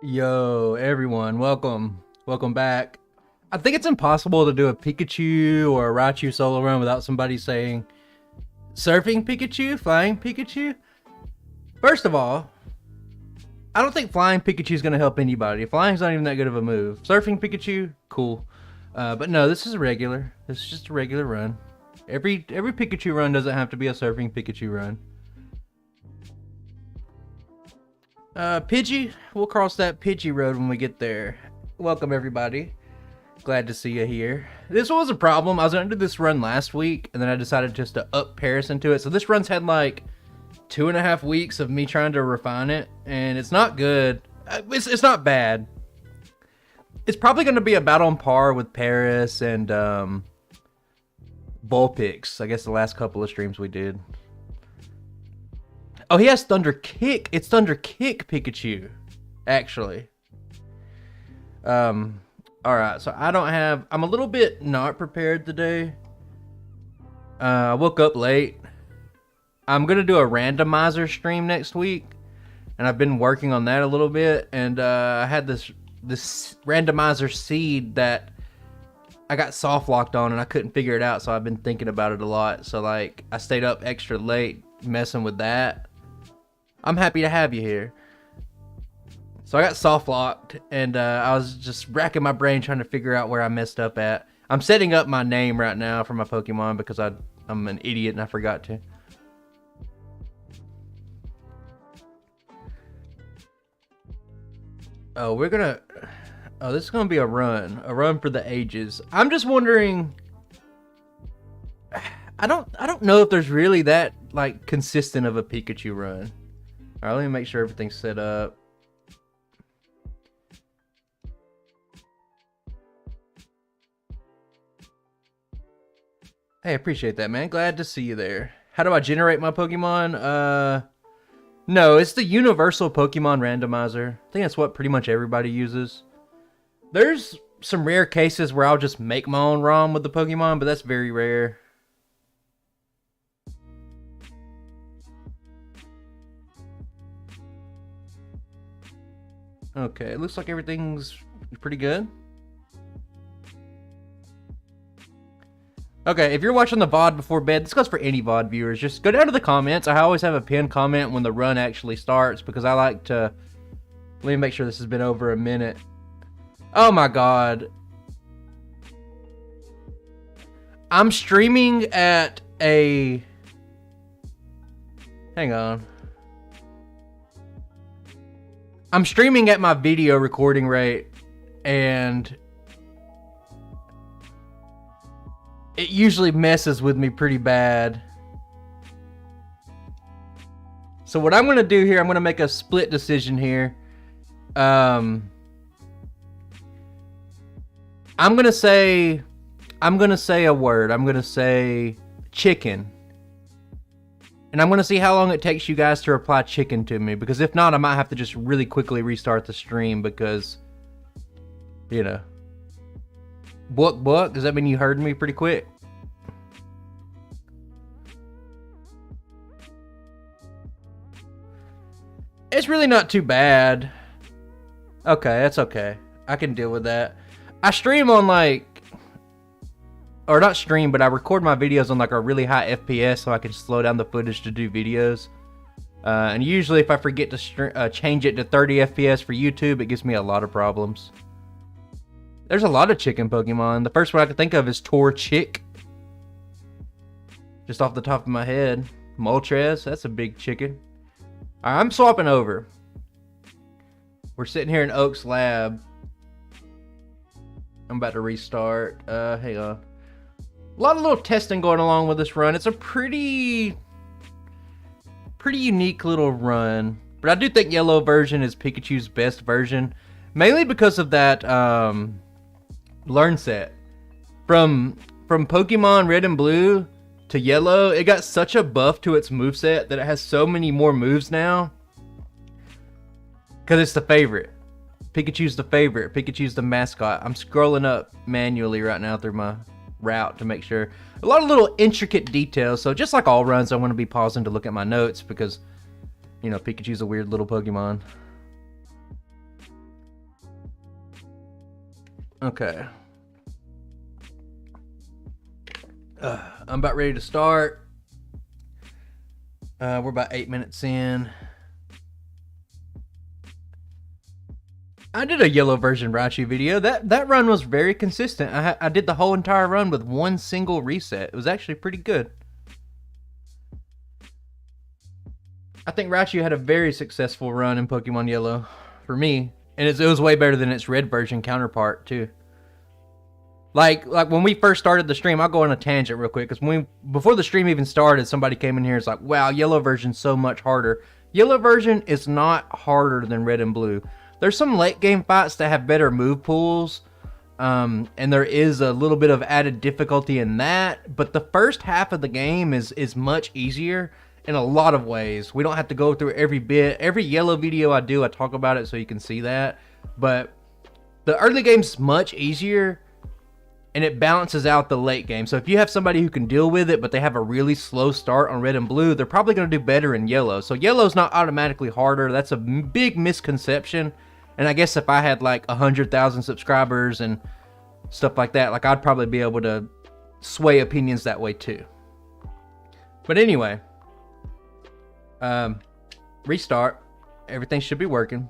Yo, everyone, welcome back. I think it's impossible to do a Pikachu or a Raichu solo run without somebody saying surfing Pikachu, flying Pikachu. First of all, I don't think flying Pikachu is going to help anybody. Flying's not even that good of a move. Surfing Pikachu, cool. But no, this is a regular. This is just a regular run. Every Pikachu run doesn't have to be a surfing Pikachu run. Pidgey, we'll cross that Pidgey road when we get there. Welcome everybody. Glad to see you here. This was a problem. I was gonna do this run last week, and then I decided just to up Paris into it. So this run's had like 2.5 weeks of me trying to refine it, and it's not good. It's not bad. It's probably gonna be about on par with Paris and Vulpix. I guess the last couple of streams we did. Oh, he has Thunder Kick. It's Thunder Kick Pikachu, actually. Alright, so I'm a little bit not prepared today. I woke up late. I'm gonna do a randomizer stream next week, and I've been working on that a little bit, and I had this randomizer seed that I got soft locked on, and I couldn't figure it out, so I've been thinking about it a lot. So like, I stayed up extra late messing with that. I'm happy to have you here. So I got soft locked, and I was just racking my brain trying to figure out where I messed up at. I'm setting up my name right now for my Pokemon because I'm an idiot and I forgot to. Oh, this is gonna be a run for the ages. I'm just wondering. I don't know if there's really that like consistent of a Pikachu run. All right, let me make sure everything's set up. Hey, appreciate that, man. Glad to see you there. How do I generate my Pokemon? No, it's the universal Pokemon randomizer. I think that's what pretty much everybody uses. There's some rare cases where I'll just make my own ROM with the Pokemon, but that's very rare. Okay, it looks like everything's pretty good. Okay, if you're watching the VOD before bed, this goes for any VOD viewers, just go down to the comments. I always have a pinned comment when the run actually starts because I like to... Let me make sure this has been over a minute. Oh my god. I'm streaming at a... Hang on. I'm streaming at my video recording rate, and it usually messes with me pretty bad. So what I'm going to do here, I'm going to make a split decision here. I'm going to say a word. I'm going to say chicken. And I'm going to see how long it takes you guys to reply chicken to me. Because if not, I might have to just really quickly restart the stream. Because, you know. Buck buck? Does that mean you heard me pretty quick? It's really not too bad. Okay, that's okay. I can deal with that. I stream on like... Or not stream, but I record my videos on like a really high FPS so I can slow down the footage to do videos. And usually if I forget to change it to 30 FPS for YouTube, it gives me a lot of problems. There's a lot of chicken Pokemon. The first one I can think of is Torchic. Just off the top of my head. Moltres, that's a big chicken. Alright, I'm swapping over. We're sitting here in Oak's lab. I'm about to restart. Hang on. A lot of little testing going along with this run. It's a pretty unique little run. But I do think yellow version is Pikachu's best version. Mainly because of that learn set. From Pokemon Red and Blue to Yellow, it got such a buff to its moveset that it has so many more moves now. Because it's the favorite. Pikachu's the favorite. Pikachu's the mascot. I'm scrolling up manually right now through my route to make sure. A lot of little intricate details. So just like all runs, I want to be pausing to look at my notes because, you know, Pikachu's a weird little Pokemon. Okay. I'm about ready to start. We're about 8 minutes in. I did a yellow version Raichu video. That run was very consistent. I did the whole entire run with one single reset. It was actually pretty good. I think Raichu had a very successful run in Pokemon Yellow for me. And it was way better than its red version counterpart too. Like when we first started the stream, I'll go on a tangent real quick, because before the stream even started, somebody came in here and was like, wow, yellow version's so much harder. Yellow version is not harder than red and blue. There's some late game fights that have better move pools, and there is a little bit of added difficulty in that, but the first half of the game is much easier in a lot of ways. We don't have to go through every bit. Every yellow video I do, I talk about it so you can see that, but the early game's much easier, and it balances out the late game. So if you have somebody who can deal with it, but they have a really slow start on red and blue, they're probably going to do better in yellow. So yellow's not automatically harder. That's a big misconception. And I guess if I had like 100,000 subscribers and stuff like that, like I'd probably be able to sway opinions that way too. But anyway, restart. Everything should be working.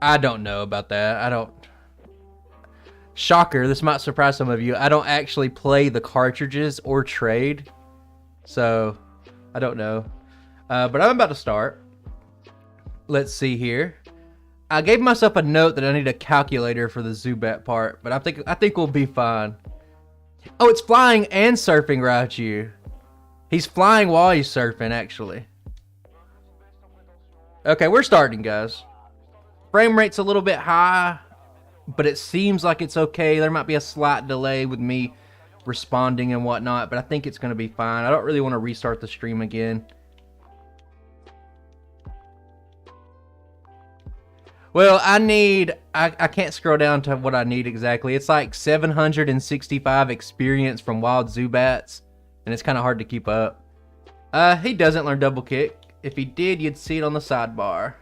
I don't know about that. I don't. Shocker, this might surprise some of you. I don't actually play the cartridges or trade. So, I don't know. But I'm about to start. Let's see here. I gave myself a note that I need a calculator for the Zubat part, but I think we'll be fine. Oh, it's flying and surfing, Raichu. He's flying while he's surfing, actually. Okay, we're starting, guys. Frame rate's a little bit high, but it seems like it's okay. There might be a slight delay with me responding and whatnot, but I think it's going to be fine. I don't really want to restart the stream again. Well, I can't scroll down to what I need exactly. It's like 765 experience from wild Zubats, and it's kind of hard to keep up. He doesn't learn double kick. If he did, you'd see it on the sidebar.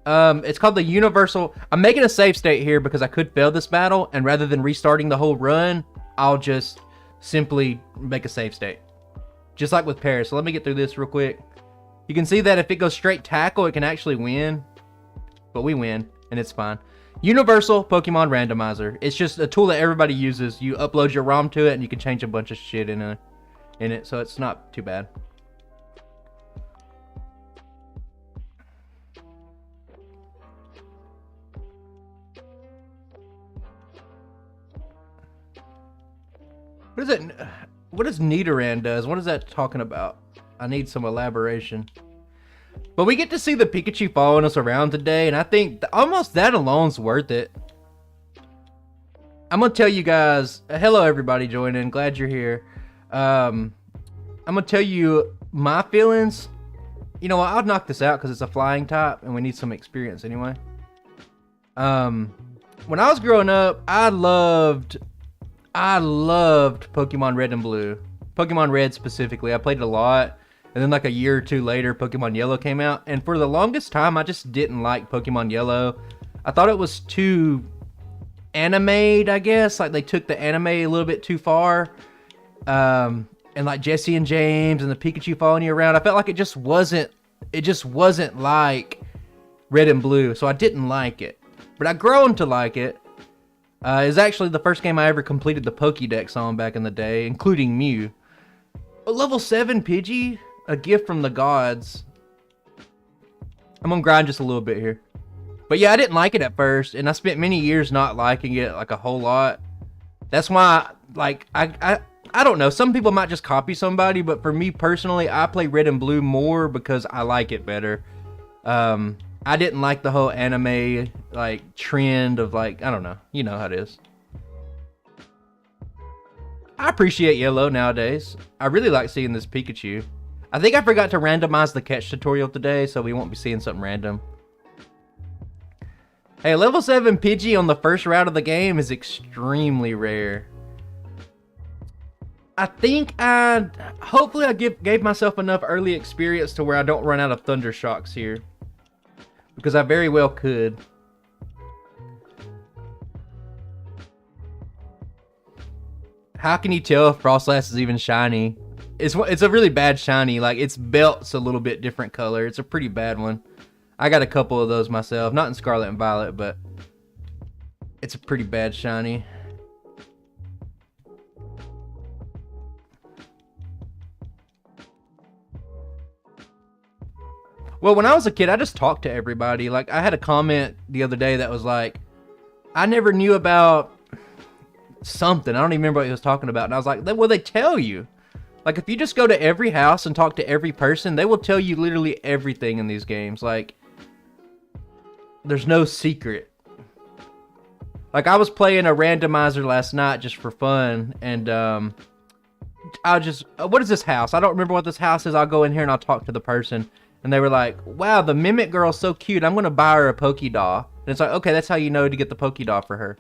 It's called the Universal. I'm making a save state here because I could fail this battle, and rather than restarting the whole run, I'll just simply make a save state. Just like with Paris. So let me get through this real quick. You can see that if it goes straight tackle, it can actually win. But we win, and it's fine. Universal Pokemon Randomizer. It's just a tool that everybody uses. You upload your ROM to it, and you can change a bunch of shit in it, so it's not too bad. What is it? What does Nidoran does? What is that talking about? I need some elaboration. But we get to see the Pikachu following us around today, and I think almost that alone's worth it. I'm gonna tell you guys, hello everybody joining, glad you're here. I'm gonna tell you my feelings. You know what, I'll knock this out because it's a flying type and we need some experience anyway. When I was growing up, I loved Pokemon Red and Blue. Pokemon Red specifically, I played it a lot. And then like a year or two later, Pokemon Yellow came out. And for the longest time, I just didn't like Pokemon Yellow. I thought it was too animated, I guess. Like they took the anime a little bit too far. And like Jesse and James and the Pikachu following you around. I felt like it just wasn't like Red and Blue. So I didn't like it. But I've grown to like it. It's actually the first game I ever completed the Pokédex on back in the day, including Mew. A level 7 Pidgey? A gift from the gods. I'm gonna grind just a little bit here. But yeah, I didn't like it at first, and I spent many years not liking it, like a whole lot. That's why, like, I don't know, some people might just copy somebody, but for me personally, I play Red and Blue more because I like it better. I didn't like the whole anime, like, trend of, like, I don't know. You know how it is. I appreciate Yellow nowadays. I really like seeing this Pikachu. I think I forgot to randomize the catch tutorial today, so we won't be seeing something random. Hey, level 7 Pidgey on the first route of the game is extremely rare. I think hopefully I gave myself enough early experience to where I don't run out of Thunder Shocks here. because I very well could. How can you tell if Frostlass is even shiny? It's a really bad shiny. Like, its belt's a little bit different color. It's a pretty bad one. I got a couple of those myself. Not in Scarlet and Violet, but it's a pretty bad shiny. Well, when I was a kid, I just talked to everybody. Like, I had a comment the other day that was like, I never knew about something. I don't even remember what he was talking about. And I was like, well, they tell you. Like, if you just go to every house and talk to every person, they will tell you literally everything in these games. Like, there's no secret. Like, I was playing a randomizer last night just for fun. And, what is this house? I don't remember what this house is. I'll go in here and I'll talk to the person. And they were like, wow, the Mimic Girl's so cute. I'm going to buy her a Pokedoll. And it's like, okay, that's how you know to get the Pokedoll for her.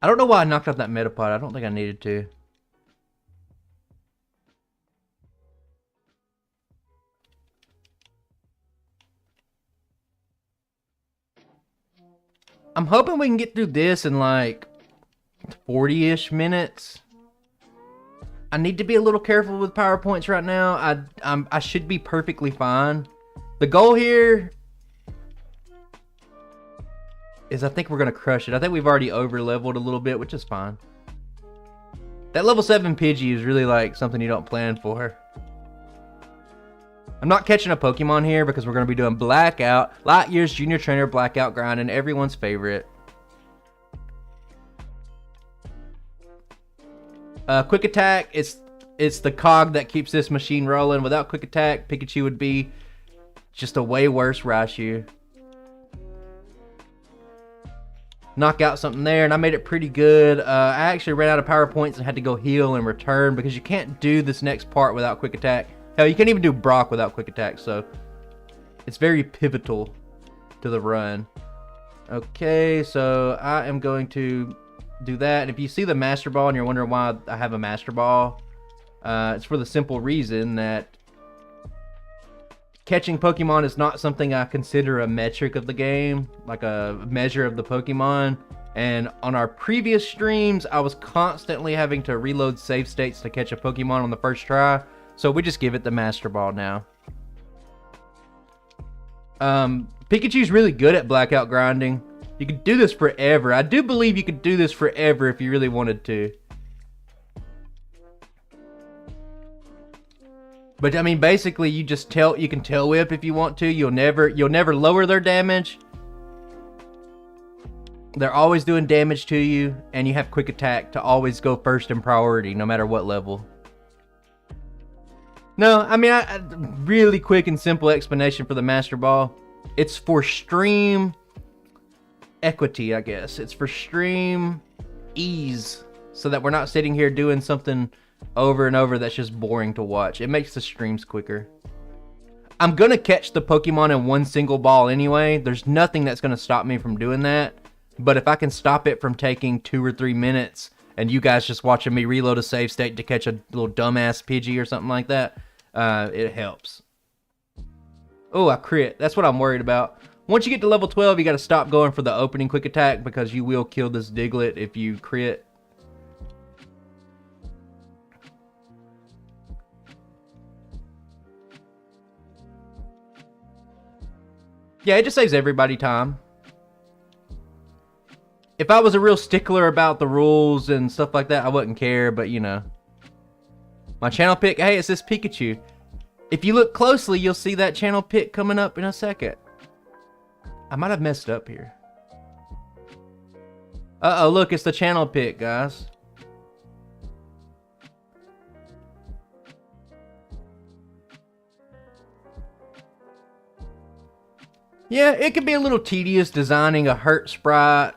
I don't know why I knocked out that Metapod. I don't think I needed to. I'm hoping we can get through this in like 40-ish minutes. I need to be a little careful with PowerPoints right now. I should be perfectly fine. The goal here is I think we're going to crush it. I think we've already over-leveled a little bit, which is fine. That level 7 Pidgey is really like something you don't plan for. I'm not catching a Pokemon here because we're going to be doing Blackout. Lightyear's Junior Trainer Blackout grinding, everyone's favorite. Quick Attack, it's the cog that keeps this machine rolling. Without Quick Attack, Pikachu would be just a way worse Raichu. Knock out something there, and I made it pretty good. I actually ran out of power points and had to go heal and return because you can't do this next part without Quick Attack. Hell, you can't even do Brock without Quick Attack, so it's very pivotal to the run. Okay, so I am going to do that. And if you see the Master Ball and you're wondering why I have a Master Ball, it's for the simple reason that catching Pokemon is not something I consider a metric of the game, like a measure of the Pokemon. And on our previous streams, I was constantly having to reload save states to catch a Pokemon on the first try. So we just give it the Master Ball now. Pikachu's really good at Blackout grinding. You could do this forever. I do believe you could do this forever if you really wanted to. But I mean, basically, you can tail whip if you want to. You'll never lower their damage. They're always doing damage to you, and you have Quick Attack to always go first in priority, no matter what level. No, I mean, really quick and simple explanation for the Master Ball. It's for stream equity, I guess. It's for stream ease, so that we're not sitting here doing something over and over that's just boring to watch. It makes the streams quicker. I'm gonna catch the Pokemon in one single ball anyway. There's nothing that's gonna stop me from doing that. But if I can stop it from taking 2 or 3 minutes and you guys just watching me reload a save state to catch a little dumbass Pidgey or something like that, it helps. Oh, I crit. That's what I'm worried about. Once you get to level 12, you gotta stop going for the opening Quick Attack because you will kill this Diglett if you crit. Yeah, it just saves everybody time. If I was a real stickler about the rules and stuff like that, I wouldn't care, but you know. My channel pick, hey, it says Pikachu. If you look closely, you'll see that channel pick coming up in a second. I might have messed up here. Uh-oh, look, it's the channel pick, guys. Yeah, it can be a little tedious designing a hurt sprite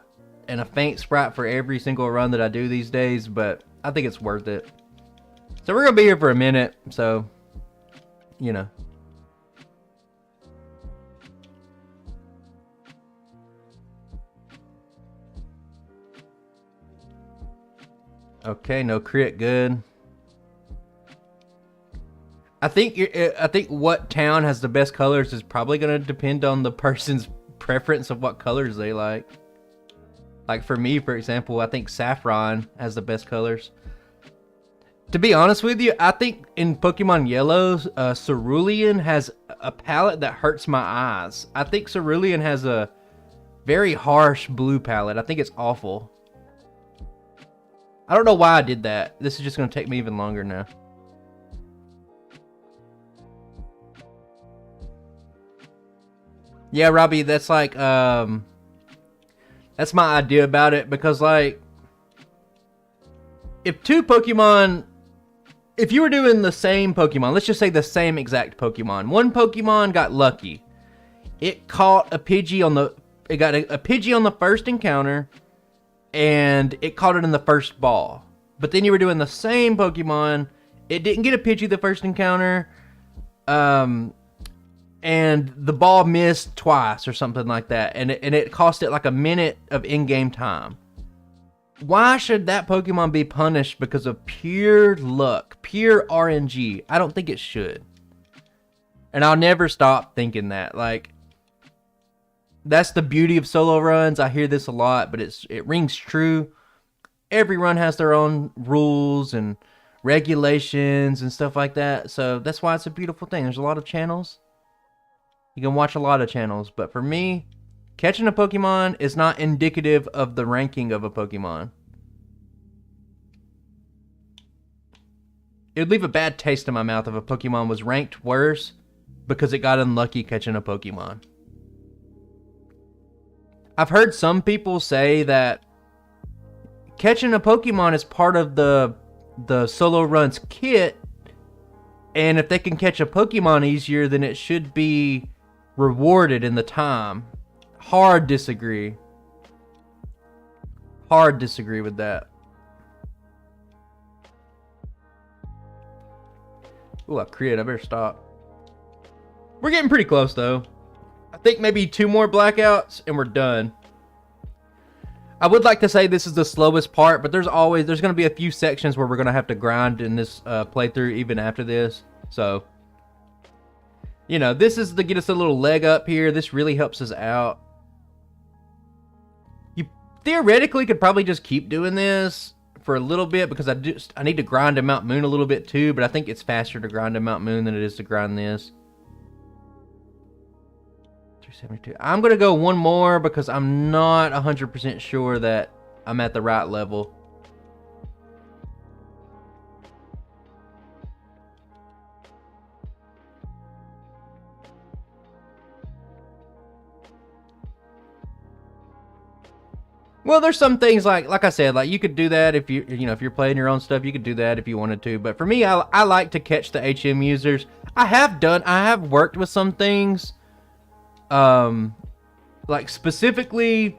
and a faint sprite for every single run that I do these days, but I think it's worth it. So we're going to be here for a minute, so, you know. Okay, no crit, good. I think what town has the best colors is probably going to depend on the person's preference of what colors they like. Like for me, for example, I think Saffron has the best colors. To be honest with you, I think in Pokemon Yellow, Cerulean has a palette that hurts my eyes. I think Cerulean has a very harsh blue palette. I think it's awful. I don't know why I did that. This is just going to take me even longer now. Yeah, Robbie, that's like, that's my idea about it, because like, if two Pokemon, if you were doing the same Pokemon, let's just say the same exact Pokemon, one Pokemon got lucky. It caught a Pidgey on the, it got a Pidgey on the first encounter, and it caught it in the first ball. But then you were doing the same Pokemon, it didn't get a Pidgey the first encounter, and the ball missed twice or something like that, and it cost it like a minute of in-game time. Why should that Pokemon be punished because of pure luck, pure RNG? I don't think it should. And I'll never stop thinking that. Like, that's the beauty of solo runs. I hear this a lot, but it rings true. Every run has their own rules and regulations and stuff like that. So that's why it's a beautiful thing. There's a lot of channels. You can watch a lot of channels, but for me, catching a Pokemon is not indicative of the ranking of a Pokemon. It would leave a bad taste in my mouth if a Pokemon was ranked worse because it got unlucky catching a Pokemon. I've heard some people say that catching a Pokemon is part of the solo runs kit, and if they can catch a Pokemon easier, then it should be rewarded in the time. Hard disagree. Hard disagree with that. Ooh, I better stop. We're getting pretty close though. I think maybe 2 more blackouts and we're done. I would like to say this is the slowest part, but there's going to be a few sections where we're going to have to grind in this playthrough even after this. So, you know, this is to get us a little leg up here. This really helps us out. You theoretically could probably just keep doing this for a little bit because I need to grind to Mount Moon a little bit too, but I think it's faster to grind to Mount Moon than it is to grind this. 372. I'm going to go one more because I'm not 100% sure that I'm at the right level. Well, there's some things like I said, like you could do that if if you're playing your own stuff, you could do that if you wanted to. But for me, I like to catch the HM users. I have worked with some things. Like specifically,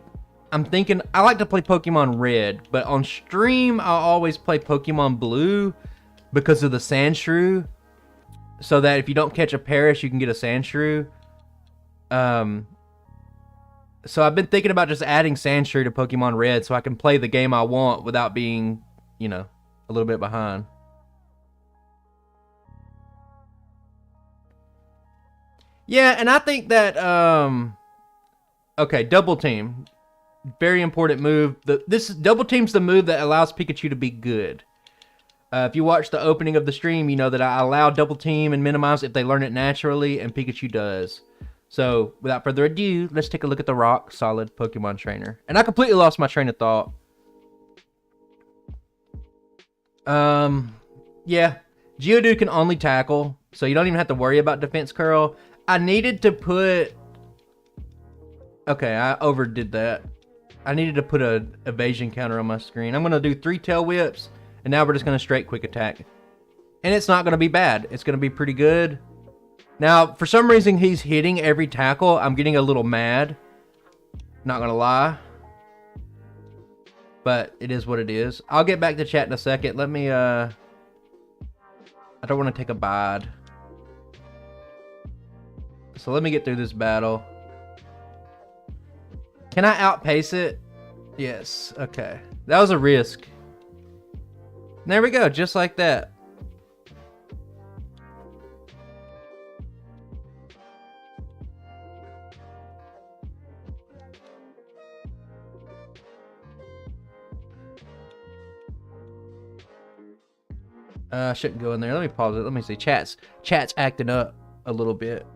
I'm thinking I like to play Pokemon Red, but on stream I'll always play Pokemon Blue because of the Sandshrew, so that if you don't catch a Parish, you can get a Sandshrew. So I've been thinking about just adding Sandshrew to Pokemon Red so I can play the game I want without being, a little bit behind. Yeah, and I think that, okay, Double Team. Very important move. Double Team's the move that allows Pikachu to be good. If you watch the opening of the stream, you know that I allow Double Team and Minimize if they learn it naturally, and Pikachu does. So, without further ado, let's take a look at the rock solid Pokemon trainer. And I completely lost my train of thought. Yeah. Geodude can only tackle, so you don't even have to worry about defense curl. I needed to put... Okay, I overdid that. I needed to put an evasion counter on my screen. I'm going to do 3 tail whips, and now we're just going to straight quick attack. And it's not going to be bad. It's going to be pretty good. Now, for some reason, he's hitting every tackle. I'm getting a little mad. Not going to lie. But it is what it is. I'll get back to chat in a second. Let me, I don't want to take a bide. So let me get through this battle. Can I outpace it? Yes. Okay. That was a risk. There we go. Just like that. I shouldn't go in there. Let me pause it. Let me see. Chat's acting up a little bit.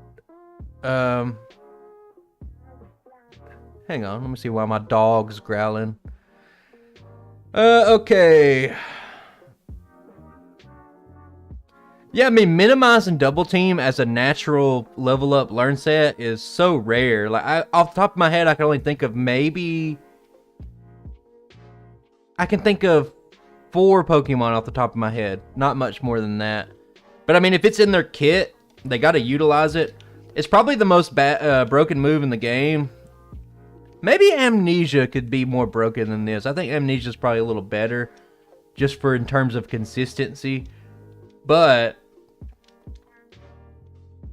Hang on. Let me see why my dog's growling. Okay. Yeah, I mean, minimize and double team as a natural level up learn set is so rare. Like, off the top of my head, I can only think of maybe... I can think of 4 Pokemon off the top of my head. Not much more than that. But I mean, if it's in their kit, they gotta utilize it. It's probably the most broken move in the game. Maybe Amnesia could be more broken than this. I think Amnesia is probably a little better, just for in terms of consistency. But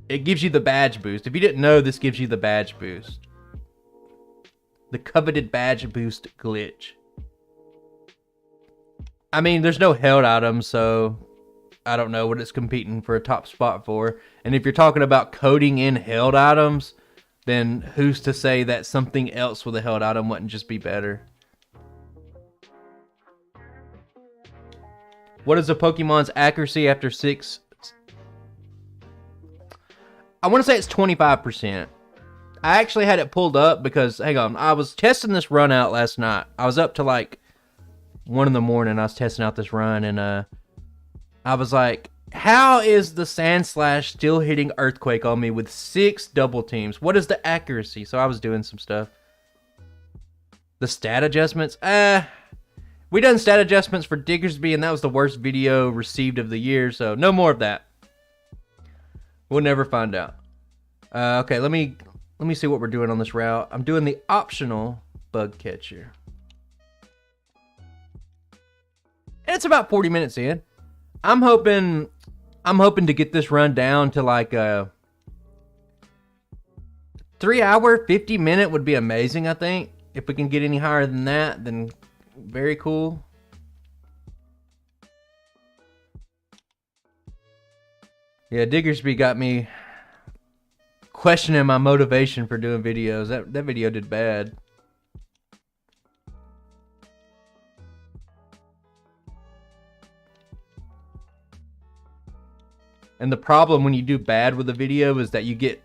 it gives you the badge boost. If you didn't know, this gives you the badge boost. The coveted badge boost glitch. I mean, there's no held items, so I don't know what it's competing for a top spot for. And if you're talking about coding in held items, then who's to say that something else with a held item wouldn't just be better? What is a Pokemon's accuracy after 6? I want to say it's 25%. I actually had it pulled up because, hang on, I was testing this run out last night. I was up to like 1 in the morning. I was testing out this run, and I was like, how is the Sandslash still hitting Earthquake on me with 6 double teams? What is the accuracy? So I was doing some stuff. The stat adjustments? We done stat adjustments for Diggersby, and that was the worst video received of the year, so no more of that. We'll never find out. Okay, let me see what we're doing on this route. I'm doing the optional bug catcher. And it's about 40 minutes in. I'm hoping to get this run down to like a 3-hour, 50-minute would be amazing, I think. If we can get any higher than that, then very cool. Yeah, Diggersby got me questioning my motivation for doing videos. That video did bad. And the problem when you do bad with a video is that you get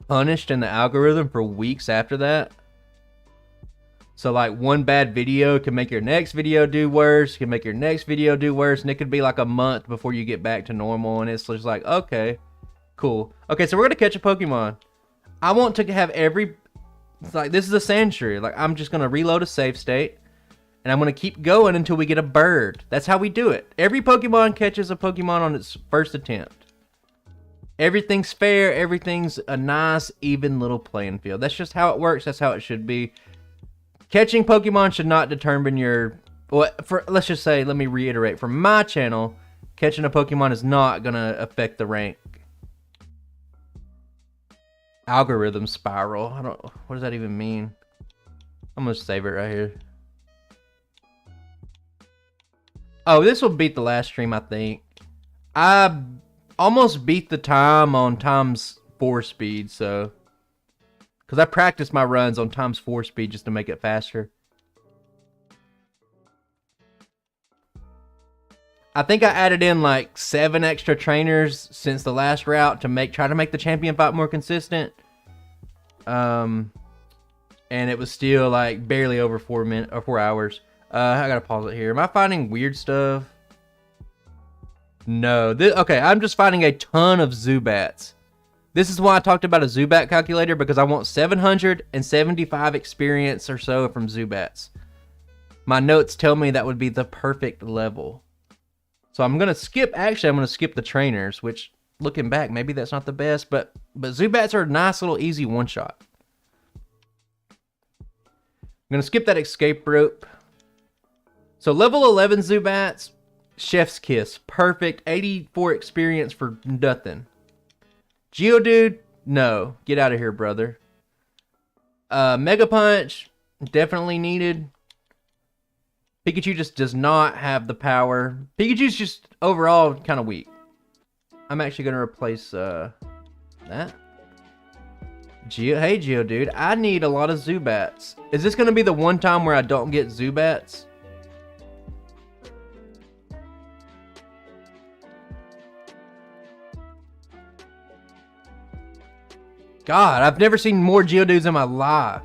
punished in the algorithm for weeks after that. So like one bad video can make your next video do worse, can make your next video do worse, and it could be like a month before you get back to normal, and it's just like, okay, cool. Okay, so we're gonna catch a Pokemon. I want to have it's like, this is a Sandshrew. Like, I'm just gonna reload a save state, and I'm gonna keep going until we get a bird. That's how we do it. Every Pokemon catches a Pokemon on its first attempt. Everything's fair, everything's a nice, even little playing field. That's just how it works, that's how it should be. Catching Pokemon should not determine your... Well, let's just say, let me reiterate, for my channel, catching a Pokemon is not going to affect the rank. Algorithm spiral. What does that even mean? I'm going to save it right here. Oh, this will beat the last stream, I think. I almost beat the time on times 4 speed, so... Because I practice my runs on times 4 speed just to make it faster. I think I added in like 7 extra trainers since the last route to try to make the champion fight more consistent. And it was still like barely over 4 hours. I gotta pause it here. Am I finding weird stuff? No. Okay, I'm just finding a ton of Zubats. This is why I talked about a Zubat calculator, because I want 775 experience or so from Zubats. My notes tell me that would be the perfect level. So I'm going to skip the trainers, which, looking back, maybe that's not the best, but Zubats are a nice little easy one-shot. I'm going to skip that escape rope. So level 11 Zubats, Chef's Kiss, perfect, 84 experience for nothing. Geodude, no. Get out of here, brother. Mega Punch, definitely needed. Pikachu just does not have the power. Pikachu's just overall kind of weak. I'm actually going to replace that. Hey, Geodude, I need a lot of Zubats. Is this going to be the one time where I don't get Zubats? God, I've never seen more Geodudes in my life.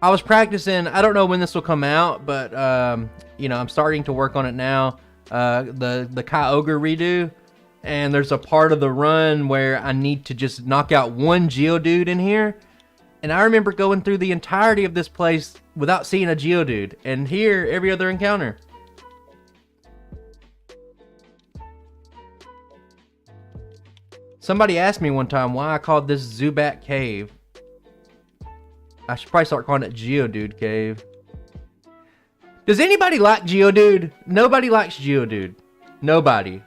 I was practicing, I don't know when this will come out, but, you know, I'm starting to work on it now. The Kyogre redo. And there's a part of the run where I need to just knock out one Geodude in here. And I remember going through the entirety of this place without seeing a Geodude. And here, every other encounter. Somebody asked me one time why I called this Zubat Cave. I should probably start calling it Geodude Cave. Does anybody like Geodude? Nobody likes Geodude. Nobody.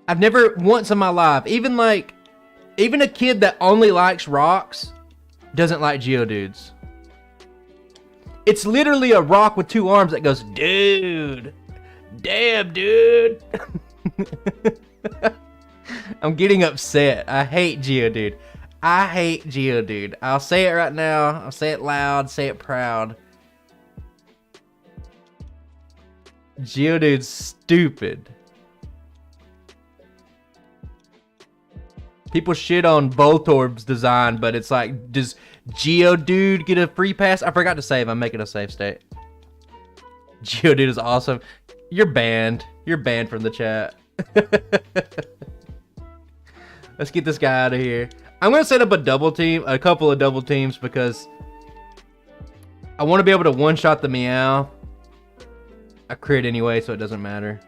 I've never once in my life, even a kid that only likes rocks doesn't like Geodudes. It's literally a rock with two arms that goes, dude. Damn, dude. I'm getting upset. I hate Geodude. I hate Geodude. I'll say it right now. I'll say it loud, say it proud. Geodude's stupid. People shit on Voltorb's design, but it's like, does Geodude get a free pass? I forgot to save. I'm making a save state. Geodude is awesome. You're banned. You're banned from the chat. Let's get this guy out of here. I'm going to set up a double team, a couple of double teams, because I want to be able to one-shot the Meow. I crit anyway, so it doesn't matter.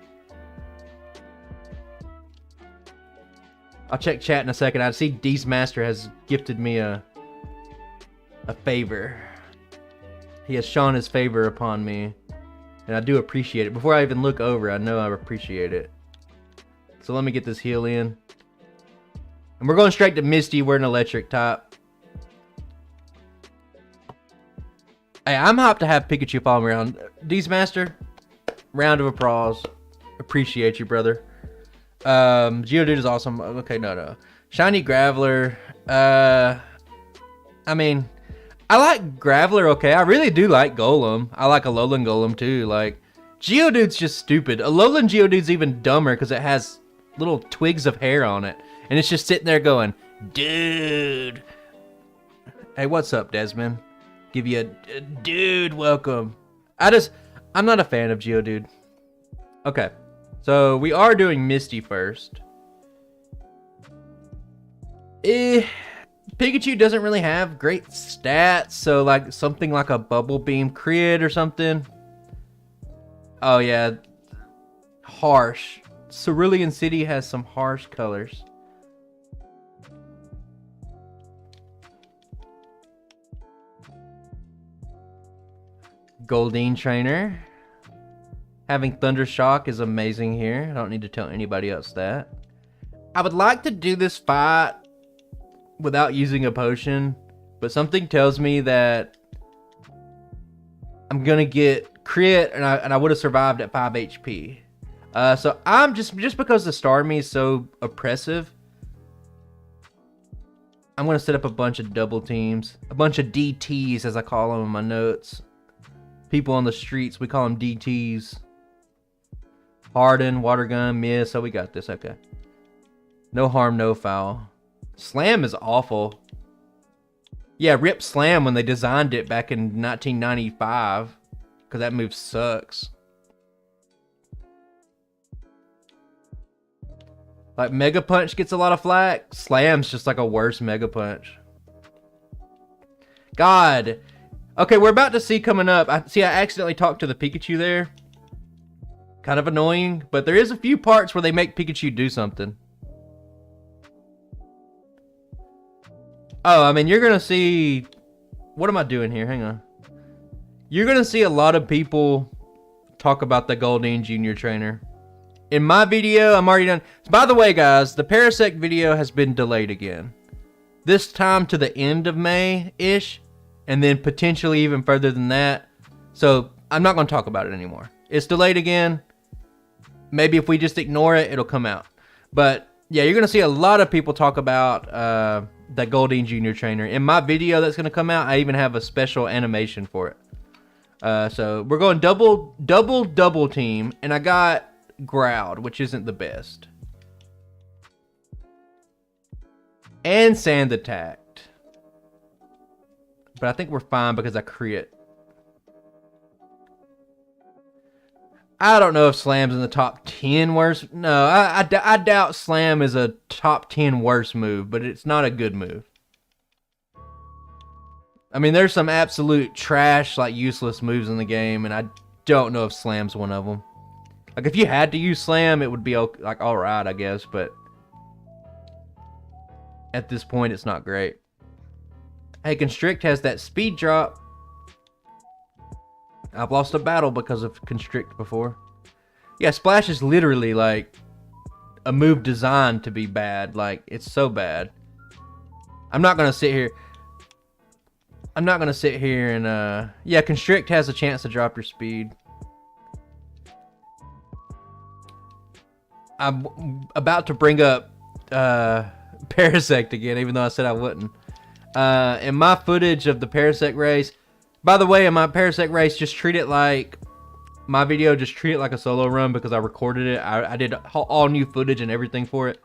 I'll check chat in a second. I see D's Master has gifted me a favor. He has shown his favor upon me. And I do appreciate it. Before I even look over, I know I appreciate it. So let me get this heal in. And we're going straight to Misty. We're an electric type. Hey, I'm hyped to have Pikachu follow me around. D's Master, round of applause. Appreciate you, brother. Geodude is awesome. Okay, no. Shiny Graveler. I mean, I like Graveler, okay. I really do like Golem. I like Alolan Golem too. Like, Geodude's just stupid. Alolan Geodude's even dumber because it has little twigs of hair on it. And it's just sitting there going, dude. Hey, what's up, Desmond? Give you a dude welcome. I'm not a fan of Geodude. Okay. So, we are doing Misty first. Pikachu doesn't really have great stats, so like something like a Bubble Beam crit or something. Oh yeah. Harsh. Celadon City has some harsh colors. Goldeen Trainer. Having Thunder Shock is amazing here. I don't need to tell anybody else that. I would like to do this fight without using a potion, but something tells me that I'm gonna get crit and I would have survived at 5 HP. So I'm just because the Starmie is so oppressive, I'm gonna set up a bunch of double teams, a bunch of DTs as I call them in my notes. People on the streets, we call them DTs. Harden, Water Gun, Miss. So we got this. Okay. No harm, no foul. Slam is awful. Yeah, rip Slam when they designed it back in 1995. Because that move sucks. Like, Mega Punch gets a lot of flack. Slam's just like a worse Mega Punch. God. Okay, we're about to see coming up. I accidentally talked to the Pikachu there. Kind of annoying, but there is a few parts where they make Pikachu do something. Oh, I mean, you're going to see... What am I doing here? Hang on. You're going to see a lot of people talk about the Goldeen Junior Trainer. In my video, I'm already done. By the way, guys, the Parasect video has been delayed again. This time to the end of May-ish, and then potentially even further than that. So, I'm not going to talk about it anymore. It's delayed again. Maybe if we just ignore it, it'll come out. But, yeah, you're going to see a lot of people talk about that Goldeen Junior Trainer. In my video that's going to come out, I even have a special animation for it. So, we're going double team. And I got growled, which isn't the best. And sand attacked. But I think we're fine because I crit. I don't know if Slam's in the top 10 worst. No, I doubt Slam is a top 10 worst move, but it's not a good move. I mean, there's some absolute trash, like useless moves in the game, and I don't know if Slam's one of them. Like, if you had to use Slam, it would be like alright, I guess, but at this point, it's not great. Hey, Constrict has that speed drop. I've lost a battle because of Constrict before. Yeah, Splash is literally like a move designed to be bad. Like, it's so bad. I'm not gonna sit here and yeah, Constrict has a chance to drop your speed. I'm about to bring up Parasect again, even though I said I wouldn't. In my footage of the Parasect race, by the way, in my Parasect race, just treat it like my video, just treat it like a solo run because I recorded it. I did all new footage and everything for it.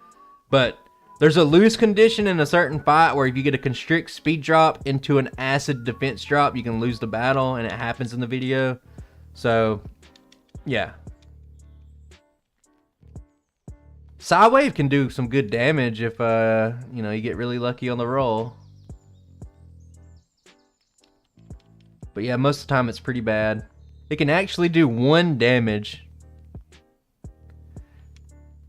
But there's a lose condition in a certain fight where if you get a Constrict speed drop into an acid defense drop, you can lose the battle, and it happens in the video. So, yeah. Sidewave can do some good damage if, you know, you get really lucky on the roll. But yeah, most of the time it's pretty bad. It can actually do 1 damage.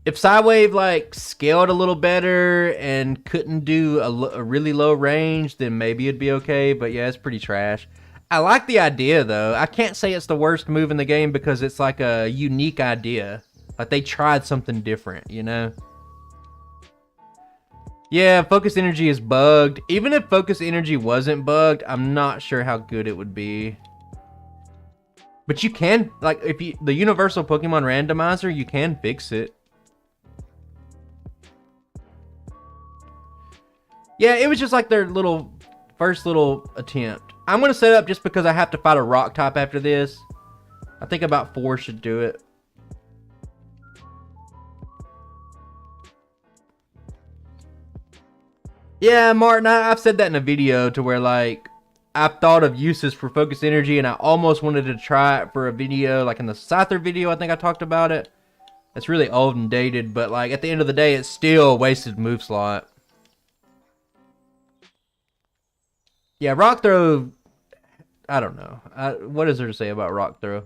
If Sidewave, like, scaled a little better and couldn't do a really low range, then maybe it'd be okay. But yeah, it's pretty trash. I like the idea, though. I can't say it's the worst move in the game because it's like a unique idea. Like, they tried something different, you know? Yeah, Focus Energy is bugged. Even if Focus Energy wasn't bugged, I'm not sure how good it would be. But you can, like, if you the Universal Pokemon Randomizer, you can fix it. Yeah, it was just like their first little attempt. I'm going to set up just because I have to fight a rock type after this. I think about 4 should do it. Yeah, Martin, I've said that in a video to where, like, I've thought of uses for Focus Energy, and I almost wanted to try it for a video, like in the Scyther video, I think I talked about it. It's really old and dated, but, like, at the end of the day, it's still a wasted move slot. Yeah, Rock Throw, I don't know. What is there to say about Rock Throw?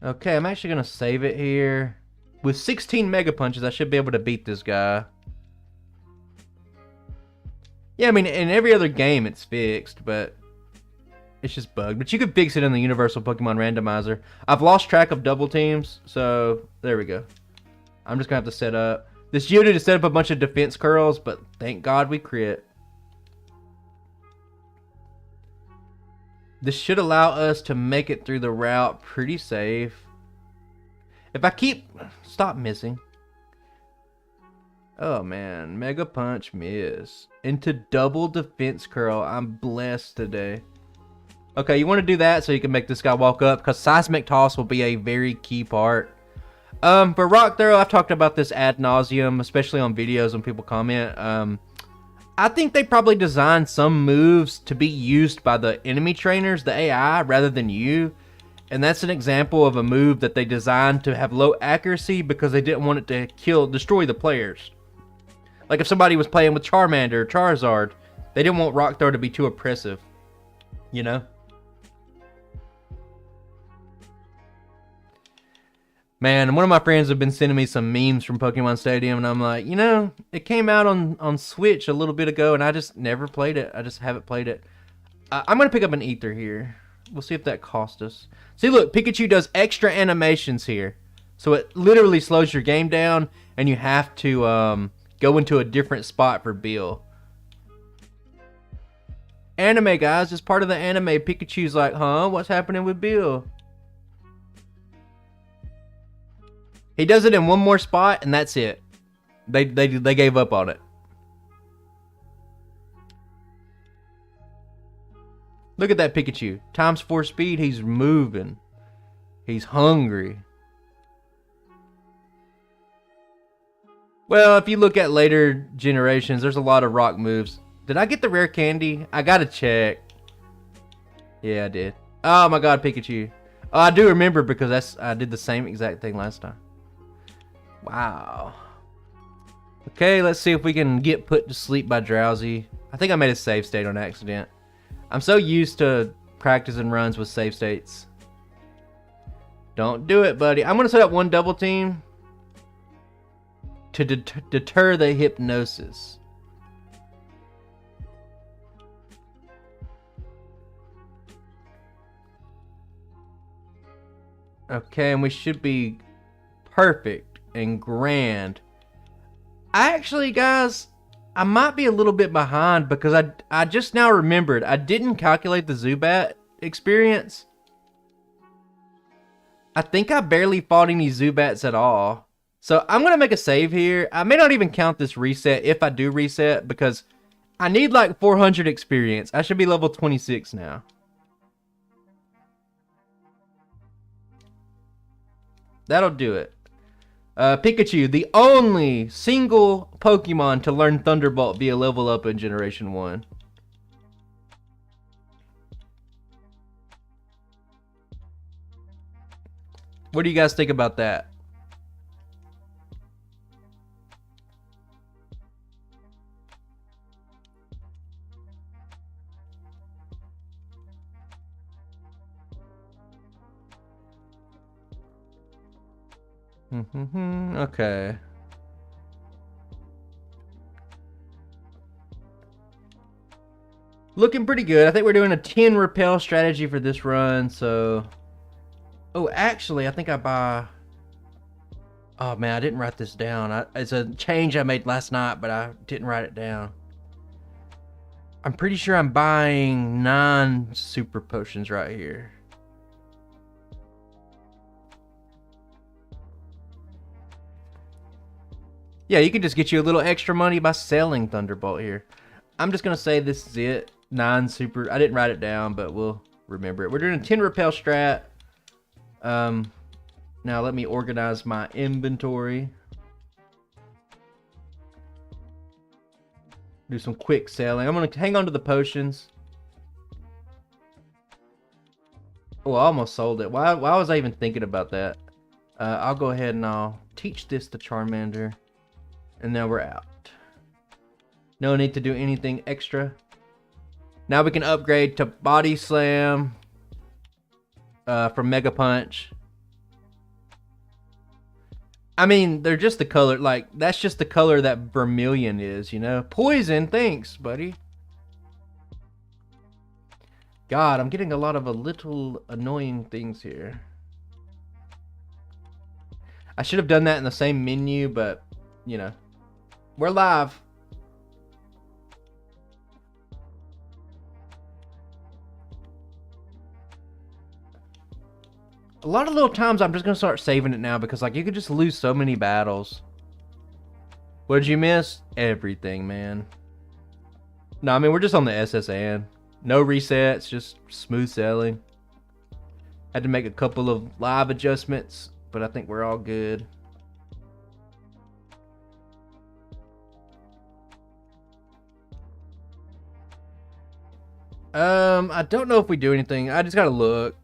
Okay, I'm actually going to save it here. With 16 Mega Punches, I should be able to beat this guy. Yeah, I mean, in every other game it's fixed, but it's just bugged. But you could fix it in the Universal Pokemon Randomizer. I've lost track of double teams, so there we go. I'm just going to have to set up. This Geodude to set up a bunch of defense curls, but thank God we crit. This should allow us to make it through the route pretty safe. If I keep... Stop missing. Oh, man. Mega Punch miss. Into double defense curl. I'm blessed today. Okay, you want to do that so you can make this guy walk up, because Seismic Toss will be a very key part. For Rock Throw, I've talked about this ad nauseum, especially on videos when people comment. I think they probably designed some moves to be used by the enemy trainers, the AI, rather than you. And that's an example of a move that they designed to have low accuracy because they didn't want it to destroy the players. Like if somebody was playing with Charmander or Charizard, they didn't want Rock Throw to be too oppressive. You know? Man, one of my friends have been sending me some memes from Pokemon Stadium, and I'm like, you know, it came out on Switch a little bit ago, and I just never played it. I just haven't played it. I'm going to pick up an Ether here. We'll see if that cost us. See, look, Pikachu does extra animations here. So it literally slows your game down, and you have to go into a different spot for Bill. Anime, guys. It's part of the anime. Pikachu's like, huh? What's happening with Bill? He does it in one more spot, and that's it. They gave up on it. Look at that Pikachu. Times 4 speed, he's moving. He's hungry. Well, if you look at later generations, there's a lot of rock moves. Did I get the rare candy? I gotta check. Yeah, I did. Oh my god, Pikachu. Oh, I do remember because I did the same exact thing last time. Wow. Okay, let's see if we can get put to sleep by Drowsy. I think I made a save state on accident. I'm so used to practicing runs with save states. Don't do it, buddy. I'm going to set up one double team to deter the hypnosis. Okay, and we should be perfect and grand. Actually, guys, I might be a little bit behind because I just now remembered I didn't calculate the Zubat experience. I think I barely fought any Zubats at all. So I'm going to make a save here. I may not even count this reset if I do reset because I need like 400 experience. I should be level 26 now. That'll do it. Pikachu, the only single Pokemon to learn Thunderbolt via level up in Generation 1. What do you guys think about that? Okay. Looking pretty good. I think we're doing a 10 repel strategy for this run, so... Oh, actually, I think I buy... Oh, man, I didn't write this down. It's a change I made last night, but I didn't write it down. I'm pretty sure I'm buying 9 super potions right here. Yeah, you can just get you a little extra money by selling Thunderbolt here. I'm just going to say this is it. 9 super. I didn't write it down, but we'll remember it. We're doing a 10 repel strat. Now let me organize my inventory. Do some quick selling. I'm going to hang on to the potions. Oh, I almost sold it. Why was I even thinking about that? I'll go ahead and I'll teach this to Charmander. And now we're out. No need to do anything extra. Now we can upgrade to Body Slam from Mega Punch. I mean, they're just the color. Like, that's just the color that Vermilion is, you know? Poison, thanks, buddy. God, I'm getting a lot of little annoying things here. I should have done that in the same menu, but, you know. We're live. A lot of little times I'm just going to start saving it now because like you could just lose so many battles. What did you miss? Everything, man. No, I mean we're just on the SSN. No resets, just smooth sailing. Had to make a couple of live adjustments, but I think we're all good. I don't know if we do anything. I just gotta look.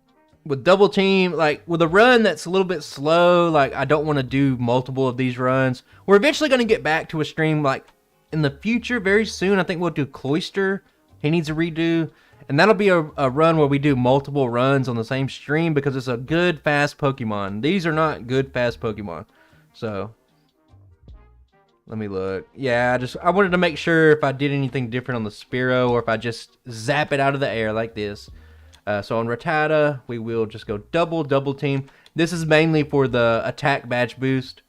With double team, like with a run that's a little bit slow, like I don't want to do multiple of these runs. We're eventually gonna get back to a stream like in the future, very soon. I think we'll do Cloyster. He needs a redo. And that'll be a run where we do multiple runs on the same stream because it's a good, fast Pokemon. These are not good, fast Pokemon. So... let me look. Yeah, I wanted to make sure if I did anything different on the Spearow or if I just zap it out of the air like this. So on Rattata, we will just go double team. This is mainly for the attack badge boost.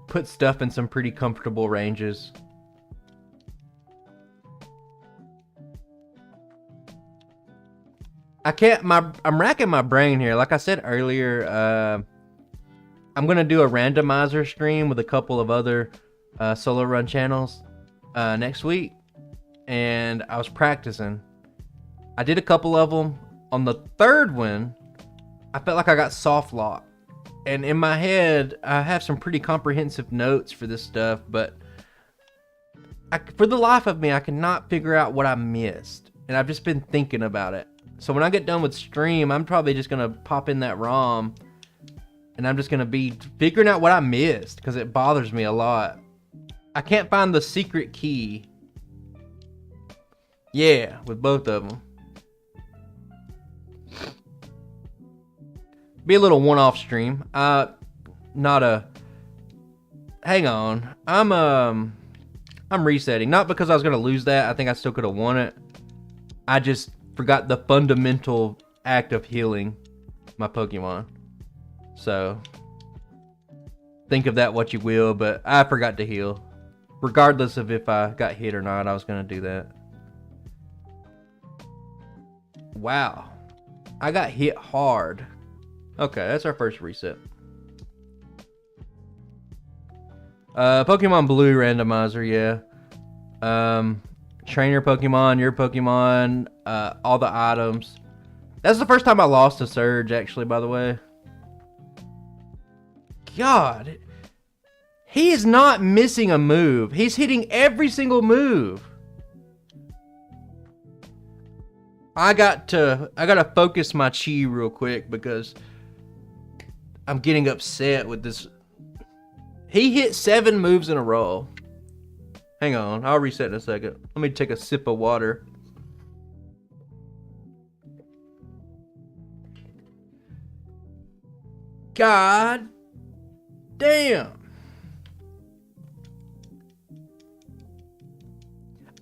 Put stuff in some pretty comfortable ranges. I'm racking my brain here. Like I said earlier, I'm going to do a randomizer stream with a couple of other solo run channels next week. and I was practicing. I did a couple of them. On the third one, I felt like I got soft lock. And in my head, I have some pretty comprehensive notes for this stuff, but for the life of me, I cannot figure out what I missed. And I've just been thinking about it. So when I get done with stream, I'm probably just going to pop in that ROM, and I'm just going to be figuring out what I missed, because it bothers me a lot. I can't find the secret key. Yeah, with both of them. Be a little one-off stream. Not a... Hang on. I'm resetting. Not because I was going to lose that. I think I still could have won it. I just forgot the fundamental act of healing my Pokemon. So, think of that what you will, but I forgot to heal. Regardless of if I got hit or not, I was going to do that. Wow. I got hit hard. Okay, that's our first reset. Pokemon Blue randomizer, yeah. Trainer Pokemon, your Pokemon, all the items. That's the first time I lost a Surge, actually, by the way. God. He is not missing a move. He's hitting every single move. I gotta focus my chi real quick because I'm getting upset with this. He hit 7 moves in a row. Hang on, I'll reset in a second. Let me take a sip of water. God damn.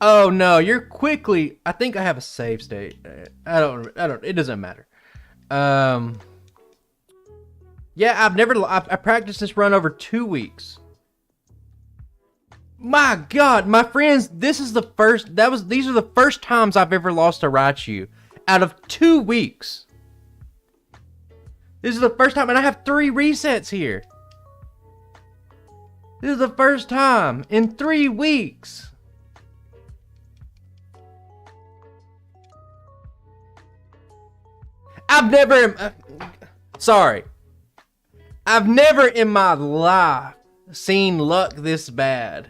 Oh no, you're quickly. I think I have a save state. I don't, it doesn't matter. Yeah, I practiced this run over 2 weeks. My God, my friends, these are the first times I've ever lost a Raichu out of 2 weeks. This is the first time, and I have 3 resets here. This is the first time in 3 weeks. I've never in my life seen luck this bad.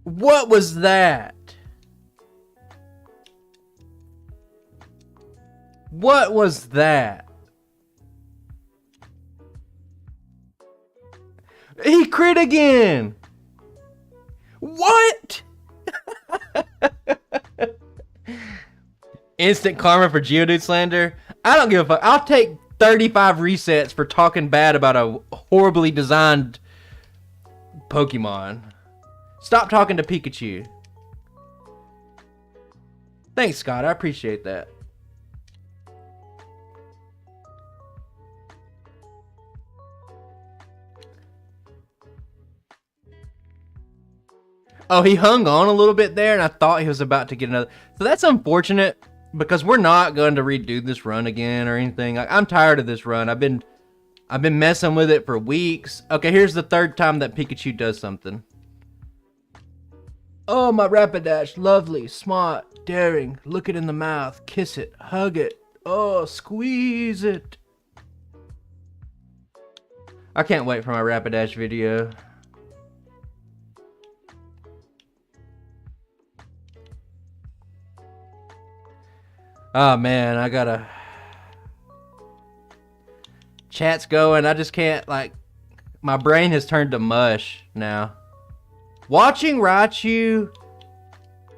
What was that? What was that? He crit again. What? Instant karma for Geodude slander. I don't give a fuck. I'll take 35 resets for talking bad about a horribly designed Pokemon. Stop talking to Pikachu. Thanks, Scott. I appreciate that. Oh, he hung on a little bit there, and I thought he was about to get another. So that's unfortunate, because we're not going to redo this run again or anything. I'm tired of this run. I've been messing with it for weeks. Okay, here's the third time that Pikachu does something. Oh, my Rapidash, lovely, smart, daring. Look it in the mouth, kiss it, hug it. Oh, squeeze it. I can't wait for my Rapidash video. Oh man, I gotta... Chat's going, I just can't, like... My brain has turned to mush now. Watching Raichu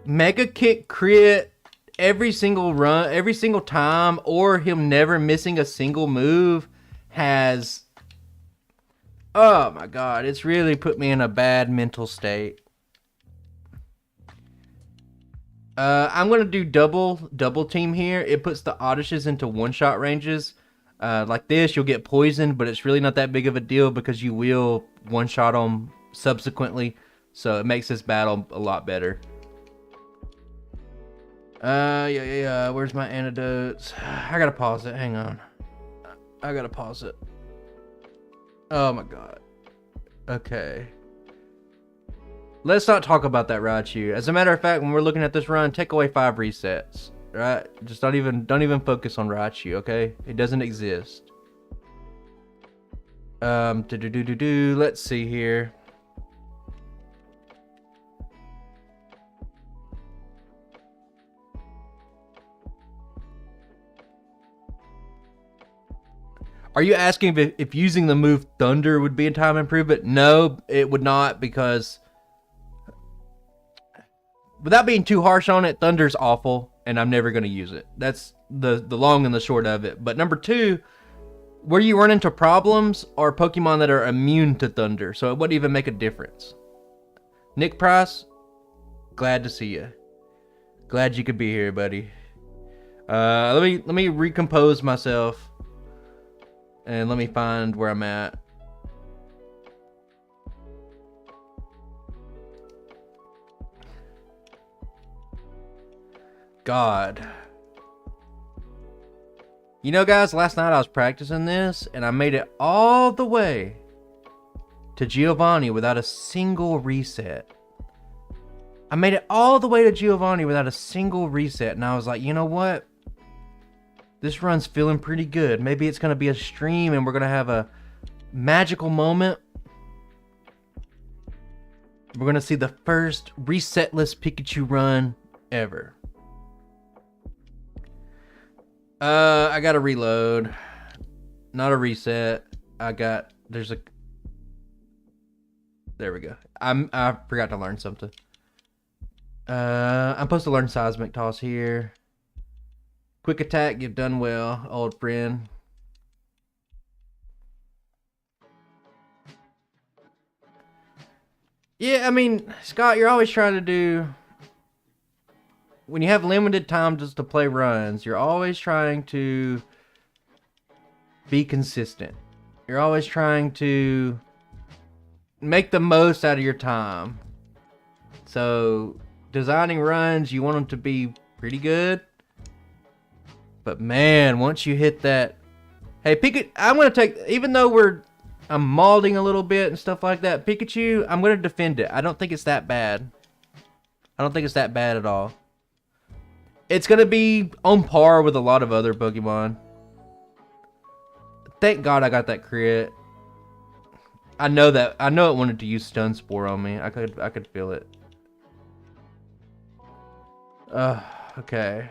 Mega Kick crit every single run, every single time, or him never missing a single move has... Oh my god, it's really put me in a bad mental state. I'm gonna do double team here. It puts the Oddishes into one-shot ranges. Like this, you'll get poisoned, but it's really not that big of a deal because you will one-shot them subsequently. So it makes this battle a lot better. Yeah. Where's my antidotes? I gotta pause it. Hang on. I gotta pause it. Oh my god. Okay. Let's not talk about that Raichu. As a matter of fact, when we're looking at this run, take away 5 resets. Right? Just don't even focus on Raichu, okay? It doesn't exist. Let's see here. Are you asking if using the move Thunder would be a time improvement? No, it would not, because without being too harsh on it, Thunder's awful, and I'm never going to use it. That's the long and the short of it. But number 2, where you run into problems are Pokemon that are immune to Thunder, so it wouldn't even make a difference. Nick Price, glad to see you. Glad you could be here, buddy. Let me recompose myself. And let me find where I'm at. God. You know, guys, last night I was practicing this, and I made it all the way to Giovanni without a single reset. I made it all the way to Giovanni without a single reset, and I was like, you know what? This run's feeling pretty good. Maybe it's going to be a stream and we're going to have a magical moment. We're going to see the first resetless Pikachu run ever. I got to reload. Not a reset. There we go. I forgot to learn something. I'm supposed to learn Seismic Toss here. Quick attack, you've done well, old friend. Yeah, I mean, Scott, you're always trying to do... When you have limited time just to play runs, you're always trying to be consistent. You're always trying to make the most out of your time. So, designing runs, you want them to be pretty good. But man, once you hit that... Hey, Pikachu, I'm going to take... Even though I'm malding a little bit and stuff like that, Pikachu, I'm going to defend it. I don't think it's that bad. I don't think it's that bad at all. It's going to be on par with a lot of other Pokemon. Thank God I got that crit. I know it wanted to use Stun Spore on me. I could feel it. Okay.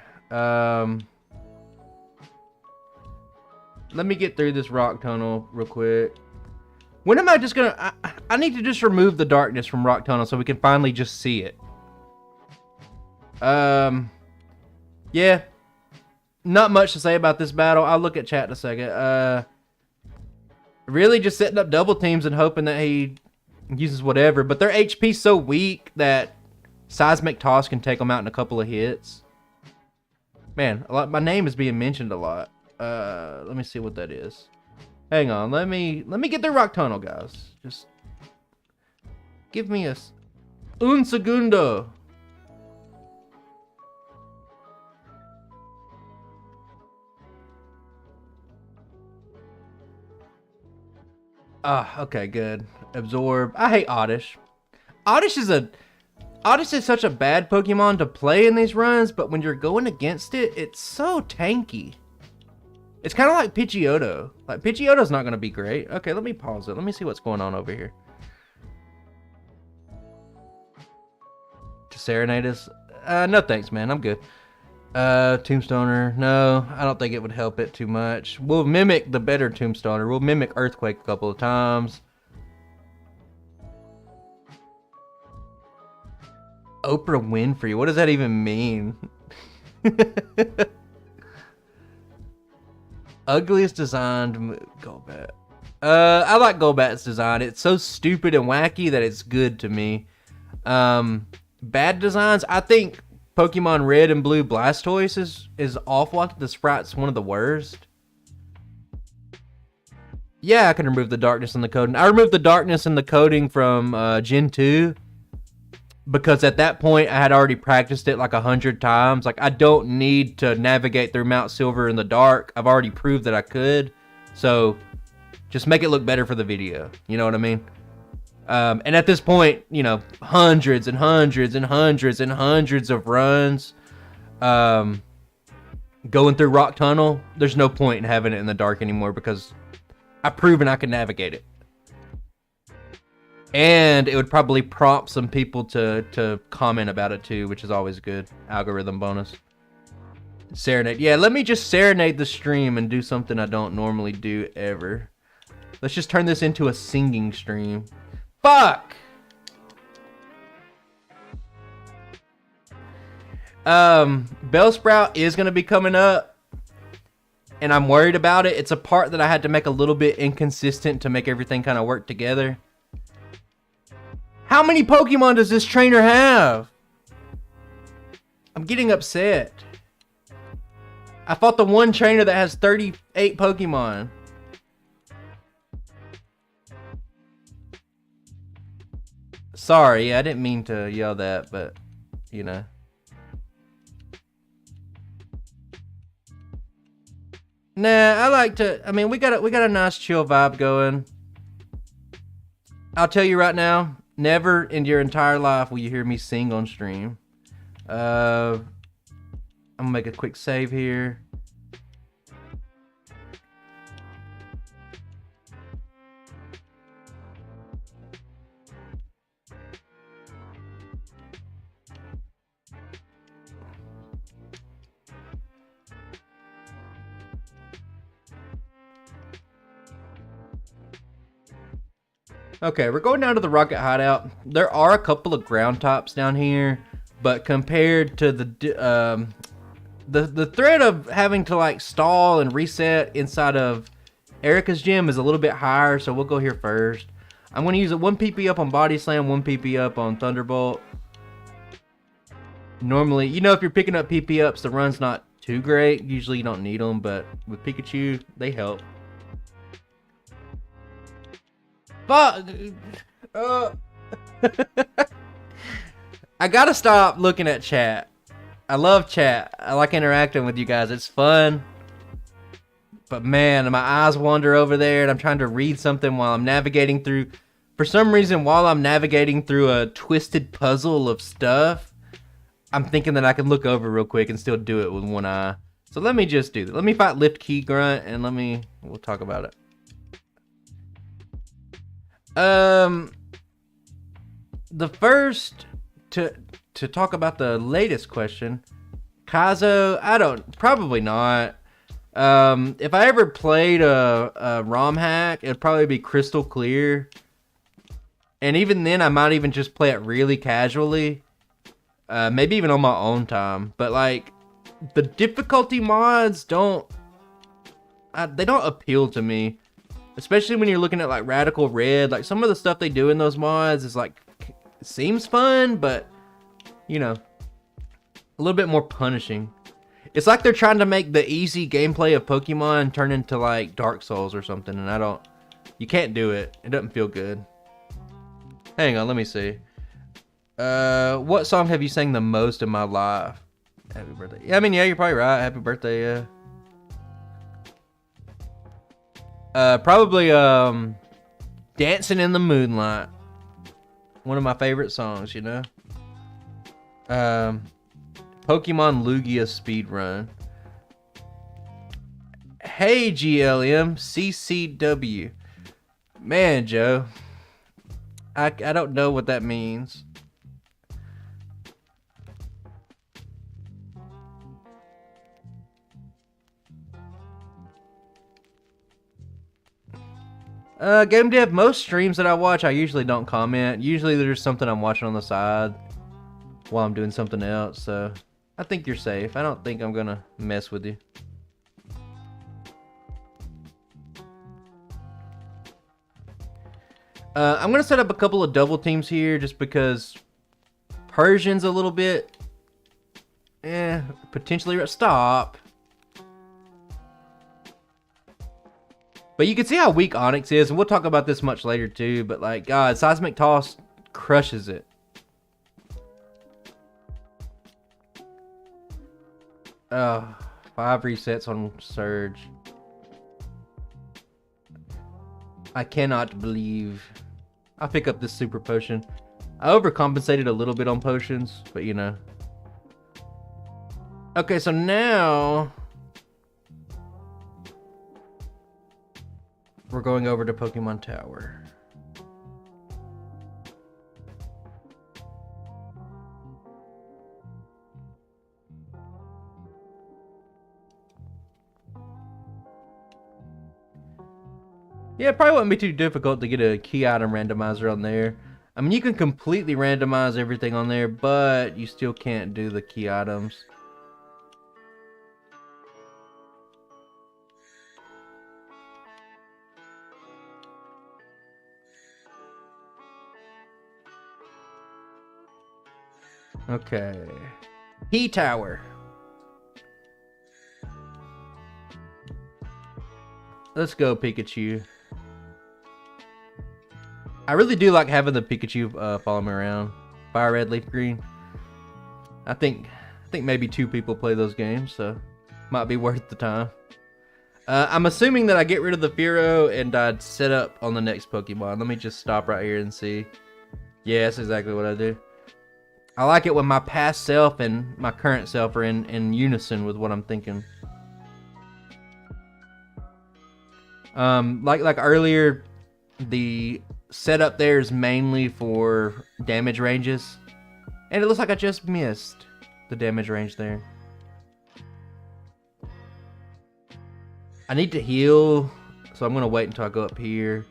Let me get through this rock tunnel real quick. When am I just gonna... I need to just remove the darkness from rock tunnel so we can finally just see it. Yeah. Not much to say about this battle. I'll look at chat in a second. Really just setting up double teams and hoping that he uses whatever. But their HP's so weak that Seismic Toss can take them out in a couple of hits. Man, my name is being mentioned a lot. Let me see what that is. Hang on, let me get the rock tunnel, guys. Just give me un segundo. Okay, good. Absorb. I hate Oddish. Oddish is such a bad Pokemon to play in these runs, but when you're going against it, it's so tanky. It's kind of like Pidgeotto. Like, Pidgeotto's not going to be great. Okay, let me pause it. Let me see what's going on over here. To serenade us? No thanks, man. I'm good. Tombstoner. No, I don't think it would help it too much. We'll mimic the better Tombstoner. We'll mimic Earthquake a couple of times. Oprah Winfrey. What does that even mean? Ugliest designed Golbat. I like Golbat's design. It's so stupid and wacky that it's good to me. Bad designs. I think Pokemon Red and Blue Blastoise is awful. I think the sprite's one of the worst. Yeah, I can remove the darkness in the coding. I removed the darkness in the coding from Gen 2. Because at that point, I had already practiced it like 100 times. Like, I don't need to navigate through Mount Silver in the dark. I've already proved that I could. So, just make it look better for the video. You know what I mean? And at this point, you know, hundreds and hundreds and hundreds and hundreds of runs. Going through Rock Tunnel, there's no point in having it in the dark anymore because I've proven I can navigate it. And it would probably prompt some people to comment about it too, which is always good. Algorithm bonus. Serenade. Yeah, let me just serenade the stream and do something I don't normally do ever. Let's just turn this into a singing stream. Fuck! Bellsprout is going to be coming up, and I'm worried about it. It's a part that I had to make a little bit inconsistent to make everything kind of work together. How many Pokemon does this trainer have? I'm getting upset. I fought the one trainer that has 38 Pokemon. Sorry, I didn't mean to yell that, but, you know. Nah, I like to, I mean, we got a nice chill vibe going. I'll tell you right now, never in your entire life will you hear me sing on stream. I'm gonna make a quick save here. Okay, we're going down to the Rocket Hideout. There are a couple of ground tops down here, but compared to the threat of having to like stall and reset inside of Erica's gym is a little bit higher, so we'll go here first. I'm going to use a 1 PP up on Body Slam, 1 PP up on Thunderbolt. Normally, you know, if you're picking up PP ups, the run's not too great. Usually you don't need them, but with Pikachu, they help. Fuck! I gotta stop looking at chat. I love chat. I like interacting with you guys. It's fun. But man, my eyes wander over there and I'm trying to read something while I'm navigating through... For some reason, while I'm navigating through a twisted puzzle of stuff, I'm thinking that I can look over real quick and still do it with one eye. So let me just do that. Let me fight Lift Key Grunt and we'll talk about it. The first to talk about the latest question, Kaizo, probably not. If I ever played a ROM hack, it'd probably be Crystal Clear. And even then, I might even just play it really casually. Maybe even on my own time. But like, the difficulty mods don't appeal to me. Especially when you're looking at like Radical Red, like some of the stuff they do in those mods is like, seems fun, but you know, a little bit more punishing. It's like they're trying to make the easy gameplay of Pokemon turn into like Dark Souls or something, and you can't do it. It doesn't feel good. Hang on, let me see. What song have you sang the most in my life? Happy birthday. Yeah, I mean, yeah, you're probably right. Happy birthday, yeah. Probably Dancing in the Moonlight. One of my favorite songs, you know. Pokemon Lugia speedrun. Hey GLM CCW. Man, Joe. I don't know what that means. Game dev, most streams that I watch, I usually don't comment. Usually there's something I'm watching on the side while I'm doing something else, so I think you're safe. I don't think I'm gonna mess with you. I'm gonna set up a couple of double teams here just because Persian's a little bit... potentially... Stop! But you can see how weak Onyx is, and we'll talk about this much later too, but like, God, Seismic Toss crushes it. Oh, 5 resets on Surge. I cannot believe I'll pick up this super potion. I overcompensated a little bit on potions, but you know. Okay, so now we're going over to Pokemon Tower. Yeah, it probably wouldn't be too difficult to get a key item randomizer on there. I mean, you can completely randomize everything on there, but you still can't do the key items. Okay. Key Tower. Let's go, Pikachu. I really do like having the Pikachu follow me around. Fire Red, Leaf Green. I think maybe 2 people play those games, so might be worth the time. I'm assuming that I get rid of the Fearow and I'd set up on the next Pokemon. Let me just stop right here and see. Yeah, that's exactly what I do. I like it when my past self and my current self are in unison with what I'm thinking. Like earlier, the setup there is mainly for damage ranges, and it looks like I just missed the damage range there. I need to heal, so I'm gonna wait until I go up here.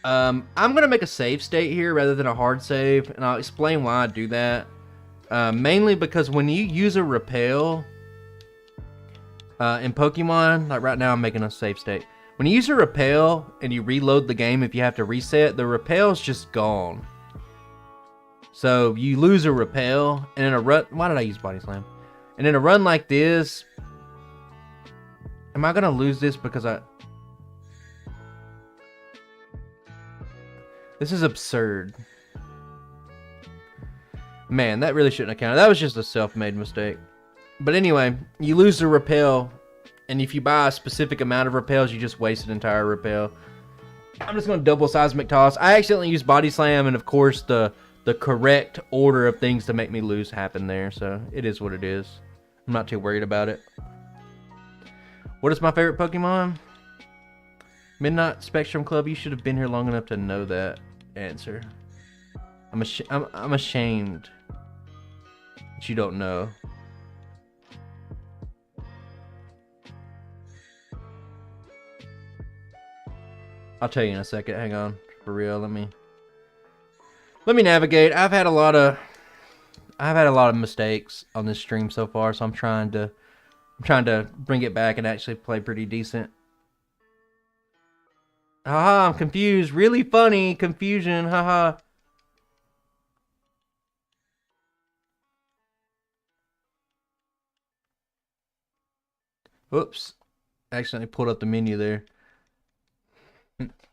I'm gonna make a save state here rather than a hard save, and I'll explain why I do that. Mainly because when you use a repel in Pokemon, like right now I'm making a save state. When you use a repel and you reload the game, if you have to reset, the repel's just gone. So you lose a repel, and in a run, why did I use Body Slam? And in a run like this, am I gonna lose this because this is absurd. Man, that really shouldn't have counted. That was just a self-made mistake. But anyway, you lose the repel, and if you buy a specific amount of repels, you just waste an entire repel. I'm just going to double Seismic Toss. I accidentally used Body Slam, and of course the correct order of things to make me lose happened there. So it is what it is. I'm not too worried about it. What is my favorite Pokemon? Midnight Spectrum Club. You should have been here long enough to know that answer. I'm ashamed that you don't know. I'll tell you in a second. Hang on, for real. Let me navigate. I've had a lot of mistakes on this stream so far, so I'm trying to bring it back and actually play pretty decent. Haha, I'm confused. Really funny confusion. Haha. Whoops. Accidentally pulled up the menu there.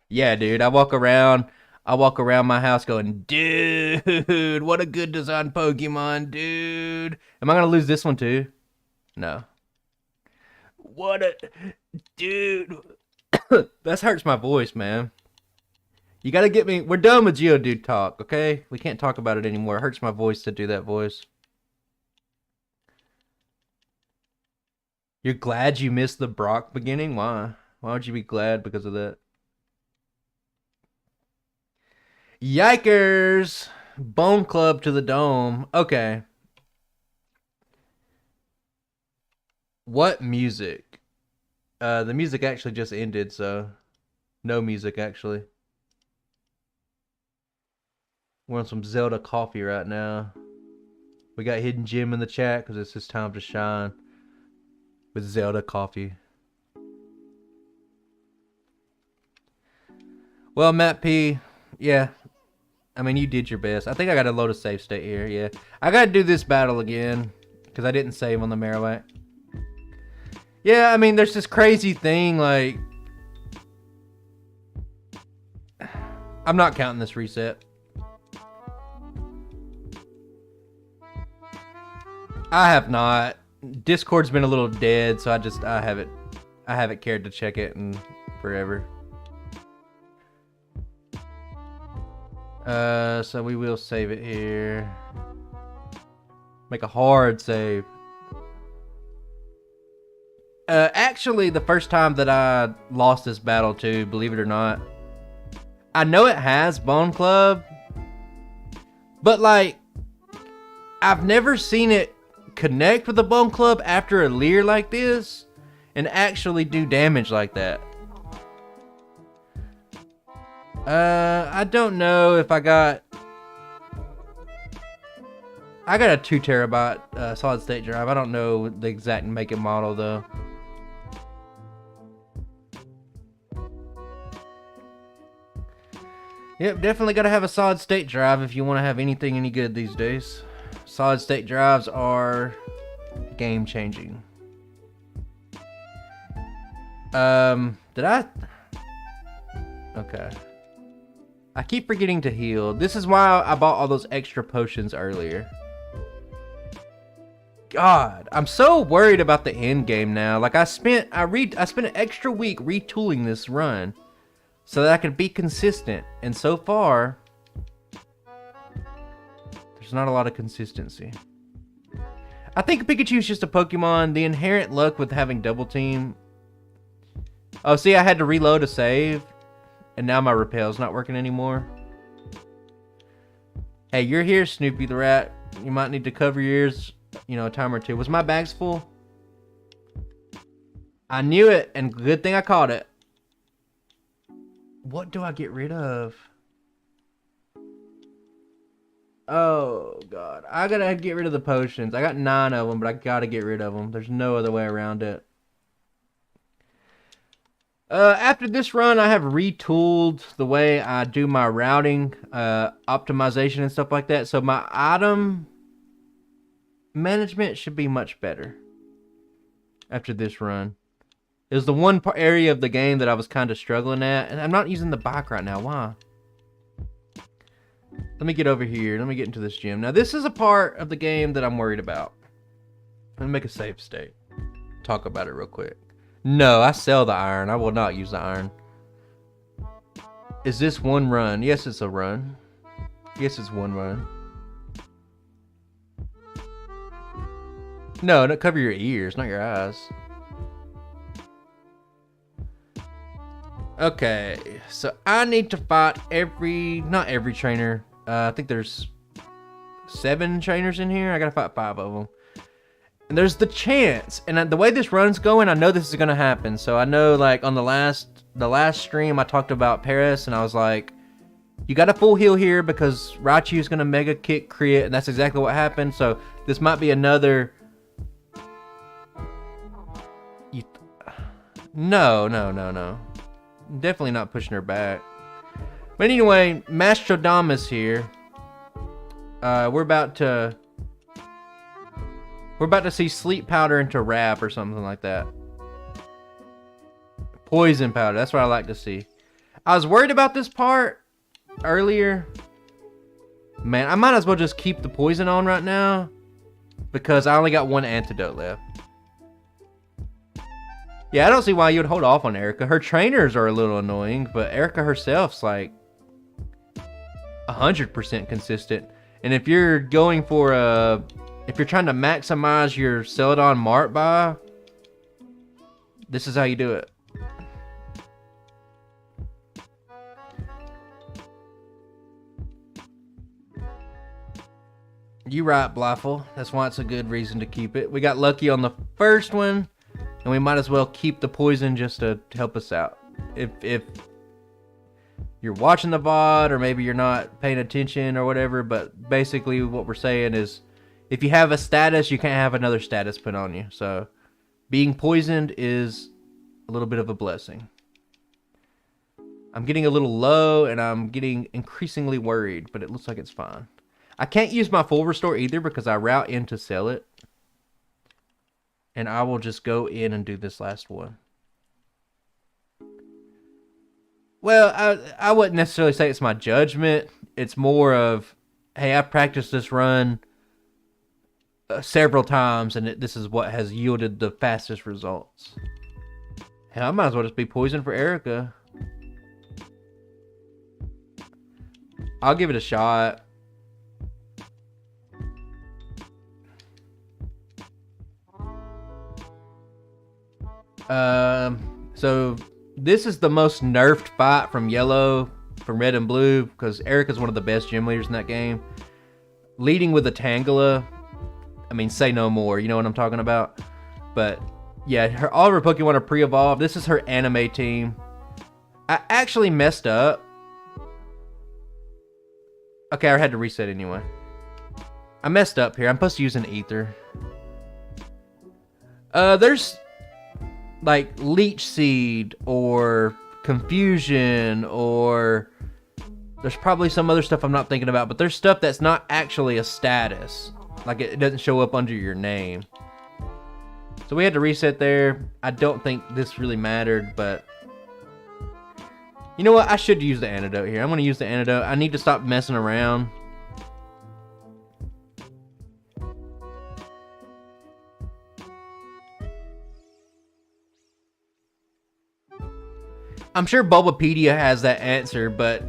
Yeah, dude. I walk around my house going, dude, what a good design Pokemon, dude. Am I gonna lose this one too? No. What a dude. That hurts my voice, man. You gotta get me. We're done with Geodude talk, okay? We can't talk about it anymore. It hurts my voice to do that voice. You're glad you missed the Brock beginning? Why? Why would you be glad because of that? Yikers! Bone Club to the Dome. Okay. What music? The music actually just ended, so no music actually. We're on some Zelda coffee right now. We got Hidden Gem in the chat because it's his time to shine with Zelda coffee. Well, Matt P, yeah. I mean, you did your best. I think I got to load a save state here, yeah. I got to do this battle again because I didn't save on the Marowak. Yeah, I mean, there's this crazy thing, like... I'm not counting this reset. I have not. Discord's been a little dead, so I haven't cared to check it in forever. So we will save it here. Make a hard save. Actually, the first time that I lost this battle too, believe it or not, I know it has Bone Club, but like, I've never seen it connect with the Bone Club after a leer like this and actually do damage like that. I don't know if I got a 2 terabyte solid state drive. I don't know the exact make and model though. Yep, definitely gotta have a solid state drive if you want to have anything any good these days. Solid state drives are game changing. Did I? Okay. I keep forgetting to heal. This is why I bought all those extra potions earlier. God, I'm so worried about the end game now. Like I spent an extra week retooling this run so that I could be consistent, and so far there's not a lot of consistency. I think Pikachu is just a Pokemon. The inherent luck with having double team. Oh, see, I had to reload a save, and now my repel's not working anymore. Hey, you're here, Snoopy the Rat. You might need to cover your ears, you know, a time or two. Was my bags full? I knew it, and good thing I caught it. What do I get rid of? Oh, God. I gotta get rid of the potions. I got 9 of them, but I gotta get rid of them. There's no other way around it. After this run, I have retooled the way I do my routing, optimization and stuff like that. So my item management should be much better after this run. It was the one area of the game that I was kind of struggling at. And I'm not using the bike right now. Why? Let me get over here. Let me get into this gym. Now, this is a part of the game that I'm worried about. Let me make a save state. Talk about it real quick. No, I sell the iron. I will not use the iron. Is this one run? Yes, it's a run. Yes, it's one run. No, don't cover your ears, not your eyes. Okay, so I need to fight not every trainer. I think there's 7 trainers in here. I gotta fight 5 of them. And there's the chance, and the way this run's going, I know this is gonna happen. So I know, like, on the last stream, I talked about Paris, and I was like, you got a full heal here because Raichu's gonna mega kick crit, and that's exactly what happened. So this might be another. No. Definitely not pushing her back. But anyway, Mastrodamus here. We're about to see sleep powder into wrap or something like that. Poison powder. That's what I like to see. I was worried about this part earlier. Man, I might as well just keep the poison on right now because I only got 1 antidote left. Yeah, I don't see why you would hold off on Erica. Her trainers are a little annoying, but Erica herself's like 100% consistent. And if you're going for if you're trying to maximize your Celadon Mart buy, this is how you do it. You right, Blyful. That's why it's a good reason to keep it. We got lucky on the first one. And we might as well keep the poison just to help us out. If you're watching the VOD or maybe you're not paying attention or whatever, but basically what we're saying is if you have a status, you can't have another status put on you. So being poisoned is a little bit of a blessing. I'm getting a little low and I'm getting increasingly worried, but it looks like it's fine. I can't use my full restore either because I route in to sell it. And I will just go in and do this last one. Well, I wouldn't necessarily say it's my judgment. It's more of, hey, I practiced this run several times, and this is what has yielded the fastest results. Hell, I might as well just be poisoned for Erica. I'll give it a shot. So this is the most nerfed fight from Yellow, from Red and Blue, because Erica's one of the best gym leaders in that game. Leading with a Tangela. I mean, say no more. You know what I'm talking about? But yeah, all of her Pokemon are pre-evolved. This is her anime team. I actually messed up. Okay, I had to reset anyway. I messed up here. I'm supposed to use an Ether. There's like Leech Seed or Confusion, or there's probably some other stuff I'm not thinking about, but there's stuff that's not actually a status. Like it doesn't show up under your name. So we had to reset there. I don't think this really mattered, but you know what? I should use the antidote here. I'm going to use the antidote. I need to stop messing around. I'm sure Bulbapedia has that answer, but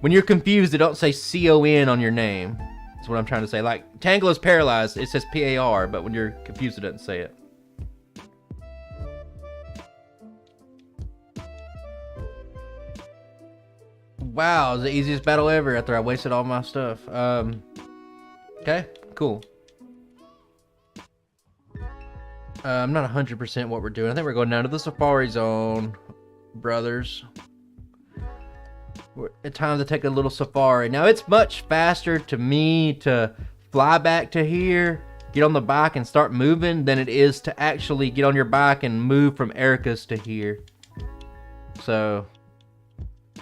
when you're confused, it don't say C-O-N on your name. That's what I'm trying to say. Like, Tangela's paralyzed. It says P-A-R, but when you're confused, it doesn't say it. Wow, it was the easiest battle ever after I wasted all my stuff. Okay, cool. I'm not 100% what we're doing. I think we're going down to the Safari Zone, brothers. It's time to take a little safari. Now, it's much faster to me to fly back to here, get on the bike and start moving, than it is to actually get on your bike and move from Erica's to here. So,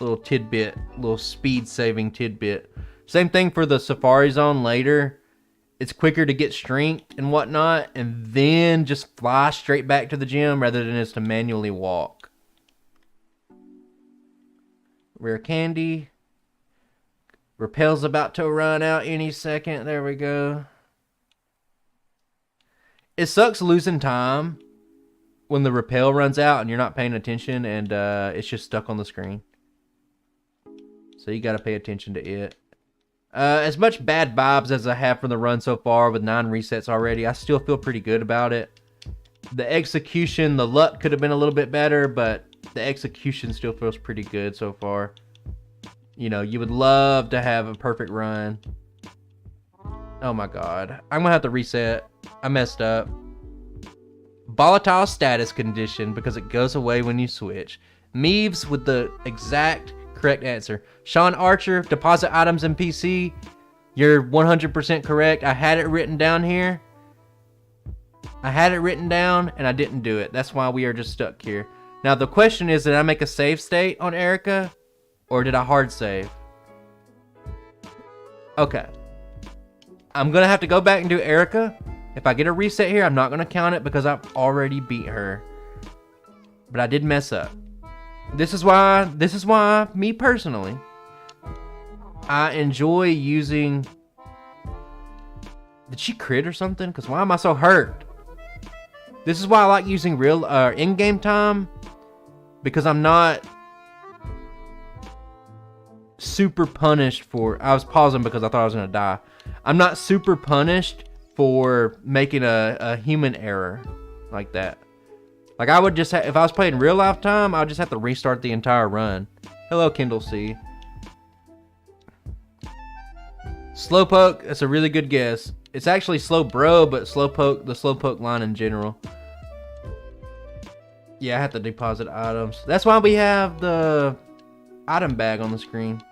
little tidbit, little speed saving tidbit. Same thing for the Safari Zone later. It's quicker to get strength and whatnot, and then just fly straight back to the gym rather than just to manually walk. Rare candy. Repel's about to run out any second. There we go. It sucks losing time when the repel runs out and you're not paying attention, and it's just stuck on the screen. So you got to pay attention to it. As much bad vibes as I have from the run so far with 9 resets already, I still feel pretty good about it. The execution, the luck could have been a little bit better, but the execution still feels pretty good so far. You know, you would love to have a perfect run. Oh my god. I'm going to have to reset. I messed up. Volatile status condition because it goes away when you switch. Meeves with the exact correct answer. Sean Archer, deposit items in PC. You're 100% correct. I had it written down here. I had it written down and I didn't do it. That's why we are just stuck here. Now the question is, did I make a save state on Erica? Or did I hard save? Okay. I'm going to have to go back and do Erica. If I get a reset here, I'm not going to count it because I've already beat her. But I did mess up. This is why, me personally, I enjoy using... Did she crit or something? Because why am I so hurt? This is why I like using real in-game time. Because I'm not super punished for... I was pausing because I thought I was going to die. I'm not super punished for making a human error like that. Like, I would just if I was playing real life time, I would just have to restart the entire run. Hello, Kindle C. Slowpoke, that's a really good guess. It's actually Slowbro, but Slowpoke, the Slowpoke line in general. Yeah, I have to deposit items. That's why we have the item bag on the screen.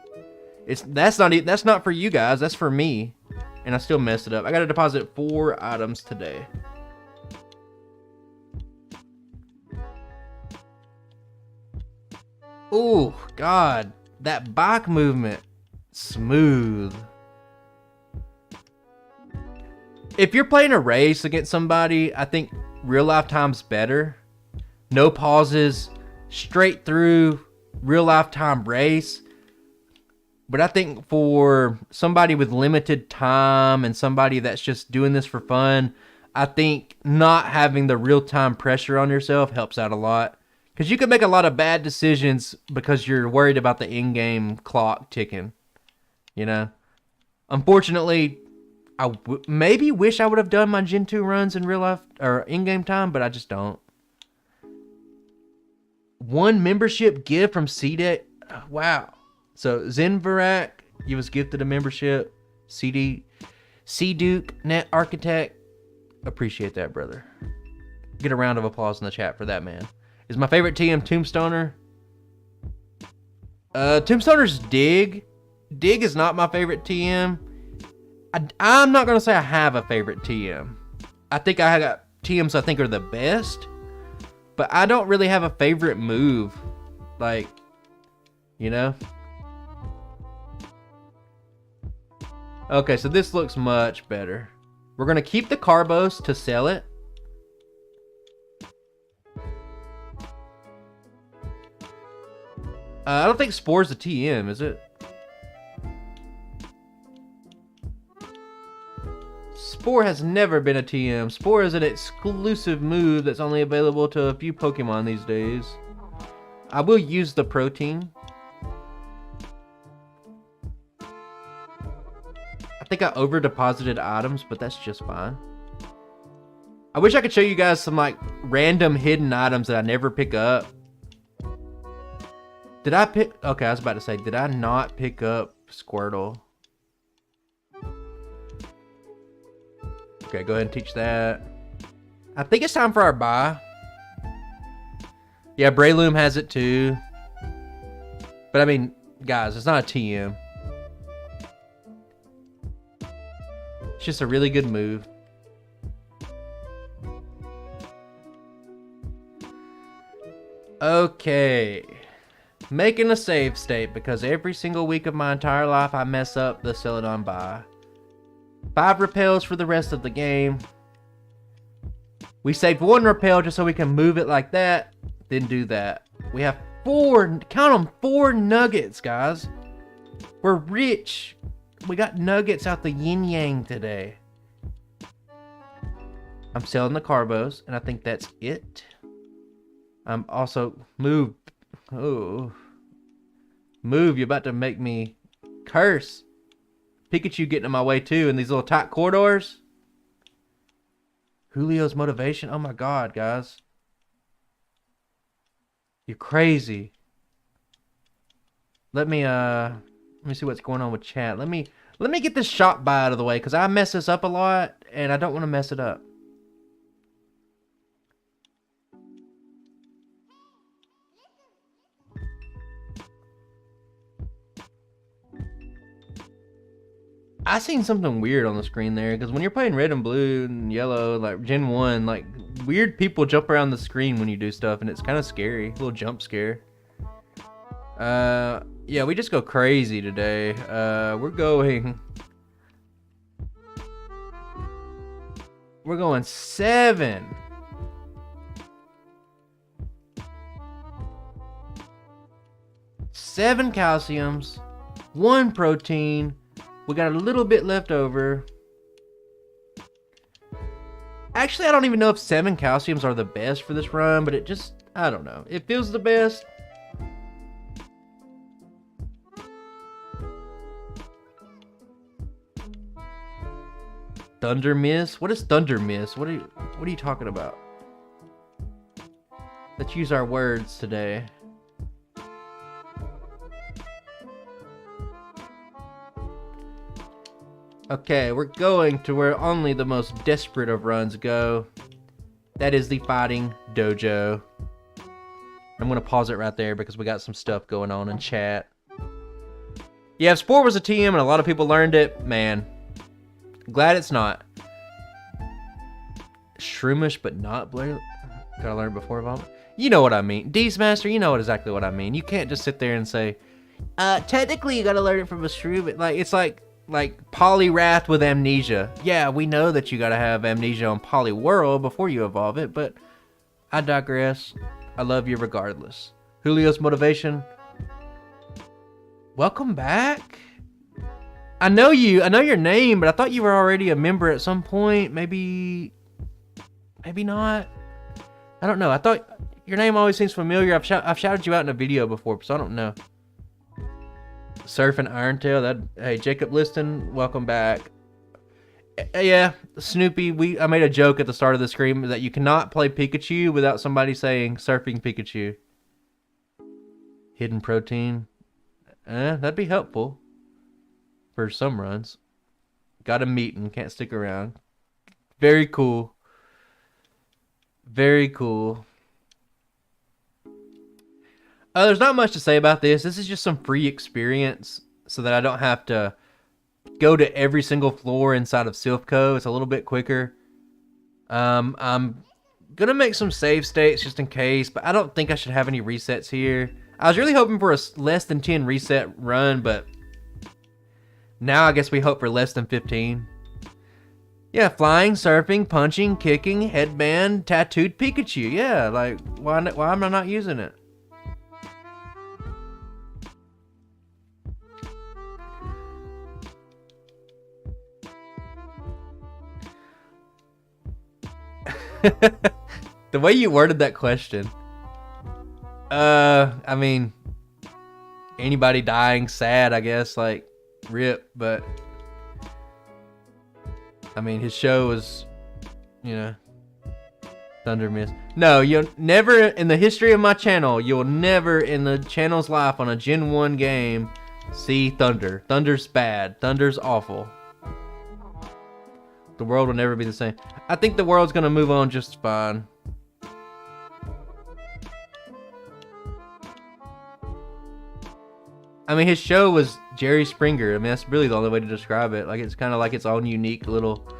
That's not for you guys, that's for me. And I still messed it up. I gotta deposit 4 items today. Ooh, God. That bike movement. Smooth. If you're playing a race against somebody, I think real life time's better. No pauses. Straight through real life time race. But I think for somebody with limited time and somebody that's just doing this for fun, I think not having the real-time pressure on yourself helps out a lot. Because you can make a lot of bad decisions because you're worried about the in-game clock ticking. you know? Unfortunately, I maybe wish I would have done my Gen 2 runs in real life or in-game time, but I just don't. One membership gift from C-Deck. Wow. So Zenvarak, you was gifted a membership. C-Duke, Net Architect. Appreciate that, brother. Get a round of applause in the chat for that, man. Is my favorite TM Tombstoner? Tombstoner's Dig. Dig is not my favorite TM. I'm not going to say I have a favorite TM. I think I got TMs I think are the best. But I don't really have a favorite move. Like, you know? Okay, so this looks much better. We're going to keep the Carbos to sell it. I don't think Spore's a TM, is it? Spore has never been a TM. Spore is an exclusive move that's only available to a few Pokemon these days. I will use the protein. I think I over deposited items, but that's just fine. I wish I could show you guys some like random hidden items that I never pick up. Did I pick? Okay, I was about to say, did I not pick up Squirtle? Okay, go ahead and teach that. I think it's time for our buy. Yeah, Breloom has it too. But I mean, guys, it's not a TM. It's just a really good move. Okay. Making a save state because every single week of my entire life I mess up the Celadon buy. 5 repels for the rest of the game. We saved 1 repel just so we can move it like that. Then do that. We have 4, count them, 4 nuggets, guys. We're rich. We got nuggets out the yin yang today. I'm selling the Carbos, and I think that's it. I'm also move. Oh, move! You're about to make me curse. Pikachu getting in my way too, in these little tight corridors. Julio's motivation. Oh my God, guys, you're crazy. Let me see what's going on with chat. Let me get this shop buy out of the way because I mess this up a lot, and I don't want to mess it up. I seen something weird on the screen there because when you're playing red and blue and yellow, like Gen 1, like weird people jump around the screen when you do stuff, and it's kind of scary. A little jump scare. Yeah, we just go crazy today. We're going 7. Seven calciums, 1 protein. We got a little bit left over. Actually, I don't even know if 7 calciums are the best for this run, but it just, I don't know. It feels the best. Thunder Miss? What is Thunder Miss? What are you talking about? Let's use our words today. Okay, we're going to where only the most desperate of runs go. That is the fighting dojo. I'm going to pause it right there because we got some stuff going on in chat. Yeah, if Spore was a TM and a lot of people learned it, man, glad it's not. Shroomish but not Blair. Gotta learn before vomit. You know what I mean. D-Smaster, you know exactly what I mean. You can't just sit there and say, technically you gotta learn it from a shroom. Like, it's like Poliwrath with amnesia. Yeah, we know that you gotta have amnesia on Poliwhirl before you evolve it, but I digress. I love you regardless. Julio's motivation. Welcome back. I know your name, but I thought you were already a member at some point. Maybe not. I don't know. I thought your name always seems familiar. I've shouted you out in a video before, so I don't know. Surfing Irontail. Hey, Jacob Liston, welcome back. Yeah, Snoopy, I made a joke at the start of the stream that you cannot play Pikachu without somebody saying surfing Pikachu. Hidden protein. That'd be helpful for some runs. Got a meeting, can't stick around. Very cool. Very cool. There's not much to say about this. This is just some free experience so that I don't have to go to every single floor inside of Silphco. It's a little bit quicker. I'm gonna make some save states just in case, but I don't think I should have any resets here. I was really hoping for a less than 10 reset run, but now I guess we hope for less than 15. Yeah, flying, surfing, punching, kicking, headband, tattooed Pikachu. Yeah, like, why am I not using it? The way you worded that question. I mean, anybody dying, sad, I guess, like, rip, but I mean, his show was, you know, Thunder Mist. No, you'll never, in the history of my channel, you'll never in the channel's life on a Gen 1 game see Thunder. Thunder's bad. Thunder's awful. The world will never be the same. I think the world's gonna move on just fine. I mean, his show was Jerry Springer. I mean, that's really the only way to describe it. Like, it's kind of like its own unique little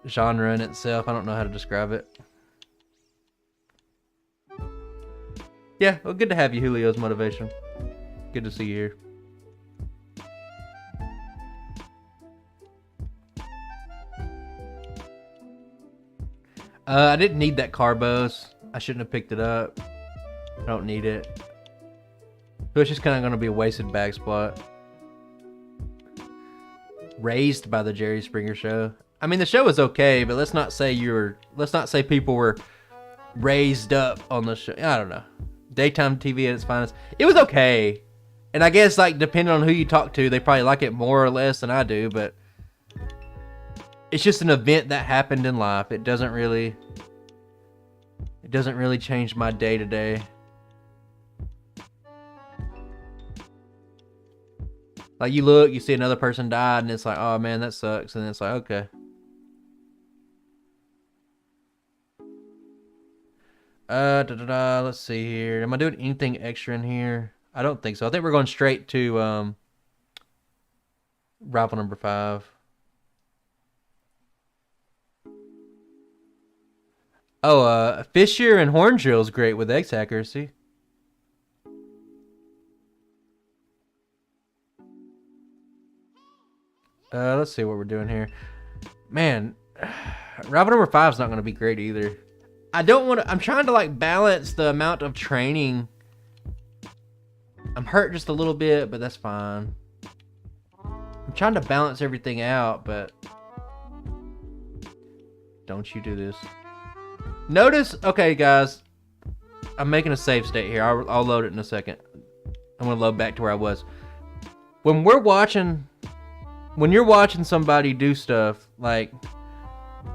genre in itself. I don't know how to describe it. Yeah, well, good to have you, Julio's Motivation. Good to see you here. I didn't need that Carbos. I shouldn't have picked it up. I don't need it. So it's just kind of going to be a wasted bag spot. Raised by the Jerry Springer Show. I mean, the show was okay, but let's not say people were raised up on the show. I don't know. Daytime TV at its finest. It was okay. And I guess, like, depending on who you talk to, they probably like it more or less than I do, but it's just an event that happened in life. It doesn't really change my day to day. Like, you look, you see another person died, and it's like, oh man, that sucks. And it's like, okay. Let's see here. Am I doing anything extra in here? I don't think so. I think we're going straight to rival number 5. Oh, Fissure and Horn Drill is great with X accuracy. Let's see what we're doing here. Man, rival number 5 is not going to be great either. I'm trying to, like, balance the amount of training. I'm hurt just a little bit, but that's fine. I'm trying to balance everything out, but don't you do this. Notice, okay, guys, I'm making a save state here. I'll load it in a second. I'm going to load back to where I was. When you're watching somebody do stuff, like,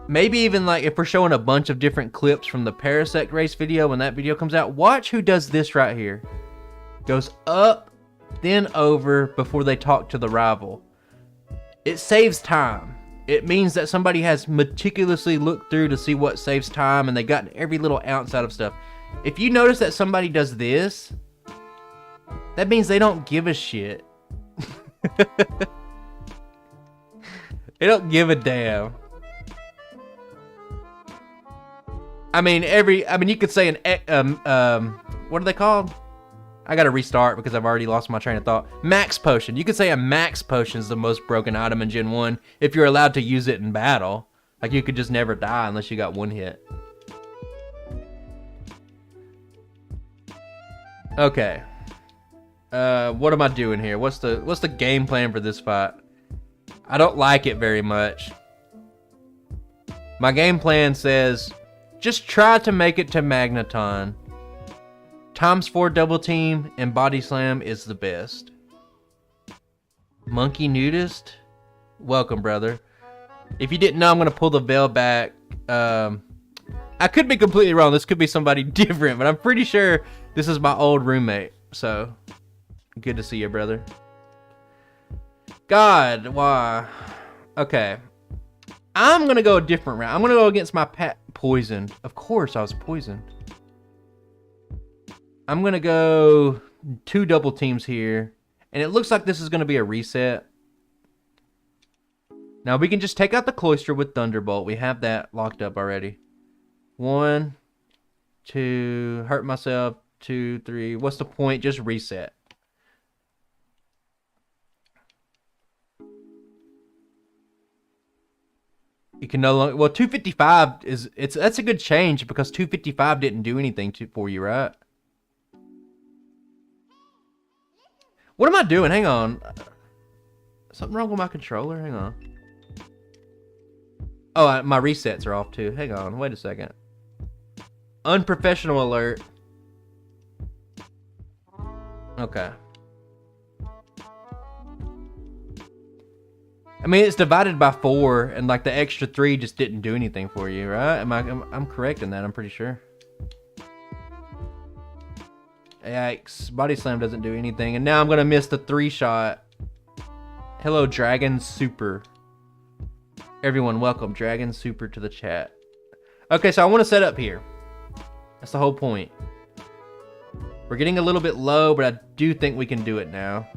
maybe even like if we're showing a bunch of different clips from the Parasect race video, when that video comes out, watch who does this right here. Goes up, then over before they talk to the rival. It saves time. It means that somebody has meticulously looked through to see what saves time, and they got every little ounce out of stuff. If you notice that somebody does this, that means they don't give a shit. They don't give a damn. I mean, you could say what are they called? I gotta restart because I've already lost my train of thought. Max Potion. You could say a Max Potion is the most broken item in Gen 1 if you're allowed to use it in battle. Like, you could just never die unless you got one hit. Okay. What am I doing here? What's the game plan for this fight? I don't like it very much. My game plan says, just try to make it to Magneton. ×4 double team and body slam is the best. Monkey Nudist? Welcome, brother. If you didn't know, I'm going to pull the veil back. I could be completely wrong. This could be somebody different, but I'm pretty sure this is my old roommate. So, good to see you, brother. God, why? Okay. I'm going to go a different route. I'm going to go against my pet poisoned. Of course I was poisoned. I'm going to go 2 double teams here. And it looks like this is going to be a reset. Now we can just take out the Cloister with Thunderbolt. We have that locked up already. 1, 2, hurt myself. 2, 3. What's the point? Just reset. You can no longer. Well, 255 is that's a good change because 255 didn't do anything for you, right? What am I doing? Hang on. Something wrong with my controller? Hang on. Oh, my resets are off too. Hang on. Wait a second. Unprofessional alert. Okay. I mean, it's divided by 4, and like the extra 3 just didn't do anything for you, right? I'm correct in that. I'm pretty sure. Yikes. Body Slam doesn't do anything. And now I'm going to miss the 3-shot. Hello, Dragon Super. Everyone, welcome Dragon Super to the chat. Okay, so I want to set up here. That's the whole point. We're getting a little bit low, but I do think we can do it now.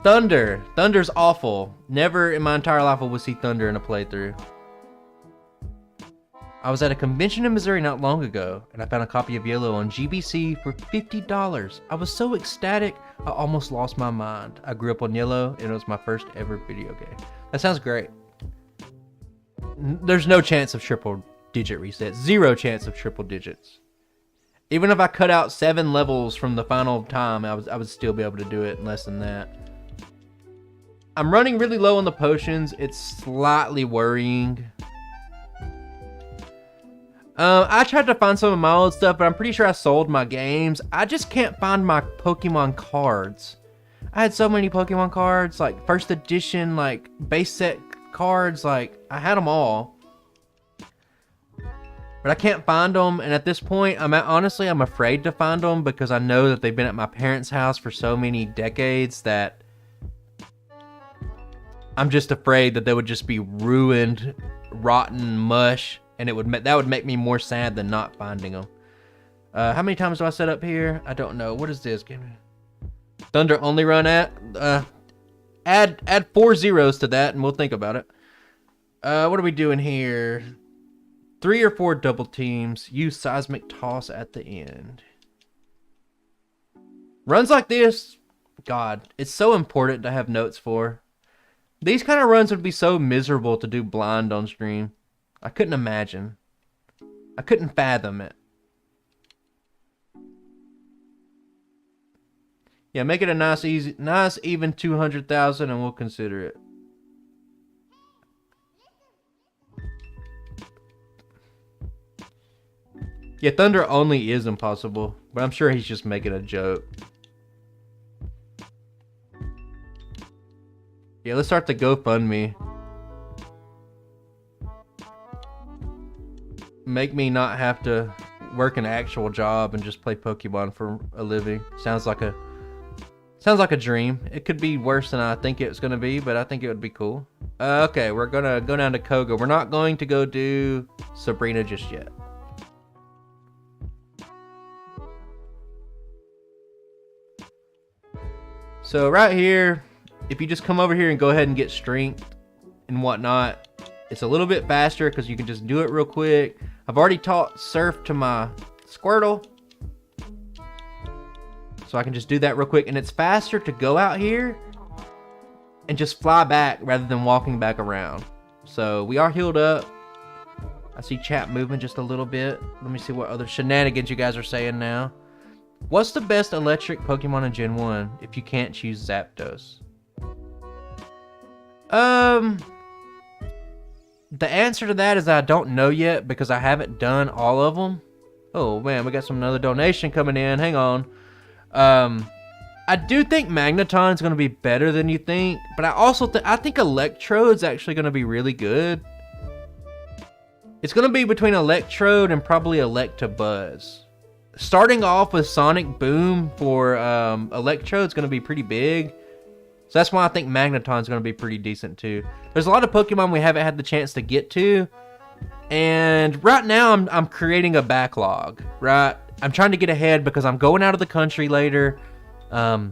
Thunder. Thunder's awful. Never in my entire life will see Thunder in a playthrough. I was at a convention in Missouri not long ago, and I found a copy of Yellow on GBC for $50. I was so ecstatic, I almost lost my mind. I grew up on Yellow, and it was my first ever video game. That sounds great. There's no chance of triple digit resets. 0 chance of triple digits. Even if I cut out 7 levels from the final time, I would still be able to do it in less than that. I'm running really low on the potions. It's slightly worrying. I tried to find some of my old stuff, but I'm pretty sure I sold my games. I just can't find my Pokemon cards. I had so many Pokemon cards, like first edition, like base set cards, like I had them all. But I can't find them, and at this point, honestly, I'm afraid to find them because I know that they've been at my parents' house for so many decades that I'm just afraid that they would just be ruined, rotten mush. And that would make me more sad than not finding them. How many times do I set up here? I don't know. What is this? Thunder only run at? Add 4 zeros to that and we'll think about it. What are we doing here? 3 or 4 double teams. Use Seismic Toss at the end. Runs like this, God, it's so important to have notes for. These kind of runs would be so miserable to do blind on stream. I couldn't imagine. I couldn't fathom it. Yeah, make it a nice even 200,000 and we'll consider it. Yeah, Thunder only is impossible, but I'm sure he's just making a joke. Yeah, let's start the GoFundMe. Make me not have to work an actual job and just play Pokemon for a living. Sounds like a dream. It could be worse than I think it's gonna be, but I think it would be cool. Okay, we're gonna go down to Koga. We're not going to go do Sabrina just yet. So right here, if you just come over here and go ahead and get strength and whatnot, it's a little bit faster because you can just do it real quick. I've already taught Surf to my Squirtle, so I can just do that real quick. And it's faster to go out here and just fly back rather than walking back around. So we are healed up. I see chat moving just a little bit. Let me see what other shenanigans you guys are saying now. What's the best electric Pokemon in Gen 1 if you can't choose Zapdos? The answer to that is I don't know yet because I haven't done all of them. Oh man, we got another donation coming in. Hang on. I do think Magneton's going to be better than you think, but I also I think Electrode's actually going to be really good. It's going to be between Electrode and probably Electabuzz. Starting off with Sonic Boom for Electrode's going to be pretty big. So that's why I think Magneton's going to be pretty decent too. There's a lot of Pokemon we haven't had the chance to get to. And right now I'm creating a backlog, right? I'm trying to get ahead because I'm going out of the country later. I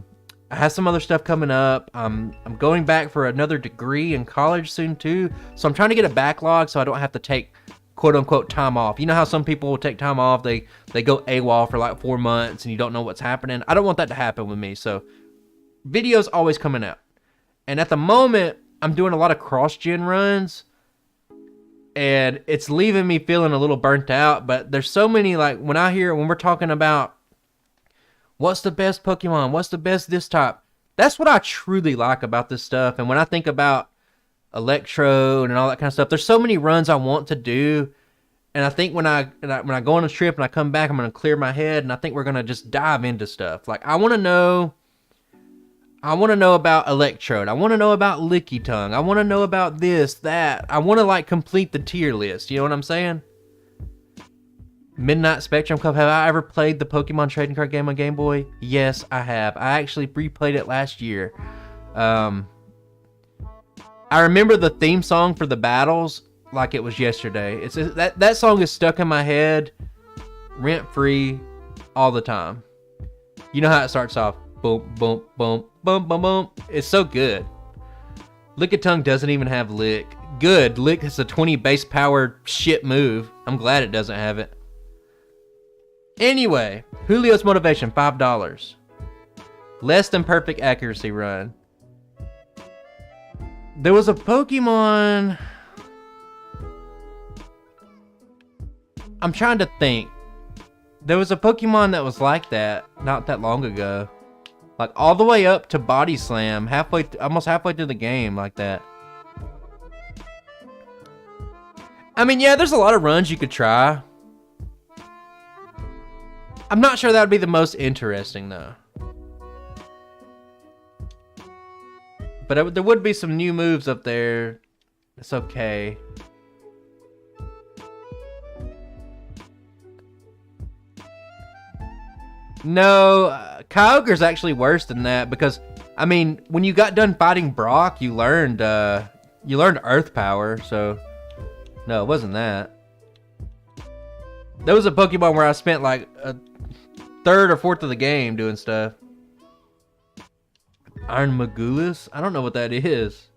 have some other stuff coming up. I'm going back for another degree in college soon too. So I'm trying to get a backlog so I don't have to take quote unquote time off. You know how some people will take time off, they go AWOL for like 4 months and you don't know what's happening. I don't want that to happen with me. So videos always coming out. And at the moment, I'm doing a lot of cross-gen runs. And it's leaving me feeling a little burnt out. But there's so many, like, when we're talking about what's the best Pokemon, what's the best this type, that's what I truly like about this stuff. And when I think about Electrode and all that kind of stuff, there's so many runs I want to do. And I think when I go on a trip and I come back, I'm going to clear my head. And I think we're going to just dive into stuff. Like, I want to know about Electrode. I want to know about Licky Tongue. I want to know about this, that. I want to, like, complete the tier list. You know what I'm saying? Midnight Spectrum Cup. Have I ever played the Pokemon trading card game on Game Boy? Yes, I have. I actually replayed it last year. I remember the theme song for the battles like it was yesterday. That song is stuck in my head, rent-free, all the time. You know how it starts off. Boom, boom, boom, boom, boom, boom. It's so good. Lickitung doesn't even have Lick. Good. Lick is a 20 base power shit move. I'm glad it doesn't have it. Anyway, Julio's motivation, $5. Less than perfect accuracy run. There was a Pokemon... I'm trying to think. There was a Pokemon that was like that not that long ago. Like all the way up to Body Slam, almost halfway through the game like that. I mean, yeah, there's a lot of runs you could try. I'm not sure that would be the most interesting though. But there would be some new moves up there. It's okay. No, Kyogre's actually worse than that because, I mean, when you got done fighting Brock, you learned Earth Power, so no, it wasn't that. There was a Pokemon where I spent like a third or fourth of the game doing stuff. Iron Magulus? I don't know what that is.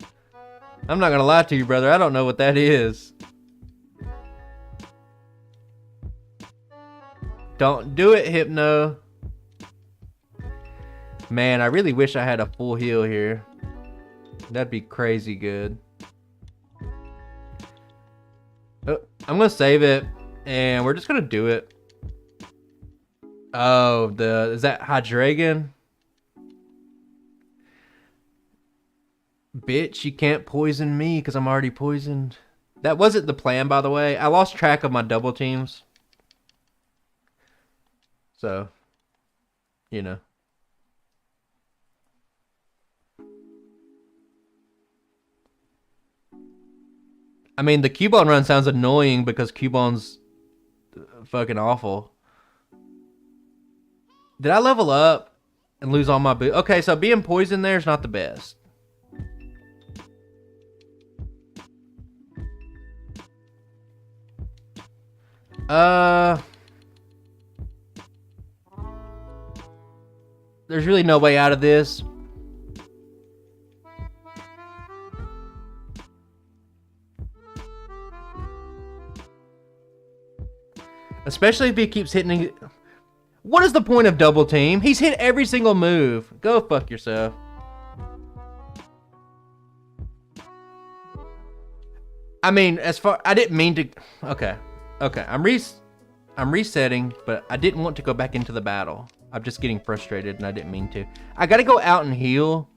I'm not gonna lie to you, brother. I don't know what that is. Don't do it, Hypno. Man, I really wish I had a full heal here. That'd be crazy good. Oh, I'm gonna save it, and we're just gonna do it. Oh, is that Hydreigon? Bitch, you can't poison me because I'm already poisoned. That wasn't the plan, by the way. I lost track of my double teams. So, you know. I mean, the Cubone run sounds annoying because Cubone's fucking awful. Did I level up and lose all my boots? Okay, so being poisoned there is not the best. There's really no way out of this. Especially if he keeps hitting... What is the point of double team? He's hit every single move. Go fuck yourself. I mean, I didn't mean to... Okay. I'm resetting, but I didn't want to go back into the battle. I'm just getting frustrated, and I didn't mean to. I gotta go out and heal.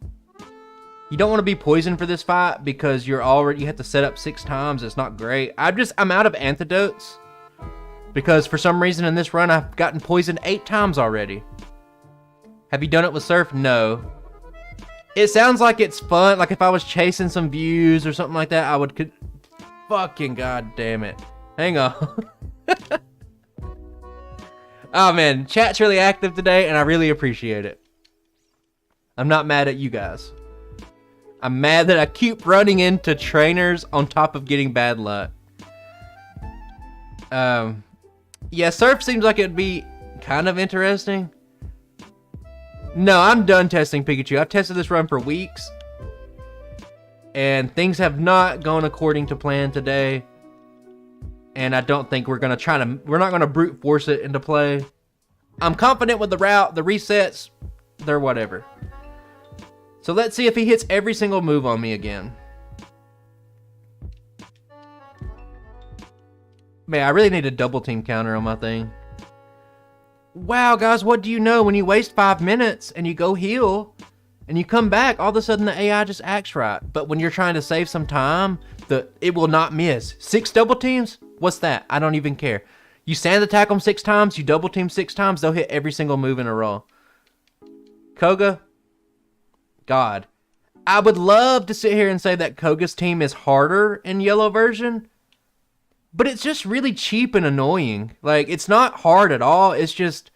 You don't want to be poisoned for this fight because you have to set up 6 times. It's not great. I'm out of antidotes. Because for some reason in this run, I've gotten poisoned 8 times already. Have you done it with Surf? No. It sounds like it's fun. Like if I was chasing some views or something like that, I would... Fucking god damn it. Hang on. Oh man, chat's really active today and I really appreciate it. I'm not mad at you guys. I'm mad that I keep running into trainers on top of getting bad luck. Yeah, Surf seems like it'd be kind of interesting. No, I'm done testing Pikachu. I've tested this run for weeks. And things have not gone according to plan today. And I don't think we're not gonna brute force it into play. I'm confident with the route, the resets, they're whatever. So let's see if he hits every single move on me again. Man, I really need a double team counter on my thing. Wow, guys, what do you know? When you waste 5 minutes and you go heal and you come back, all of a sudden the AI just acts right. But when you're trying to save some time, it will not miss. 6 double teams? What's that? I don't even care. You sand attack them 6 times, you double team 6 times, they'll hit every single move in a row. Koga? God. I would love to sit here and say that Koga's team is harder in yellow version, but it's just really cheap and annoying. Like, it's not hard at all. It's just,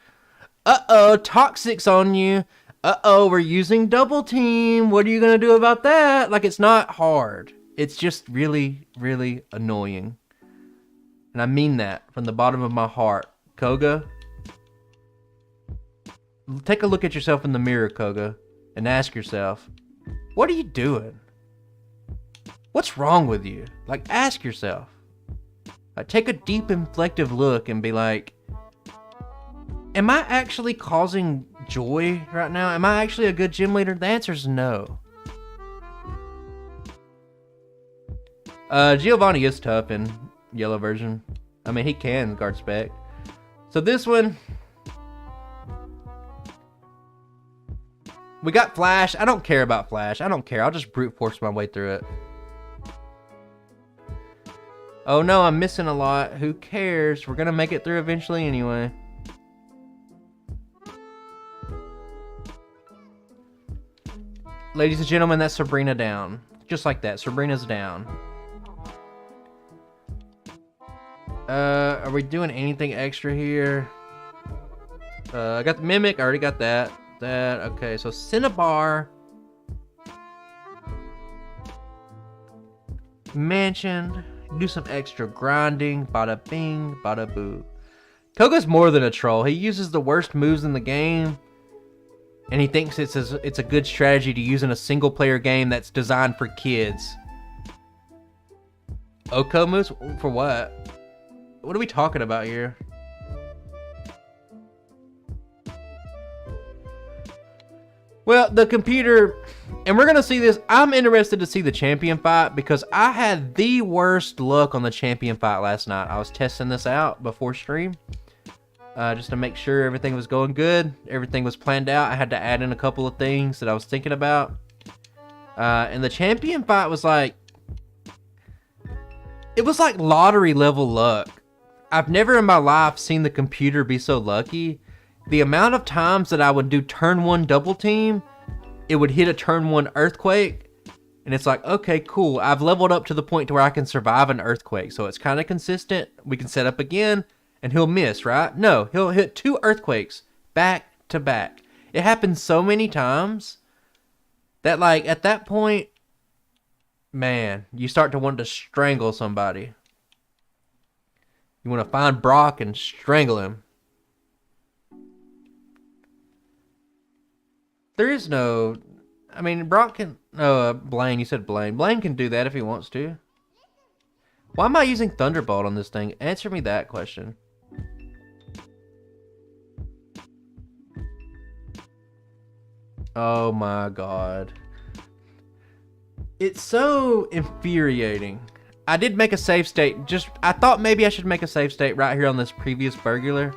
uh-oh, Toxic's on you. Uh-oh, we're using double team. What are you going to do about that? Like, it's not hard. It's just really, really annoying. And I mean that from the bottom of my heart. Koga, take a look at yourself in the mirror, Koga, and ask yourself, what are you doing? What's wrong with you? Like, ask yourself. Like, take a deep, reflective look and be like, am I actually causing joy right now? Am I actually a good gym leader? The answer is no. Giovanni is tough in yellow version. I mean, he can guard spec. So this one, we got Flash. I don't care about Flash. I don't care. I'll just brute force my way through it. Oh no, I'm missing a lot. Who cares? We're gonna make it through eventually anyway. Ladies and gentlemen, that's Sabrina down. Just like that, Sabrina's down. Are we doing anything extra here? I got the Mimic, I already got that. Okay, so Cinnabar. Mansion. Do some extra grinding. Bada bing, bada boo. Koga's more than a troll. He uses the worst moves in the game. And he thinks it's a good strategy to use in a single player game that's designed for kids. Oko moves? For what? What are we talking about here? Well, the computer, and we're going to see this. I'm interested to see the champion fight because I had the worst luck on the champion fight last night. I was testing this out before stream just to make sure everything was going good. Everything was planned out. I had to add in a couple of things that I was thinking about. And the champion fight was like, it was like lottery level luck. I've never in my life seen the computer be so lucky. The amount of times that I would do turn 1 double team, it would hit a turn 1 earthquake. And it's like, okay, cool. I've leveled up to the point to where I can survive an earthquake. So it's kind of consistent. We can set up again and he'll miss, right? No, he'll hit 2 earthquakes back to back. It happens so many times that like at that point, man, you start to want to strangle somebody. You want to find Brock and strangle him. There is no... I mean, Brock can... Oh, Blaine. You said Blaine. Blaine can do that if he wants to. Why am I using Thunderbolt on this thing? Answer me that question. Oh my god. It's so infuriating. I did make a save state. I thought maybe I should make a save state right here on this previous burglar.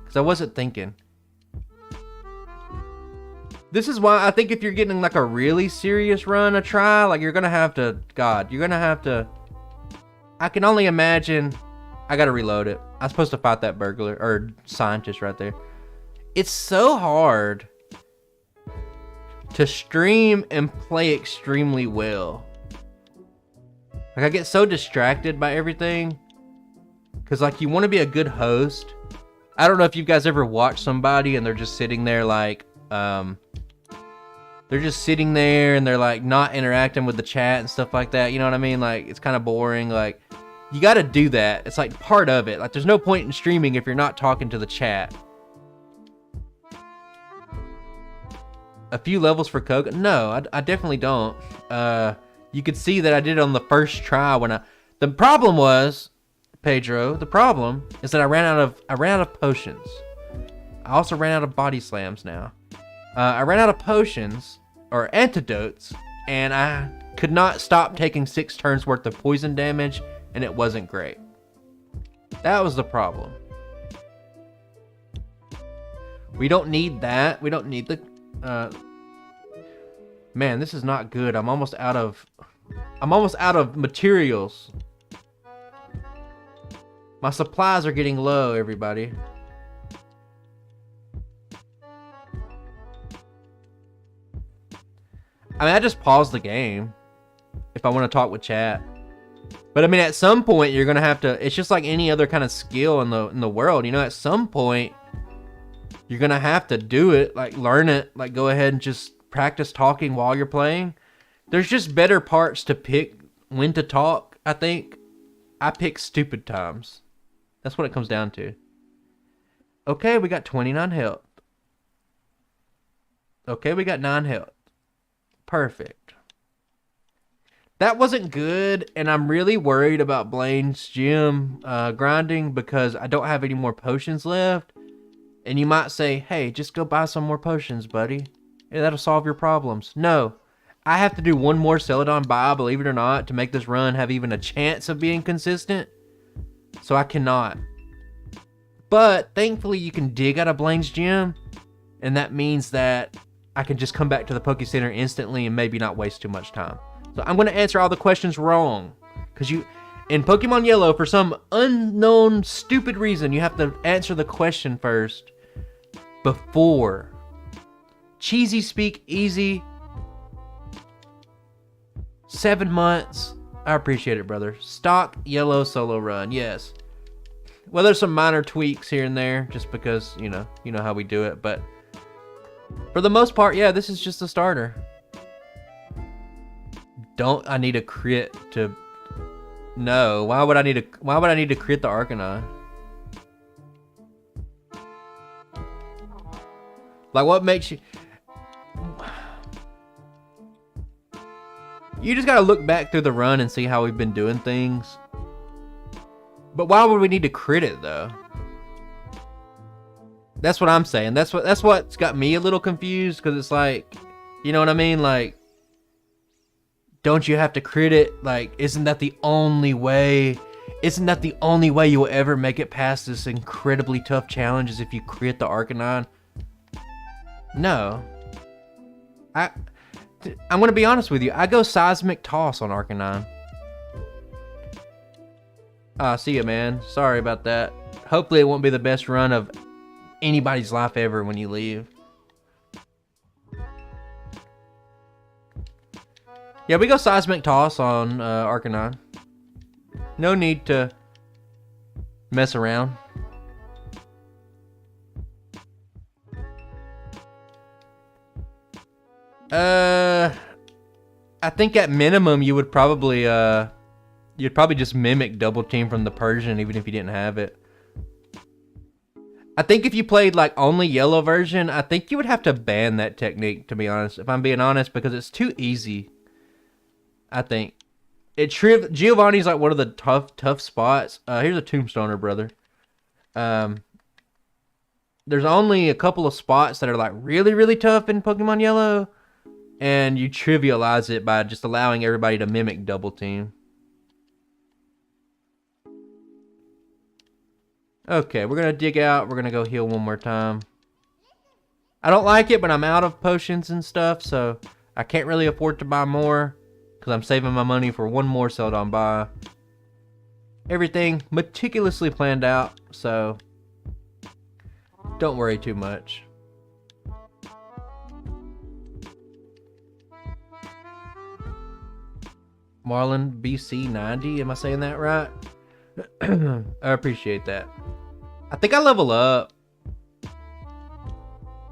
Because I wasn't thinking. This is why I think if you're getting like a really serious run, a try, like you're going to have to, God, you're going to have to, I can only imagine I gotta reload it. I'm supposed to fight that burglar or scientist right there. It's so hard to stream and play extremely well. Like, I get so distracted by everything. Because, like, you want to be a good host. I don't know if you guys ever watch somebody and they're just sitting there, like, they're just sitting there and they're, like, not interacting with the chat and stuff like that. You know what I mean? Like, it's kind of boring. Like, you got to do that. It's, like, part of it. Like, there's no point in streaming if you're not talking to the chat. A few levels for Coke? No, I definitely don't. You could see that I did it on the first try when the problem was, Pedro, the problem is that I ran out of potions. I also ran out of body slams now. I ran out of potions or antidotes, and I could not stop taking 6 turns worth of poison damage, and it wasn't great. That was the problem. We don't need that. We don't need the man, this is not good. I'm almost out of materials. My supplies are getting low, everybody. I mean, I just paused the game if I want to talk with chat. But I mean, at some point you're gonna have to. It's just like any other kind of skill in the world. You know, at some point you're gonna have to do it, like learn it, like go ahead and just practice talking while you're playing. There's just better parts to pick when to talk, I think. I pick stupid times. That's what it comes down to. Okay, we got 29 health. Okay, we got 9 health. Perfect. That wasn't good, and I'm really worried about Blaine's gym grinding because I don't have any more potions left. And you might say, hey, just go buy some more potions, buddy. Yeah, that'll solve your problems. No. I have to do one more Celadon buy, believe it or not, to make this run have even a chance of being consistent. So I cannot. But thankfully you can dig out of Blaine's gym. And that means that I can just come back to the Poke Center instantly and maybe not waste too much time. So I'm going to answer all the questions wrong. Because in Pokemon Yellow, for some unknown stupid reason, you have to answer the question first before. Cheesy speak easy. 7 months. I appreciate it, brother. Stock Yellow solo run. Yes. Well, there's some minor tweaks here and there, just because, you know how we do it. But for the most part, yeah, this is just a starter. Don't I need a crit to? No. Why would I need to crit the Arcanine? Like, what makes you? You just gotta look back through the run and see how we've been doing things. But why would we need to crit it though? That's what I'm saying. That's what's got me a little confused, because it's like, you know what I mean? Like, don't you have to crit it? Like, isn't that the only way? Isn't that the only way you will ever make it past this incredibly tough challenge, is if you crit the Arcanine? No. I'm going to be honest with you. I go Seismic Toss on Arcanine. See ya, man. Sorry about that. Hopefully it won't be the best run of anybody's life ever when you leave. Yeah, we go Seismic Toss on Arcanine. No need to mess around. I think at minimum you would probably you'd probably just mimic Double Team from the Persian, even if you didn't have it. I think if you played like only yellow version, I think you would have to ban that technique, to be honest, if I'm being honest, because it's too easy. I think Giovanni's like one of the tough spots. Here's a Tombstoner, brother. There's only a couple of spots that are like really tough in Pokemon Yellow, and you trivialize it by just allowing everybody to mimic Double Team. Okay, we're gonna dig out. We're gonna go heal one more time. I don't like it, but I'm out of potions and stuff, so I can't really afford to buy more, because I'm saving my money for one more Celadon buy. Everything meticulously planned out, so don't worry too much. Marlon BC 90, am I saying that right? I appreciate that. I think I level up.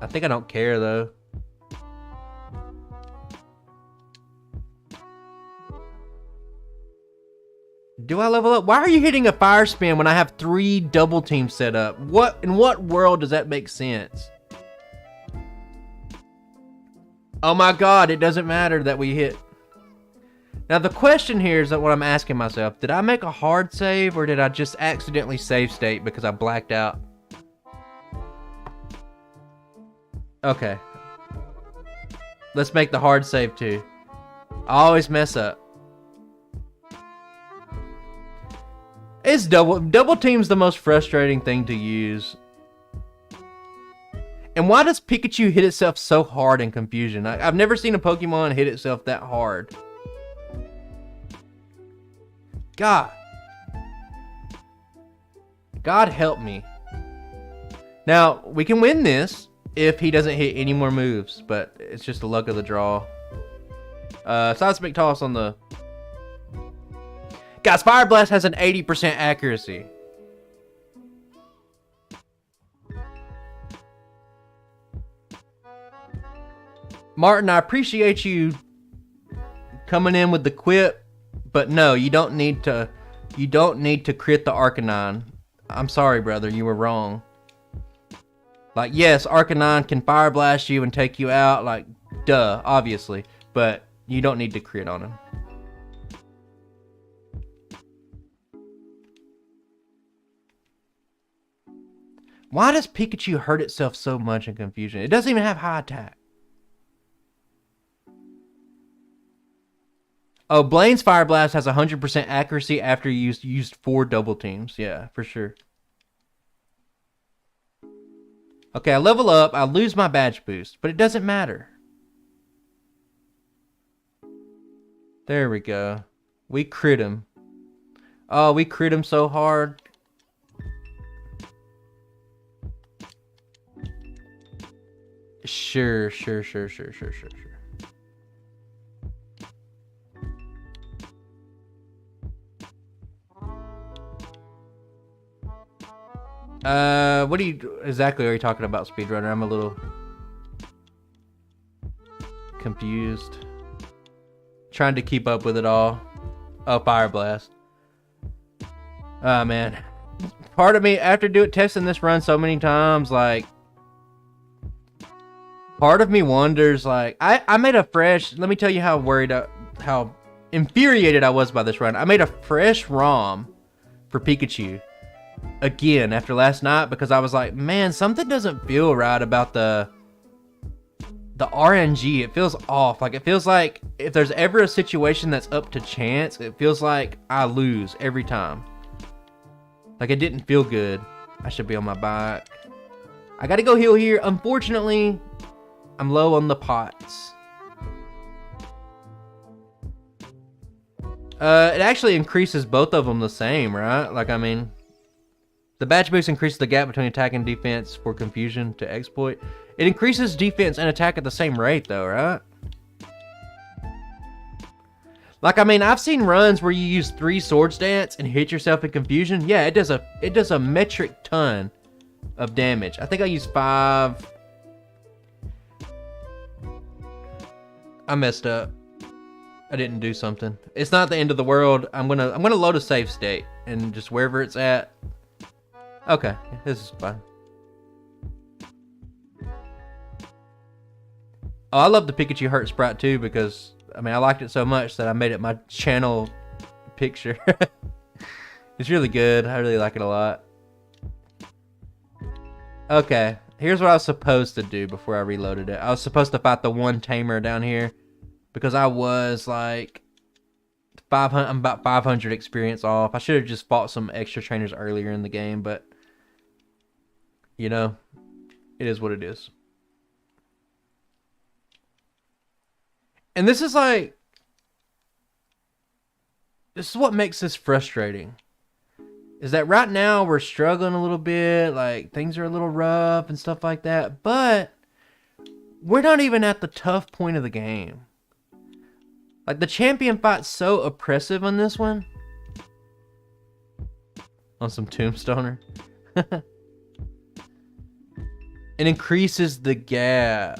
I think I don't care though. Do I level up? Why are you hitting a fire spin when I have 3 double teams set up? What in what world does that make sense? Oh my god, it doesn't matter that we hit. Now the question here is that what I'm asking myself, did I make a hard save or did I just accidentally save state because I blacked out? Okay. Let's make the hard save too. I always mess up. It's double team's the most frustrating thing to use. And why does Pikachu hit itself so hard in Confusion? I've never seen a Pokemon hit itself that hard. God help me. Now, we can win this if he doesn't hit any more moves, but it's just the luck of the draw. Seismic Toss on the... Guys, Fire Blast has an 80% accuracy. Martin, I appreciate you coming in with the quip, but no, you don't need to crit the Arcanine. I'm sorry, brother, you were wrong. Like, yes, Arcanine can Fire Blast you and take you out, like, duh, obviously, but you don't need to crit on him. Why does Pikachu hurt itself so much in Confusion? It doesn't even have high attack. Oh, Blaine's Fire Blast has 100% accuracy after you used 4 double teams. Yeah, for sure. Okay, I level up. I lose my badge boost, but it doesn't matter. There we go. We crit him. Oh, we crit him so hard. Sure. What exactly are you talking about, Speedrunner? I'm a little confused. Trying to keep up with it all. Oh, Fire Blast. Oh, man. Part of me, after testing this run so many times, like, part of me wonders, like, I made a fresh, let me tell you how how infuriated I was by this run. I made a fresh ROM for Pikachu again after last night because I was like, man, something doesn't feel right about the RNG. It feels off. Like, it feels like if there's ever a situation that's up to chance, it feels like I lose every time. Like, it didn't feel good. I should be on my bike. I gotta go heal here. Unfortunately, I'm low on the pots. It actually increases both of them the same, right? Like, I mean, the badge boost increases the gap between attack and defense for Confusion to exploit. It increases defense and attack at the same rate, though, right? Like, I mean, I've seen runs where you use 3 Swords Dance and hit yourself in Confusion. Yeah, it does a metric ton of damage. I think I used 5. I messed up. I didn't do something. It's not the end of the world. I'm gonna load a save state and just wherever it's at. Okay, this is fine. Oh, I love the Pikachu Hurt Sprite too because, I mean, I liked it so much that I made it my channel picture. It's really good. I really like it a lot. Okay, here's what I was supposed to do before I reloaded it. I was supposed to fight the one tamer down here because I was like 500. I'm about 500 experience off. I should have just fought some extra trainers earlier in the game, but you know, it is what it is. And this is what makes this frustrating. is that right now we're struggling a little bit. Like, things are a little rough and stuff like that. But we're not even at the tough point of the game. Like, the champion fight's so oppressive on this one. On some Tombstoner. It increases the gap.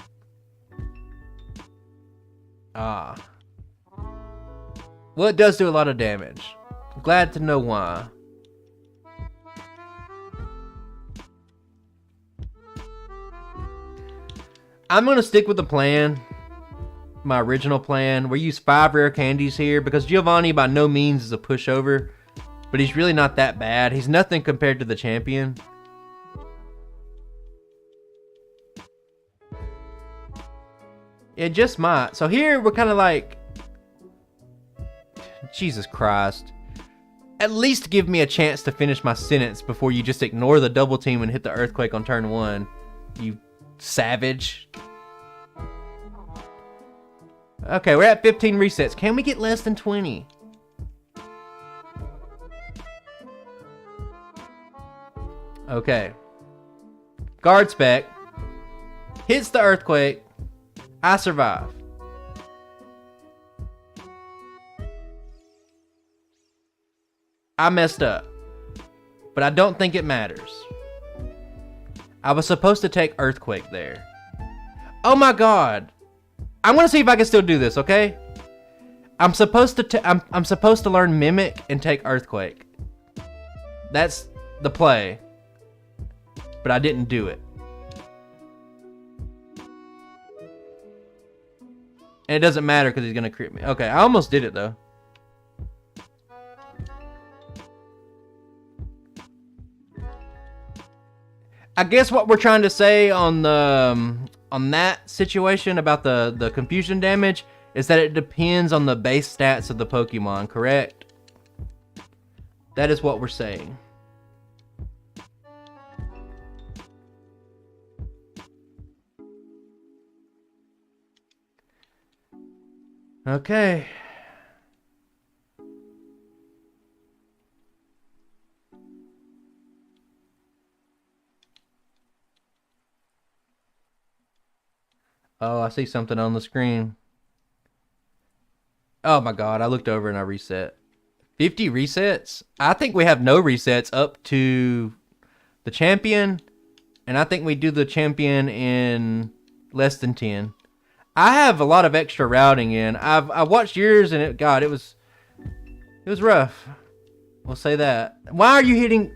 Ah. Well, it does do a lot of damage. Glad to know why. I'm going to stick with the plan. My original plan. We use 5 rare candies here because Giovanni by no means is a pushover. But he's really not that bad. He's nothing compared to the champion. It just might. So here we're kind of like... Jesus Christ. At least give me a chance to finish my sentence before you just ignore the double team and hit the earthquake on turn 1. You savage. Okay, we're at 15 resets. Can we get less than 20? Okay. Guard spec. Hits the earthquake. I survive. I messed up. But I don't think it matters. I was supposed to take earthquake there. Oh my god. I'm gonna see if I can still do this, okay? I'm supposed to learn mimic and take earthquake. That's the play. But I didn't do it. And it doesn't matter because he's gonna crit me. Okay, I almost did it though. I guess what we're trying to say on the on that situation about the confusion damage is that it depends on the base stats of the Pokemon, correct? That is what we're saying. Okay. Oh, I see something on the screen. Oh my god, I looked over and I reset. 50 resets? I think we have no resets up to the champion. And I think we do the champion in less than 10. I have a lot of extra routing in. I watched yours and it was rough. We'll say that. Why are you hitting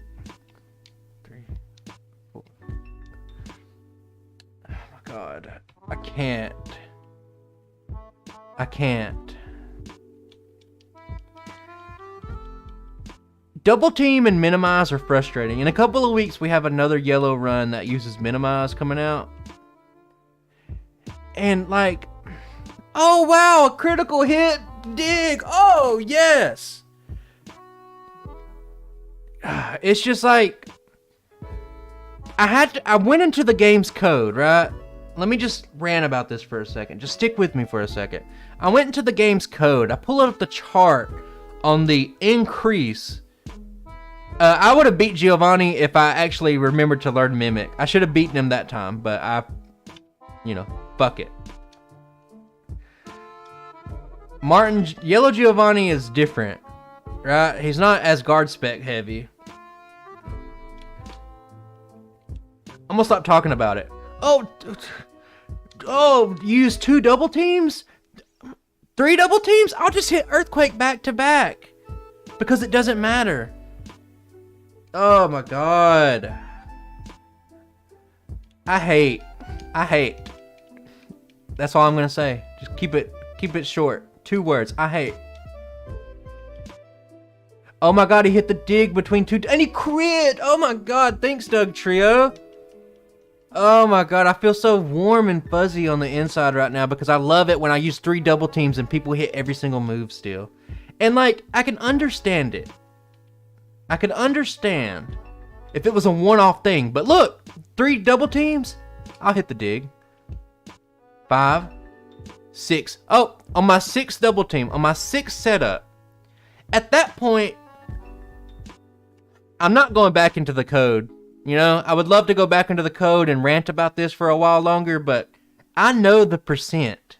3, 4? Oh my god. I can't. Double team and minimize are frustrating. In a couple of weeks we have another yellow run that uses minimize coming out. And like, oh wow, a critical hit, dig, oh yes. It's just like, I went into the game's code, right? Let me just rant about this for a second. Just stick with me for a second. I went into the game's code. I pulled up the chart on the increase. I would have beat Giovanni if I actually remembered to learn Mimic. I should have beaten him that time, but fuck it. Yellow Giovanni is different, right? He's not as guard spec heavy. I'm gonna stop talking about it. Oh, use 2 double teams? 3 double teams? I'll just hit Earthquake back to back. Because it doesn't matter. Oh my god. I hate. That's all I'm gonna say. Just keep it short. 2 words. I hate. Oh my god, he hit the dig between 2 and he crit! Oh my god, thanks Doug Trio. Oh my god, I feel so warm and fuzzy on the inside right now because I love it when I use 3 double teams and people hit every single move still. And like, I can understand it. I could understand if it was a one-off thing. But look, 3 double teams, I'll hit the dig. 5, 6. Oh, on my 6th double team, on my 6th setup. At that point, I'm not going back into the code. You know, I would love to go back into the code and rant about this for a while longer, but I know the percent.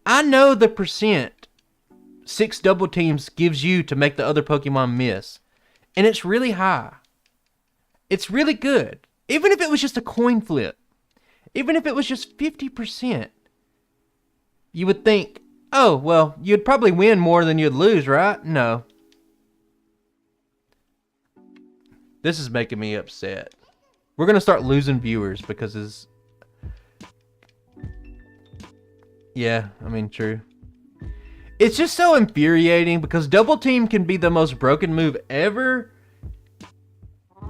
I know the percent 6 double teams gives you to make the other Pokemon miss. And it's really high. It's really good. Even if it was just a coin flip. Even if it was just 50%. You would think, oh, well, you'd probably win more than you'd lose, right? No. This is making me upset. We're going to start losing viewers because it's... Yeah, I mean, true. It's just so infuriating because double team can be the most broken move ever.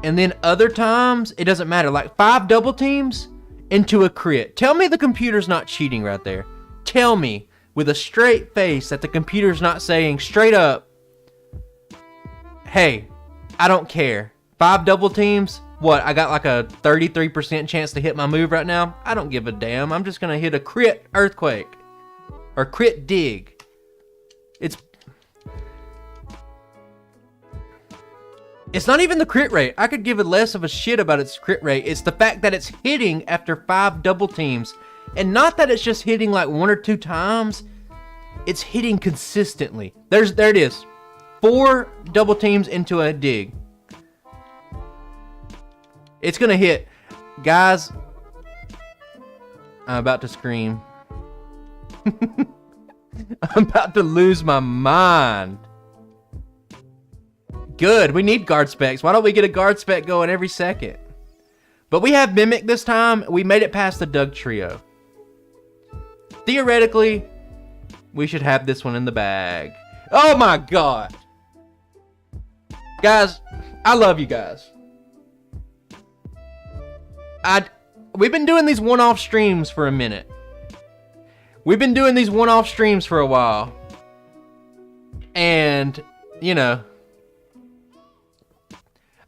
And then other times, it doesn't matter. Like 5 double teams into a crit. Tell me the computer's not cheating right there. Tell me with a straight face that the computer's not saying straight up, hey, I don't care. 5 double teams? What, I got like a 33% chance to hit my move right now? I don't give a damn. I'm just going to hit a crit earthquake. Or crit dig. It's not even the crit rate. I could give it less of a shit about its crit rate. It's the fact that it's hitting after 5 double teams. And not that it's just hitting like 1 or 2 times. It's hitting consistently. There it is. 4 double teams into a dig. It's gonna hit. Guys, I'm about to scream. I'm about to lose my mind. Good, we need guard specs. Why don't we get a guard spec going every second? But we have Mimic this time. We made it past the Doug trio. Theoretically, we should have this one in the bag. Oh my god. Guys, I love you guys. We've been doing these one-off streams for a minute. We've been doing these one-off streams for a while. And, you know,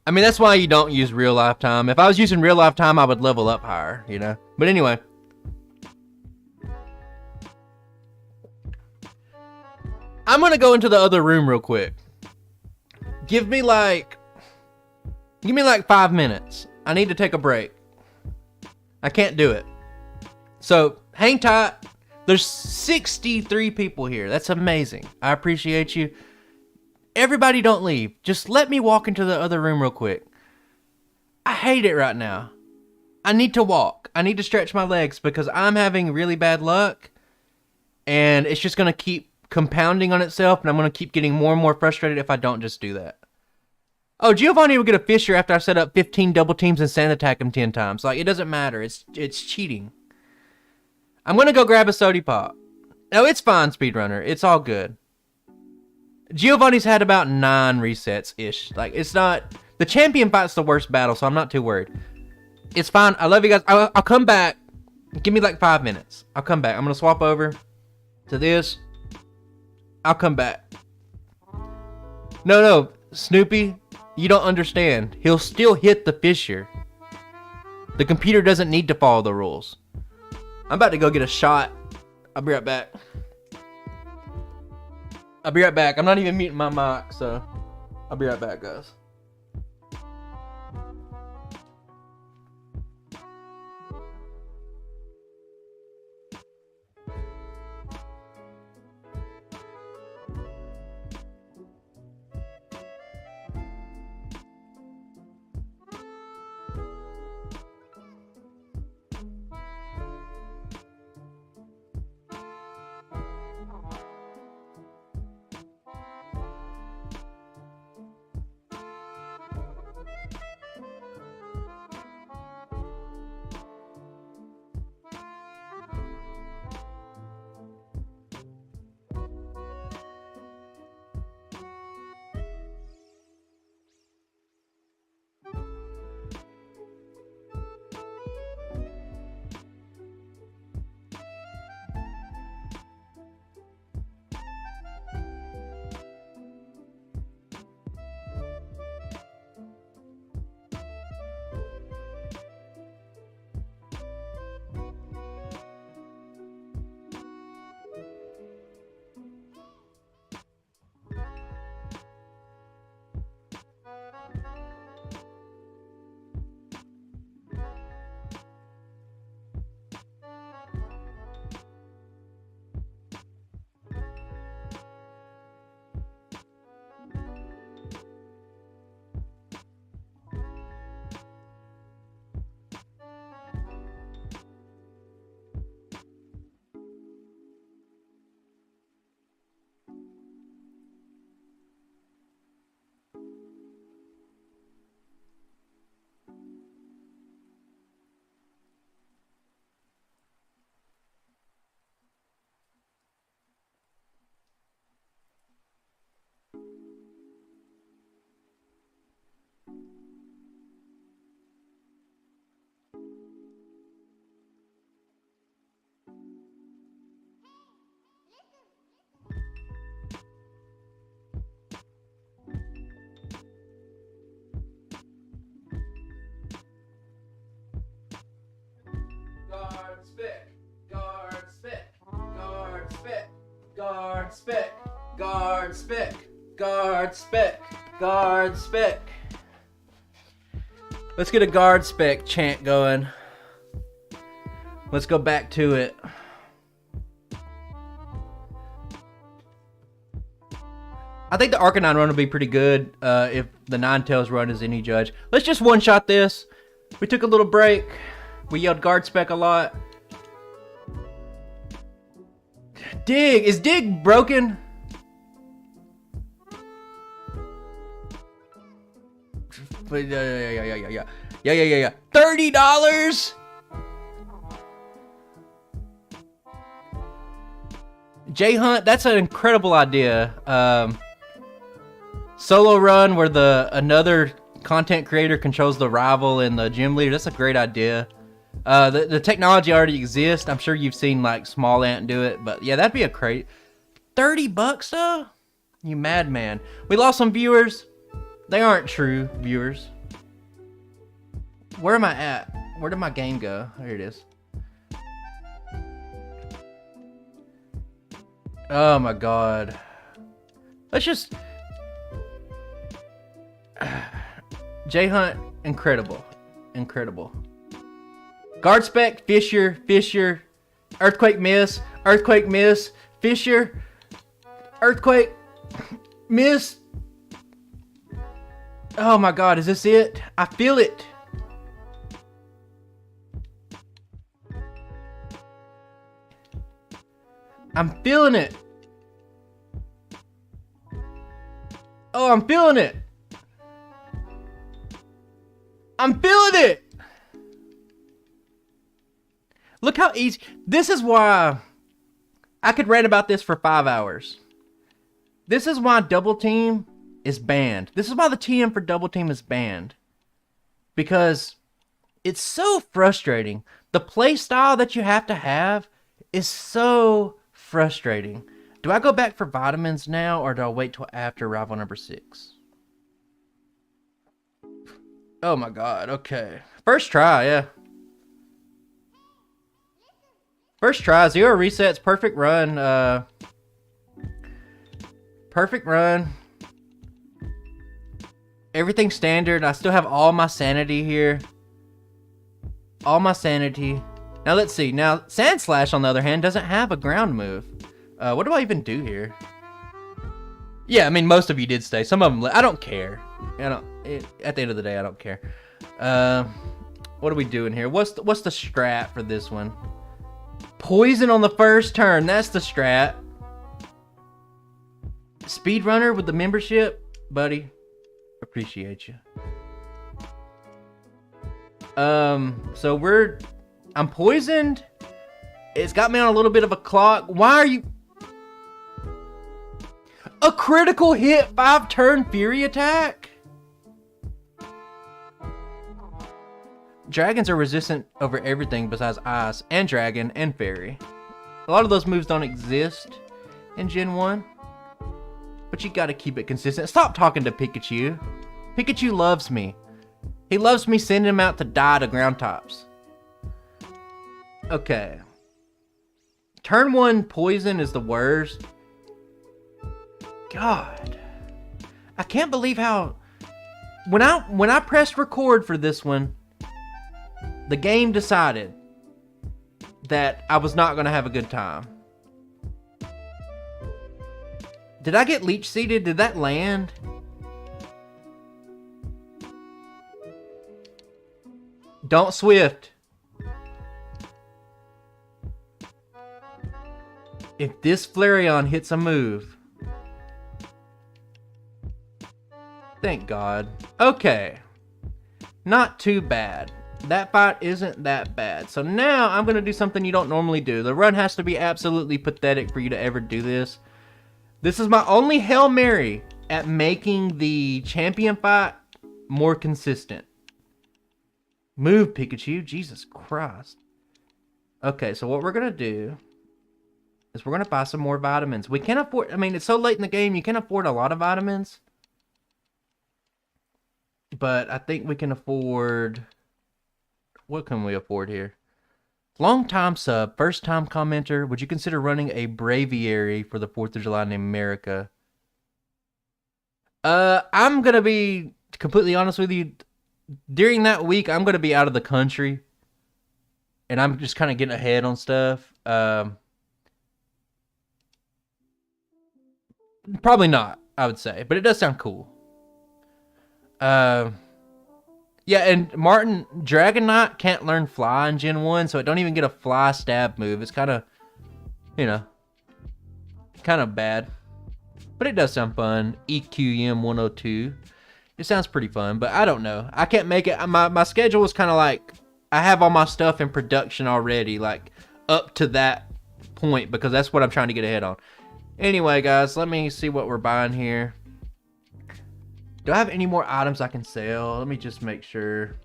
I mean, that's why you don't use real life time. If I was using real life time, I would level up higher, you know? But anyway. I'm gonna go into the other room real quick. Give me like 5 minutes. I need to take a break. I can't do it. So, hang tight. There's 63 people here. That's amazing. I appreciate you. Everybody don't leave. Just let me walk into the other room real quick. I hate it right now. I need to walk. I need to stretch my legs because I'm having really bad luck. And it's just going to keep compounding on itself. And I'm going to keep getting more and more frustrated if I don't just do that. Oh, Giovanni will get a Fisher after I set up 15 double teams and sand attack him 10 times. Like, it doesn't matter. It's cheating. I'm going to go grab a Sody Pop. No, it's fine, Speedrunner. It's all good. Giovanni's had about 9 resets-ish. Like, it's not... The champion fight's the worst battle, so I'm not too worried. It's fine. I love you guys. I'll come back. Give me like 5 minutes. I'll come back. I'm going to swap over to this. I'll come back. No, Snoopy, you don't understand. He'll still hit the Fisher. The computer doesn't need to follow the rules. I'm about to go get a shot. I'll be right back. I'm not even muting my mic, so I'll be right back, guys. Guard spec. Guard spec. Guard spec. Guard spec. Let's get a guard spec chant going. Let's go back to it. I think the Arcanine run will be pretty good if the Ninetales run is any judge. Let's just one-shot this. We took a little break. We yelled guard spec a lot. Dig! Is Dig broken? Yeah. $30? J Hunt, that's an incredible idea. Solo run where another content creator controls the rival and the gym leader. That's a great idea. The technology already exists. I'm sure you've seen like Small Ant do it, but yeah, that'd be a great $30 though. You madman. We lost some viewers. They aren't true viewers. Where am I at? Where did my game go? Here it is. Oh my god. Let's just... J Hunt, incredible. Incredible. Guard spec, Fisher, Earthquake miss, Fisher, Earthquake, miss. Oh my god, is this it? I feel it. I'm feeling it. Oh, I'm feeling it. I'm feeling it. Look how easy. This is why I could rant about this for 5 hours. This is why Double Team is banned. This is why the TM for Double Team is banned. Because it's so frustrating. The play style that you have to have is so frustrating. Do I go back for vitamins now, or do I wait till after rival number 6? Oh my god, okay. First try, yeah. First try, 0 resets, perfect run. Perfect run. Everything standard. I still have all my sanity here. All my sanity. Now let's see. Now, Sand Slash, on the other hand, doesn't have a ground move. What do I even do here? Yeah, I mean, most of you did stay. Some of them, I don't care. At the end of the day, I don't care. What are we doing here? What's the strat for this one? Poison on the first turn. That's the strat. Speedrunner with the membership, buddy. Appreciate you. So I'm poisoned. It's got me on a little bit of a clock. Why are you... A critical hit 5-turn Fury attack? Dragons are resistant over everything besides Ice and Dragon and Fairy. A lot of those moves don't exist in Gen 1. But you gotta keep it consistent. Stop talking to Pikachu. Pikachu loves me. He loves me sending him out to die to ground tops. Okay. Turn 1 poison is the worst. God. I can't believe how... When I pressed record for this one, the game decided that I was not going to have a good time. Did I get leech seeded? Did that land? Don't Swift. If this Flareon hits a move. Thank God. Okay. Not too bad. That fight isn't that bad. So now I'm going to do something you don't normally do. The run has to be absolutely pathetic for you to ever do this. This is my only Hail Mary at making the champion fight more consistent. Move, Pikachu. Jesus Christ. Okay, so what we're going to do is we're going to buy some more vitamins. We can't afford... I mean, it's so late in the game, you can't afford a lot of vitamins. But I think we can afford... What can we afford here? Long time sub, first time commenter. Would you consider running a braviary for the 4th of July in America? I'm gonna be completely honest with you. During that week, I'm gonna be out of the country, and I'm just kind of getting ahead on stuff. Probably not, I would say, but it does sound cool. Yeah, and Martin Dragon Knight can't learn fly in Gen 1, so it don't even get a fly stab move. It's kind of, you know, kind of bad. But it does sound fun. EQM 102. It sounds pretty fun, but I don't know. I can't make it. My schedule is kind of like, I have all my stuff in production already, like up to that point, because that's what I'm trying to get ahead on. Anyway, guys, let me see what we're buying here. Do I have any more items I can sell? Let me just make sure.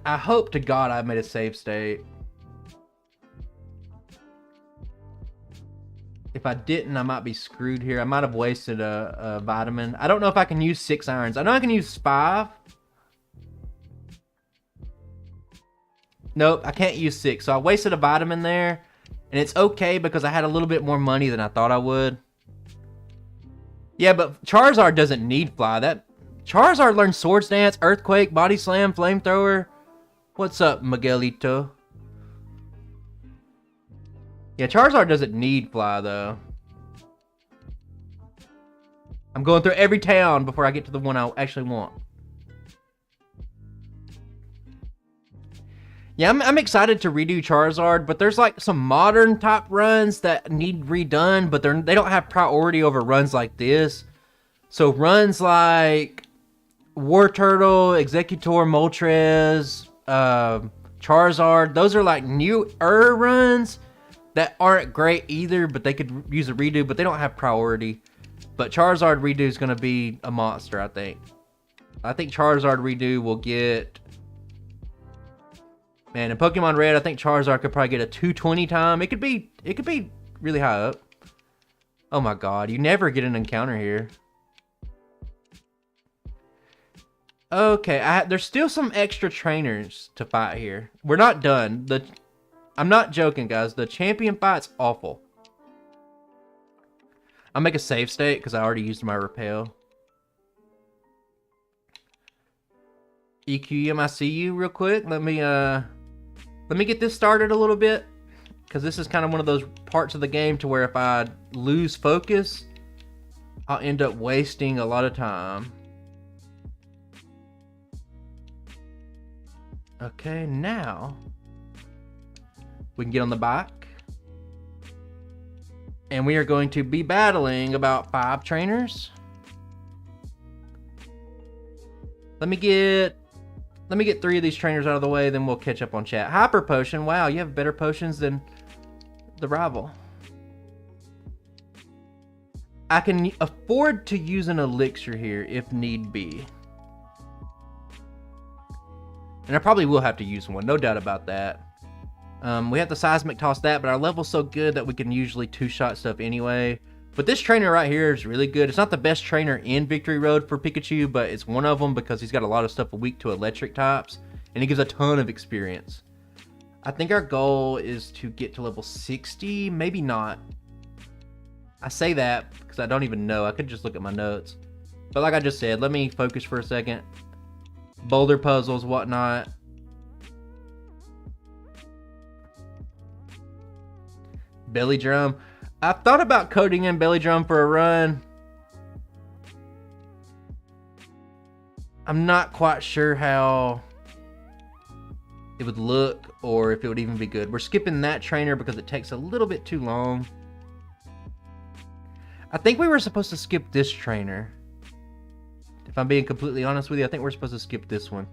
I hope to God I made a save state. If I didn't, I might be screwed here. I might have wasted a vitamin. I don't know if I can use 6 irons. I know I can use 5. Nope, I can't use 6. So I wasted a vitamin there. And it's okay because I had a little bit more money than I thought I would. Yeah, but Charizard doesn't need fly. That Charizard learns Swords Dance, Earthquake, Body Slam, Flamethrower. What's up, Miguelito? Yeah, Charizard doesn't need fly, though. I'm going through every town before I get to the one I actually want. Yeah, I'm excited to redo Charizard, but there's like some modern type runs that need redone, but they don't have priority over runs like this. So runs like War Turtle, Executor, Moltres, Charizard, those are like newer runs that aren't great either, but they could use a redo, but they don't have priority. But Charizard redo is going to be a monster, I think. I think Charizard redo will get... Man, in Pokemon Red, I think Charizard could probably get a 220 time. It could be really high up. Oh my god, you never get an encounter here. Okay, there's still some extra trainers to fight here. We're not done. I'm not joking, guys. The champion fight's awful. I'll make a save state because I already used my repel. EQM, I see you real quick. Let me get this started a little bit, because this is kind of one of those parts of the game to where if I lose focus, I'll end up wasting a lot of time. Okay, now we can get on the bike, and we are going to be battling about 5 trainers. Let me get 3 of these trainers out of the way, then we'll catch up on chat. Hyper Potion. Wow, you have better potions than the rival. I can afford to use an elixir here if need be. And I probably will have to use one, no doubt about that. We have to seismic toss that, but our level's so good that we can usually 2-shot stuff anyway. But this trainer right here is really good. It's not the best trainer in Victory Road for Pikachu, but it's one of them because he's got a lot of stuff weak to electric types, and he gives a ton of experience. I think our goal is to get to level 60, maybe not. I say that because I don't even know. I could just look at my notes. But like I just said, let me focus for a second. Boulder puzzles, whatnot. Belly Drum. I've thought about coding in Belly Drum for a run. I'm not quite sure how it would look or if it would even be good. We're skipping that trainer because it takes a little bit too long. I think we were supposed to skip this trainer. If I'm being completely honest with you, I think we're supposed to skip this one.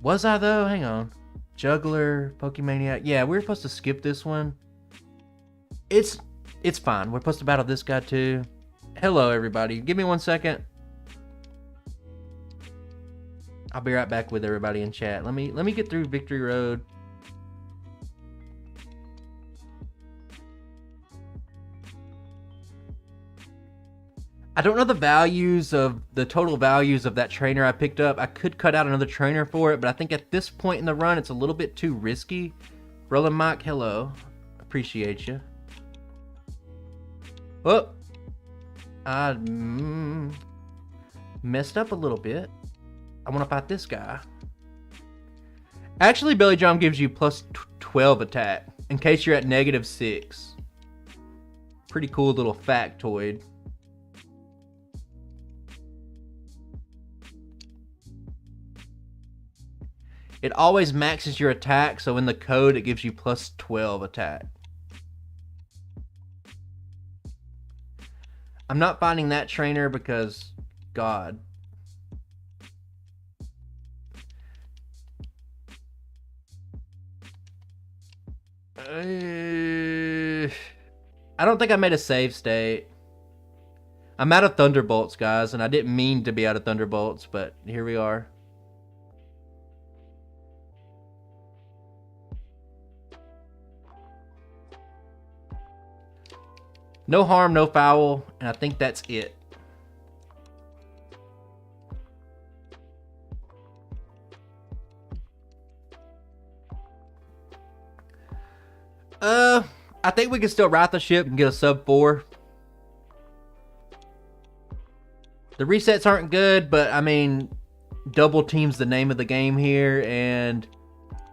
Was I though? Hang on. Juggler, Pokemaniac. Yeah, we were supposed to skip this one. It's fine. We're supposed to battle this guy too. Hello, everybody. Give me 1 second. I'll be right back with everybody in chat. Let me get through Victory Road. I don't know the total values of that trainer I picked up. I could cut out another trainer for it, but I think at this point in the run, it's a little bit too risky. Roland Mike, hello. Appreciate you. Oh, I messed up a little bit. I want to fight this guy. Actually, Belly Drum gives you plus 12 attack in case you're at -6. Pretty cool little factoid. It always maxes your attack, so in the code it gives you plus 12 attack. I'm not finding that trainer because, God. I don't think I made a save state. I'm out of Thunderbolts, guys, and I didn't mean to be out of Thunderbolts, but here we are. No harm, no foul, and I think that's it. I think we can still ride the ship and get a sub 4. The resets aren't good, but I mean, double team's the name of the game here, and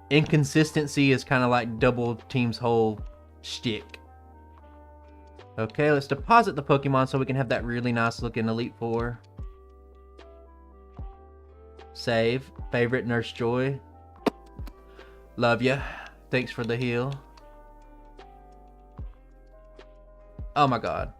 inconsistency is kind of like double team's whole shtick. Okay, let's deposit the Pokemon so we can have that really nice looking Elite Four. Save. Favorite Nurse Joy. Love ya. Thanks for the heal. Oh my god.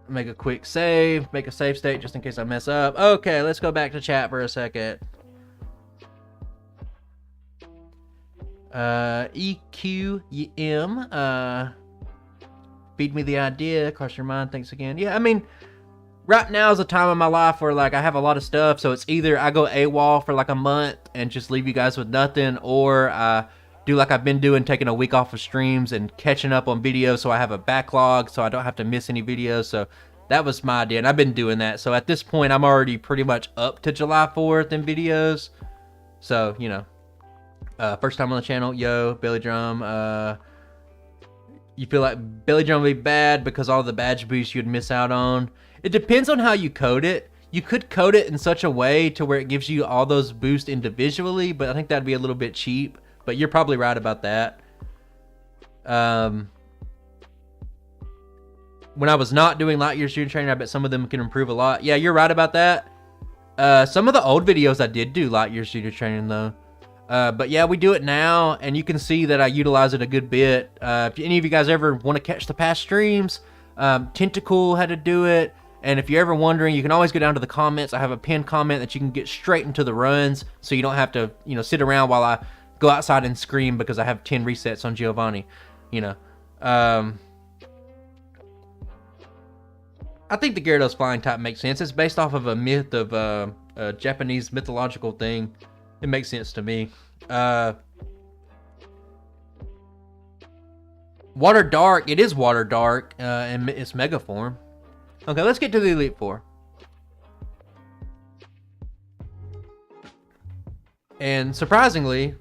Make a quick save. Make a save state just in case I mess up. Okay, let's go back to chat for a second. EQM. Feed me the idea. Cross your mind. Thanks again. Yeah, I mean, right now is a time in my life where like I have a lot of stuff, so it's either I go AWOL for like a month and just leave you guys with nothing, or I do like I've been doing, taking a week off of streams and catching up on videos so I have a backlog so I don't have to miss any videos. So that was my idea, and I've been doing that. So at this point, I'm already pretty much up to July 4th in videos. So, you know, first time on the channel, yo, Belly Drum. You feel like Belly Drum would be bad because all the badge boosts you'd miss out on. It depends on how you code it. You could code it in such a way to where it gives you all those boosts individually, but I think that'd be a little bit cheap. But you're probably right about that. When I was not doing light year student training, I bet some of them can improve a lot. Yeah, you're right about that. Some of the old videos I did do light year student training though. But yeah, we do it now, and you can see that I utilize it a good bit. If any of you guys ever want to catch the past streams, Tentacool had to do it. And if you're ever wondering, you can always go down to the comments. I have a pinned comment that you can get straight into the runs, so you don't have to, you know, sit around while I go outside and scream because I have 10 resets on Giovanni, you know. I think the Gyarados flying type makes sense. It's based off of a myth of a Japanese mythological thing. It makes sense to me. Water Dark. It is Water Dark, and it's Mega Form. Okay, let's get to the Elite Four. And surprisingly,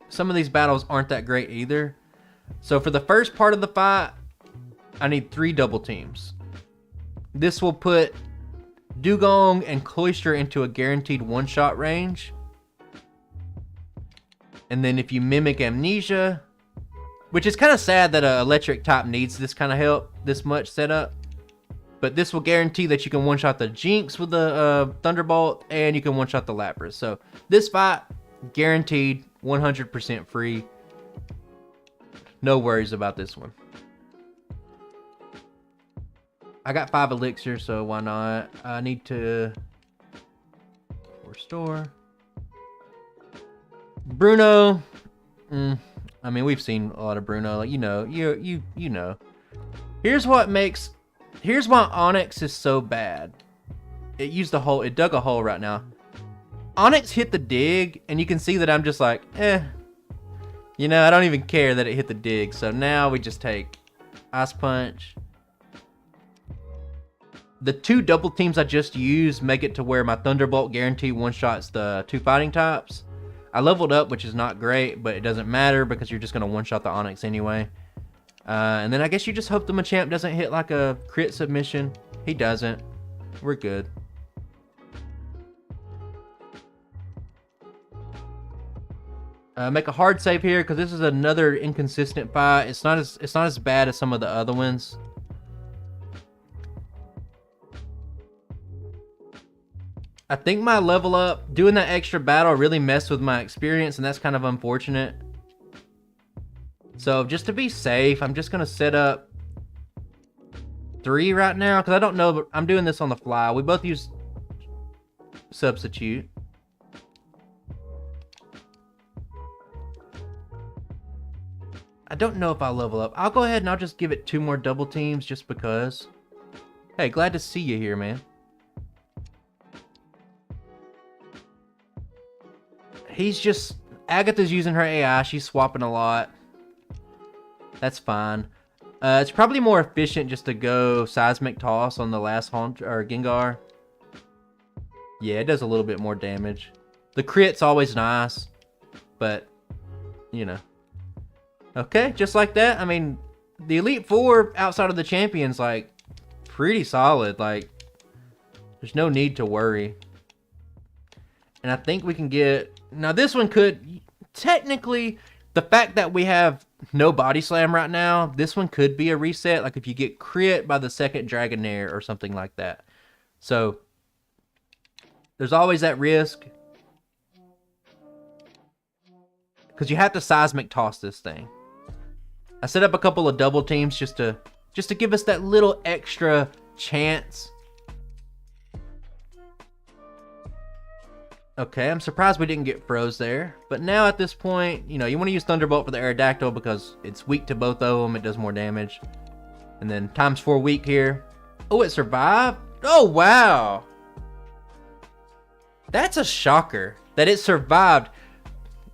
some of these battles aren't that great either. So for the first part of the fight, I need 3 double teams. This will put Dugong and Cloyster into a guaranteed one-shot range. And then if you mimic Amnesia, which is kind of sad that an electric type needs this kind of help, this much setup. But this will guarantee that you can one-shot the Jinx with the Thunderbolt, and you can one-shot the Lapras. So this fight, guaranteed, 100% free. No worries about this one. I got 5 elixirs, so why not? I need to restore. Bruno. I mean, we've seen a lot of Bruno. Like, you know. Here's why Onyx is so bad. It dug a hole right now. Onyx hit the dig, and you can see that I'm just like, eh. You know, I don't even care that it hit the dig. So now we just take Ice Punch. The 2 double teams I just used make it to where my Thunderbolt guarantee one-shots the 2 fighting types. I leveled up, which is not great, but it doesn't matter because you're just going to one-shot the Onyx anyway. And then I guess you just hope the Machamp doesn't hit like a crit submission. He doesn't. We're good. Make a hard save here because this is another inconsistent fight. It's not as bad as some of the other ones. I think my level up, doing that extra battle really messed with my experience, and that's kind of unfortunate. So just to be safe, I'm just gonna set up 3 right now because I don't know, but I'm doing this on the fly. We both use Substitute. I don't know if I'll level up. I'll go ahead and I'll just give it 2 more double teams just because. Hey, glad to see you here, man. He's just... Agatha's using her AI. She's swapping a lot. That's fine. It's probably more efficient just to go Seismic Toss on the last Gengar. Yeah, it does a little bit more damage. The crit's always nice, but, you know. Okay, just like that. I mean, the Elite Four outside of the champions, like, pretty solid. Like, there's no need to worry. And I think we can get... Now, this one could... Technically, the fact that we have no Body Slam right now, this one could be a reset. Like, if you get crit by the second Dragonair or something like that. So, there's always that risk. Because you have to Seismic Toss this thing. I set up a couple of double teams just to give us that little extra chance. Okay, I'm surprised we didn't get froze there. But now at this point, you know, you want to use Thunderbolt for the Aerodactyl because it's weak to both of them. It does more damage. And then times 4 weak here. Oh, it survived? Oh, wow. That's a shocker that it survived.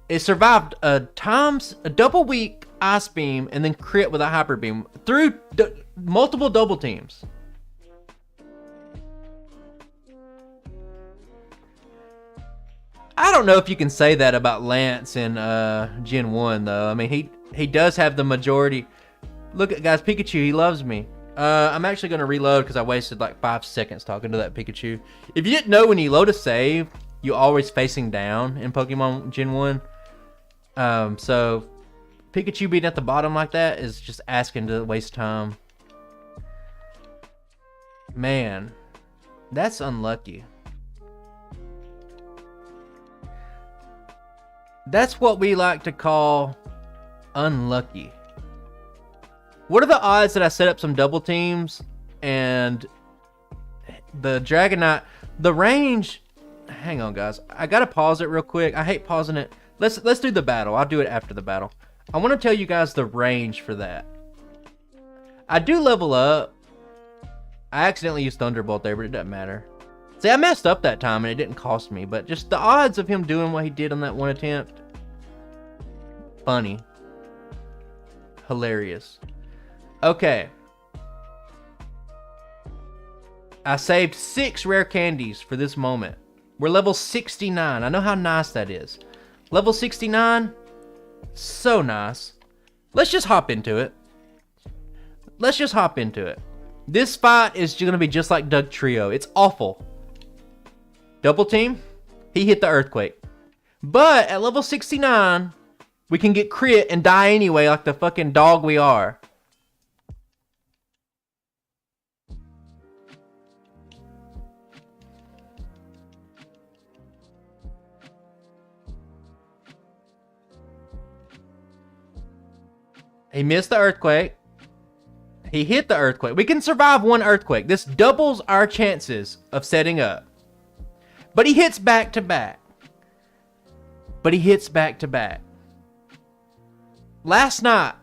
It survived a double weak Ice Beam and then crit with a Hyper Beam through multiple double teams. I don't know if you can say that about Lance in Gen 1 though. I mean, he does have the majority. Look at guys, Pikachu, he loves me. I'm actually going to reload because I wasted like 5 seconds talking to that Pikachu. If you didn't know, when you load a save, you're always facing down in Pokemon Gen 1. So Pikachu being at the bottom like that is just asking to waste time. Man, that's unlucky. That's what we like to call unlucky. What are the odds that I set up some double teams and the Dragonite, the range, hang on guys, I gotta pause it real quick. I hate pausing it. Let's do the battle. I'll do it after the battle. I want to tell you guys the range for that. I do level up. I accidentally used Thunderbolt there, but it doesn't matter. See, I messed up that time and it didn't cost me, but just the odds of him doing what he did on that one attempt. Funny. Hilarious. Okay. I saved 6 rare candies for this moment. We're level 69. I know how nice that is. Level 69, so nice. Let's just hop into it. Let's just hop into it. This fight is going to be just like Doug Trio. It's awful. Double team, he hit the Earthquake. But at level 69, we can get crit and die anyway like the fucking dog we are. He missed the Earthquake. He hit the Earthquake. We can survive one Earthquake. This doubles our chances of setting up. But he hits back to back. Last night,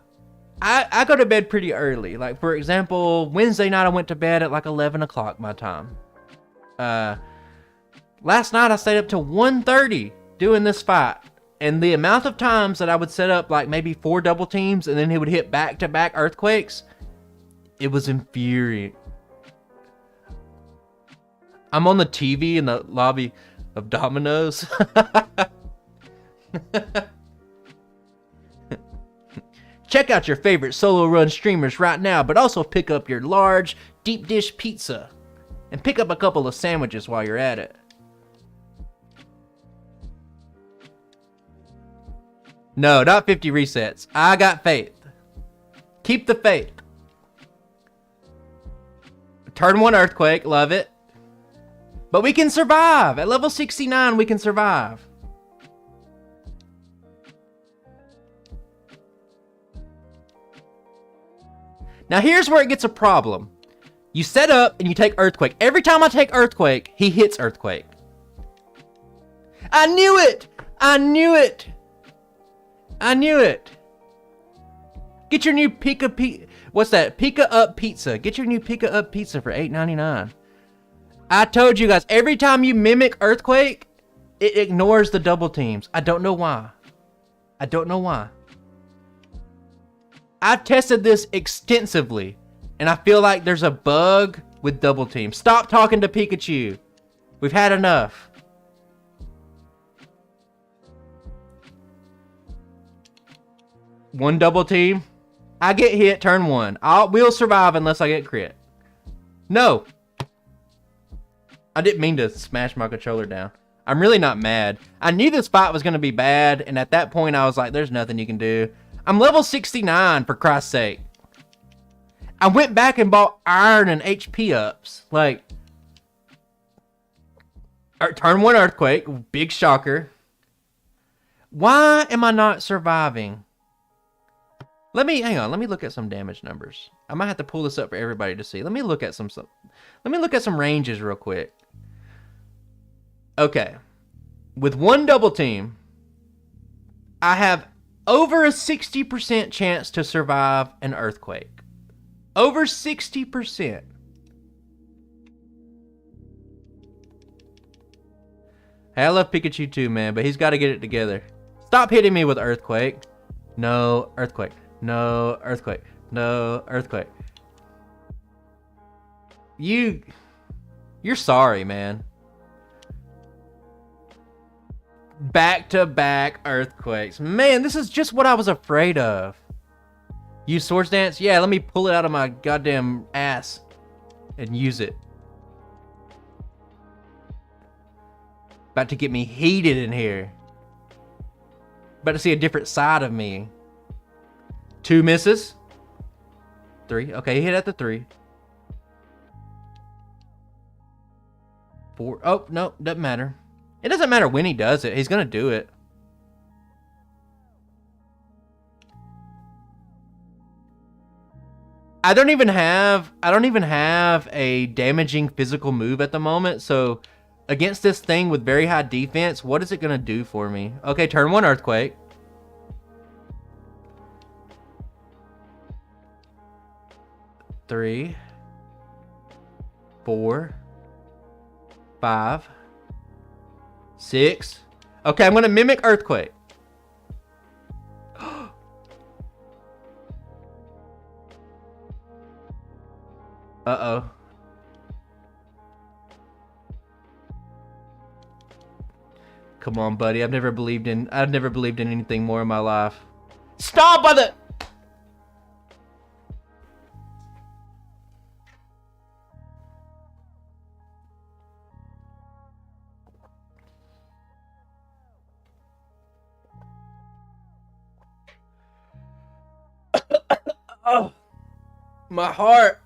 I go to bed pretty early. Like, for example, Wednesday night I went to bed at like 11 o'clock my time. Last night I stayed up till 1:30 doing this fight. And the amount of times that I would set up like maybe 4 double teams and then he would hit back-to-back earthquakes, it was infuriating. I'm on the TV in the lobby of Domino's. Check out your favorite solo run streamers right now, but also pick up your large deep dish pizza and pick up a couple of sandwiches while you're at it. No, not 50 resets. I got faith. Keep the faith. Turn 1 earthquake, love it. But we can survive. At level 69, we can survive. Now here's where it gets a problem. You set up and you take earthquake. Every time I take earthquake, he hits earthquake. I knew it! I knew it! I knew it! Get your new what's that? Pika Up Pizza. Get your new Pika Up Pizza for $8.99. I told you guys, every time you mimic earthquake, it ignores the double teams. I don't know why. I don't know why. I've tested this extensively, and I feel like there's a bug with double teams. Stop talking to Pikachu. We've had enough. One double team. I get hit, turn 1. We'll survive unless I get crit. No. I didn't mean to smash my controller down. I'm really not mad. I knew this fight was going to be bad, and at that point I was like, there's nothing you can do. I'm level 69, for Christ's sake. I went back and bought iron and HP ups. Like, turn 1 earthquake, big shocker. Why am I not surviving? Hang on, let me look at some damage numbers. I might have to pull this up for everybody to see. Let me look at some ranges real quick. Okay. With 1 double team, I have over a 60% chance to survive an earthquake. Over 60%. Hey, I love Pikachu too, man, but he's got to get it together. Stop hitting me with earthquake. No earthquake. No earthquake. No earthquake. You're sorry, man. Back-to-back earthquakes. Man, this is just what I was afraid of. Use Swords Dance? Yeah, let me pull it out of my goddamn ass and use it. About to get me heated in here. About to see a different side of me. 2 misses. 3. Okay, he hit at the 3. 4. Oh, no, doesn't matter. It doesn't matter when he does it. He's going to do it. I don't even have a damaging physical move at the moment. So against this thing with very high defense, what is it going to do for me? Okay, turn 1 earthquake. Three, 4, 5, 6. Okay, I'm going to mimic earthquake. Uh-oh. Come on, buddy. I've never believed in anything more in my life. Stop by the... Oh, my heart.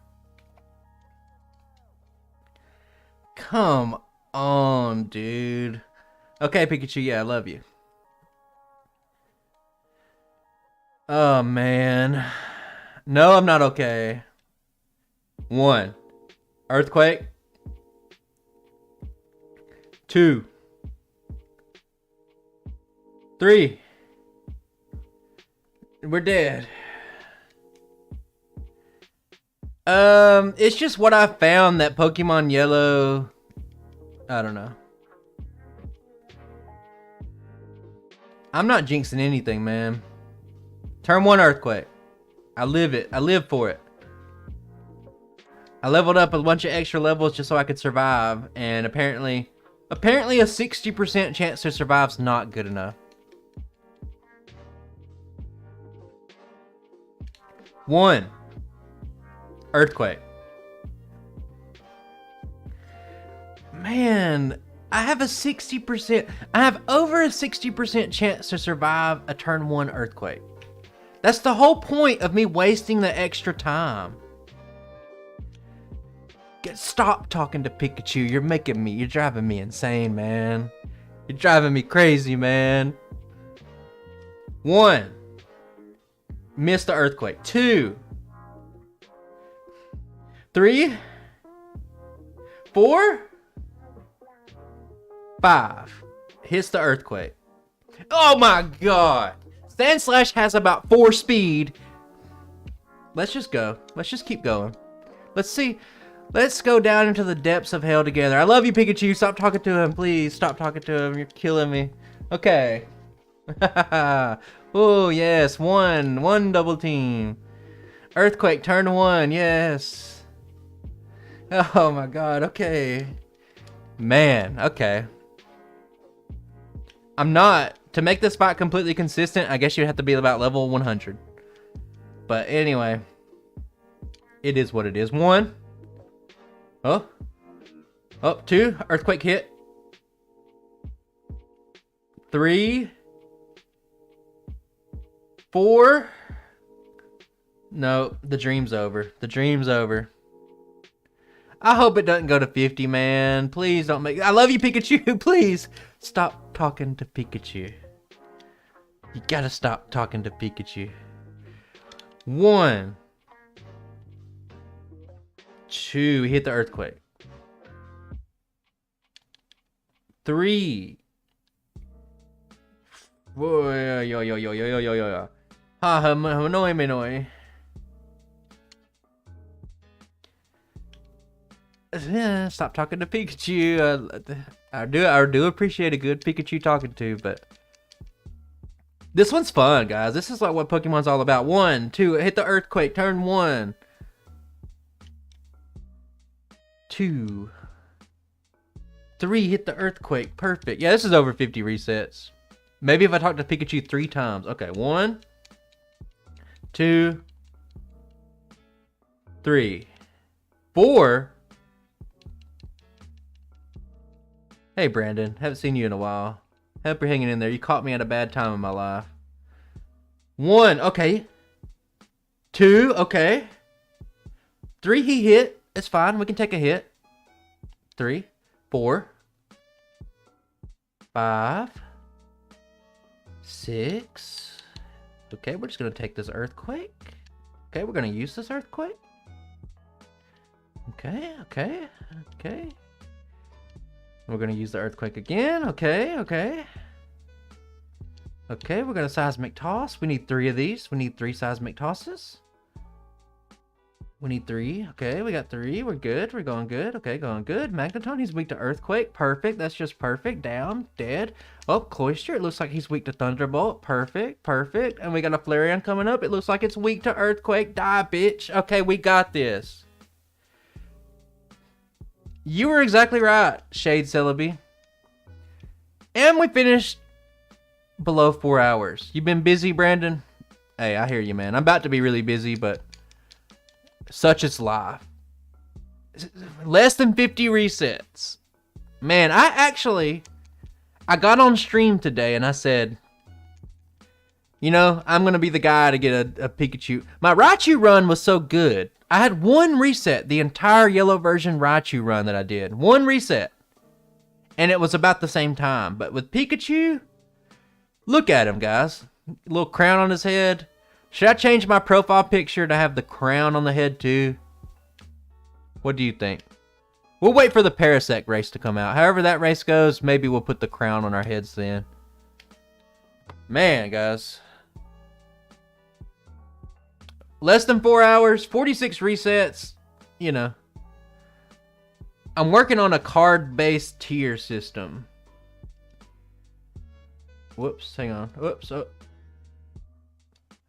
Come on, dude. Okay, Pikachu, yeah, I love you. Oh, man. No, I'm not okay. 1. Earthquake. 2. 3. We're dead. It's just what I found that Pokemon Yellow... I don't know. I'm not jinxing anything, man. Turn 1 earthquake. I live it. I live for it. I leveled up a bunch of extra levels just so I could survive, and apparently a 60% chance to survive is not good enough. 1 earthquake. Man, I have over a 60% chance to survive a turn 1 earthquake. That's the whole point of me wasting the extra time. Stop talking to Pikachu. You're driving me insane, man. You're driving me crazy, man. 1. Missed the earthquake. 2. 3. 4. 5. Hits the earthquake. Oh my god. Sandslash has about 4 speed. Let's just go. Let's just keep going. Let's see. Let's go down into the depths of hell together. I love you, Pikachu. Stop talking to him, please. Stop talking to him. You're killing me. Okay. Oh, yes. One double team. Earthquake, turn 1. Yes. Oh, my God. Okay. Man. Okay. To make this fight completely consistent, I guess you'd have to be about level 100. But anyway. It is what it is. 1. Oh. 2. Earthquake hit. 3. 4. No, the dream's over. The dream's over. I hope it doesn't go to 50, man. Please don't make... I love you, Pikachu. Please stop talking to Pikachu. You gotta stop talking to Pikachu. 1. 2. Hit the earthquake. 3. 4. Yo. Ha, annoy me, annoy. Stop talking to Pikachu. I do appreciate a good Pikachu talking to, but this one's fun, guys. This is like what Pokemon's all about. 1, 2, hit the earthquake, turn 1. 2. 3, hit the earthquake, perfect. Yeah, this is over 50 resets. Maybe if I talk to Pikachu 3 times. Okay, 1, 2, 3, 4. Hey, Brandon. Haven't seen you in a while. Hope you're hanging in there. You caught me at a bad time in my life. 1. Okay. 2. Okay. 3. He hit. It's fine. We can take a hit. 3. 4. 5. 6. Okay, we're just going to take this earthquake. Okay, we're going to use this earthquake. Okay. We're going to use the earthquake again. Okay, we're going to seismic toss. We need 3 of these. We need 3 seismic tosses. We need 3. Okay, we got 3. We're good. We're going good. Okay, going good. Magneton, he's weak to earthquake. Perfect. That's just perfect. Down. Dead. Oh, Cloyster. It looks like he's weak to Thunderbolt. Perfect. And we got a Flareon coming up. It looks like it's weak to earthquake. Die, bitch. Okay, we got this. You were exactly right, Shade Celebi. And we finished below 4 hours. You've been busy, Brandon? Hey, I hear you, man. I'm about to be really busy, but such is life. Less than 50 resets. Man, I got on stream today and I said, you know, I'm going to be the guy to get a Pikachu. My Raichu run was so good. I had 1 reset, the entire yellow version Raichu run that I did. 1 reset. And it was about the same time. But with Pikachu, look at him, guys. Little crown on his head. Should I change my profile picture to have the crown on the head too? What do you think? We'll wait for the Parasect race to come out. However that race goes, maybe we'll put the crown on our heads then. Man, guys. Less than 4 hours, 46 resets, you know. I'm working on a card-based tier system. Whoops, hang on. Whoops. Oh.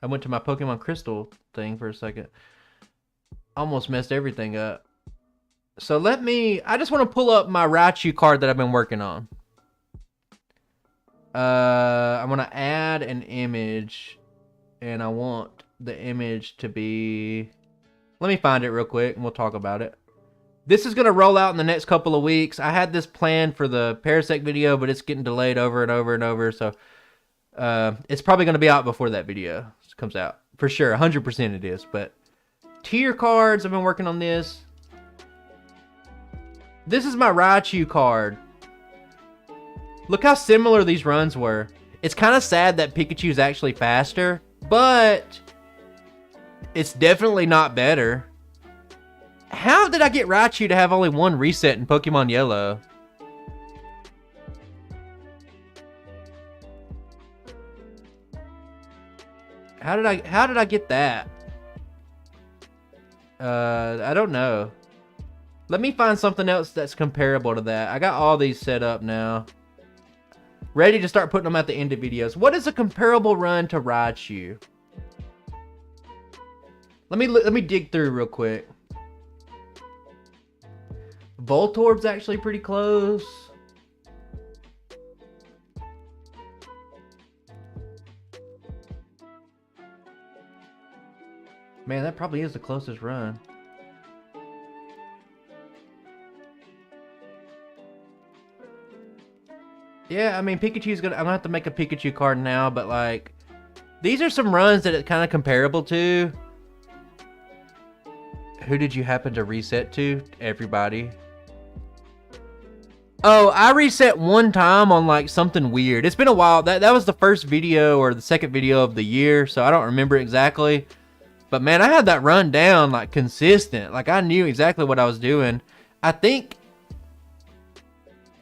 I went to my Pokemon Crystal thing for a second. Almost messed everything up. So I just want to pull up my Raichu card that I've been working on. I'm going to add an image. And I want the image to be... Let me find it real quick and we'll talk about it. This is going to roll out in the next couple of weeks. I had this planned for the Parasect video, but it's getting delayed over and over and over. So it's probably going to be out before that video comes out. For sure, 100% it is. But tier cards, I've been working on this. This is my Raichu card. Look how similar these runs were. It's kind of sad that Pikachu's actually faster, but it's definitely not better. How did I get Raichu to have only one reset in Pokemon Yellow? How did I get that? I don't know. Let me find something else that's comparable to that. I got all these set up now. Ready to start putting them at the end of videos. What is a comparable run to Raichu? Let me dig through real quick. Voltorb's actually pretty close. Man, that probably is the closest run. Yeah, I mean, I'm gonna have to make a Pikachu card now, but like, these are some runs that it's kind of comparable to. Who did you happen to reset to? Everybody. Oh, I reset one time on like something weird. It's been a while. That was the first video or the second video of the year, so I don't remember exactly. But man, I had that run down like consistent. Like I knew exactly what I was doing. I think,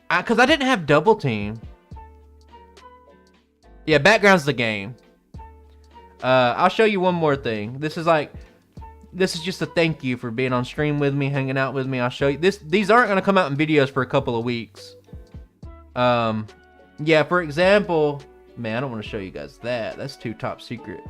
because I didn't have double team. Yeah, background's the game. I'll show you one more thing. This is just a thank you for being on stream with me, hanging out with me. I'll show you this. These aren't going to come out in videos for a couple of weeks. Yeah, for example, man, I don't want to show you guys that. That's too top secret.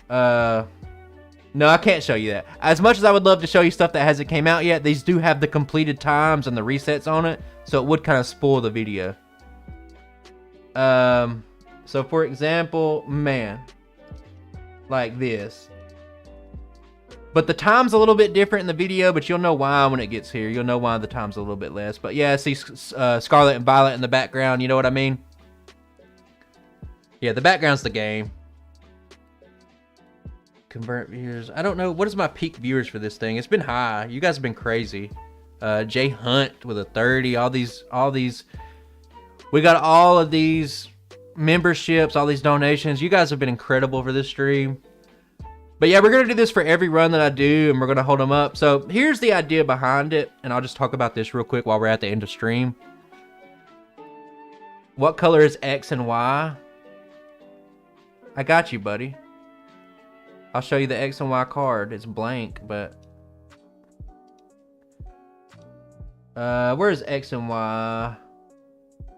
No, I can't show you that. As much as I would love to show you stuff that hasn't came out yet, these do have the completed times and the resets on it, so it would kind of spoil the video. So for example, man, like this. But the time's a little bit different in the video, but you'll know why when it gets here. You'll know why the time's a little bit less. But yeah, see Scarlet and Violet in the background, you know what I mean? Yeah, the background's the game. Convert viewers. I don't know. What is my peak viewers for this thing? It's been high. You guys have been crazy. Jay Hunt with a 30. All these. We got all of these memberships, all these donations. You guys have been incredible for this stream. But yeah, we're going to do this for every run that I do, and we're going to hold them up. So here's the idea behind it, and I'll just talk about this real quick while we're at the end of stream. What color is X and Y? I got you, buddy. I'll show you the X and Y card. It's blank, but... where's X and Y?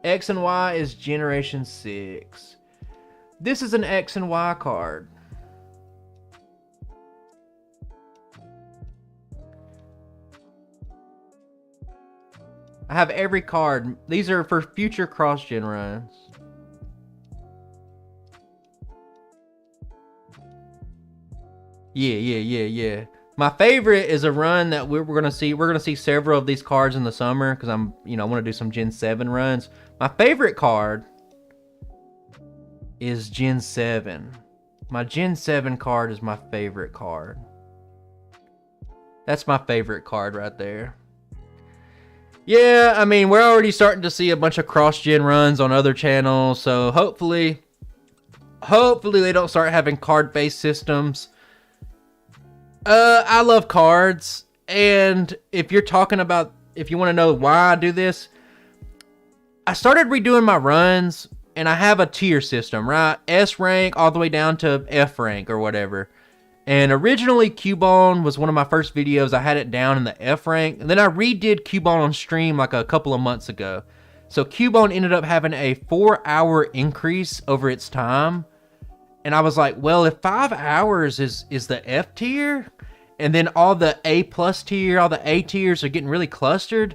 X and Y is Generation 6. This is an X and Y card. I have every card. These are for future cross-gen runs. Yeah. My favorite is a run that we're gonna see. We're gonna see several of these cards in the summer because I want to do some Gen 7 runs. My favorite card is Gen 7. My Gen 7 card is my favorite card. That's my favorite card right there. Yeah, I mean, we're already starting to see a bunch of cross-gen runs on other channels, so hopefully they don't start having card-based systems. I love cards, and if you want to know why I do this, I started redoing my runs, and I have a tier system, right? S rank all the way down to F rank or whatever. And originally, Cubone was one of my first videos. I had it down in the F rank. And then I redid Cubone on stream like a couple of months ago. So Cubone ended up having a 4-hour increase over its time. And I was like, well, if 5 hours is the F tier, and then all the A plus tier, all the A tiers are getting really clustered,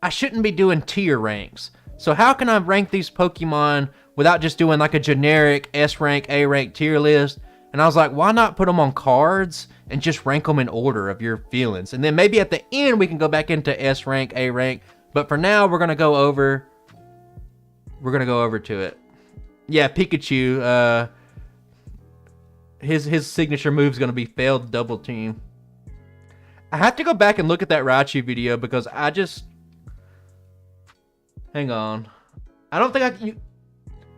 I shouldn't be doing tier ranks. So how can I rank these Pokemon without just doing like a generic S rank, A rank tier list? And I was like, why not put them on cards and just rank them in order of your feelings? And then maybe at the end we can go back into S rank, A rank. But for now, we're gonna go over to it. Yeah, Pikachu. His signature move is gonna be failed double team. I have to go back and look at that Raichu video because I just. Hang on. I don't think you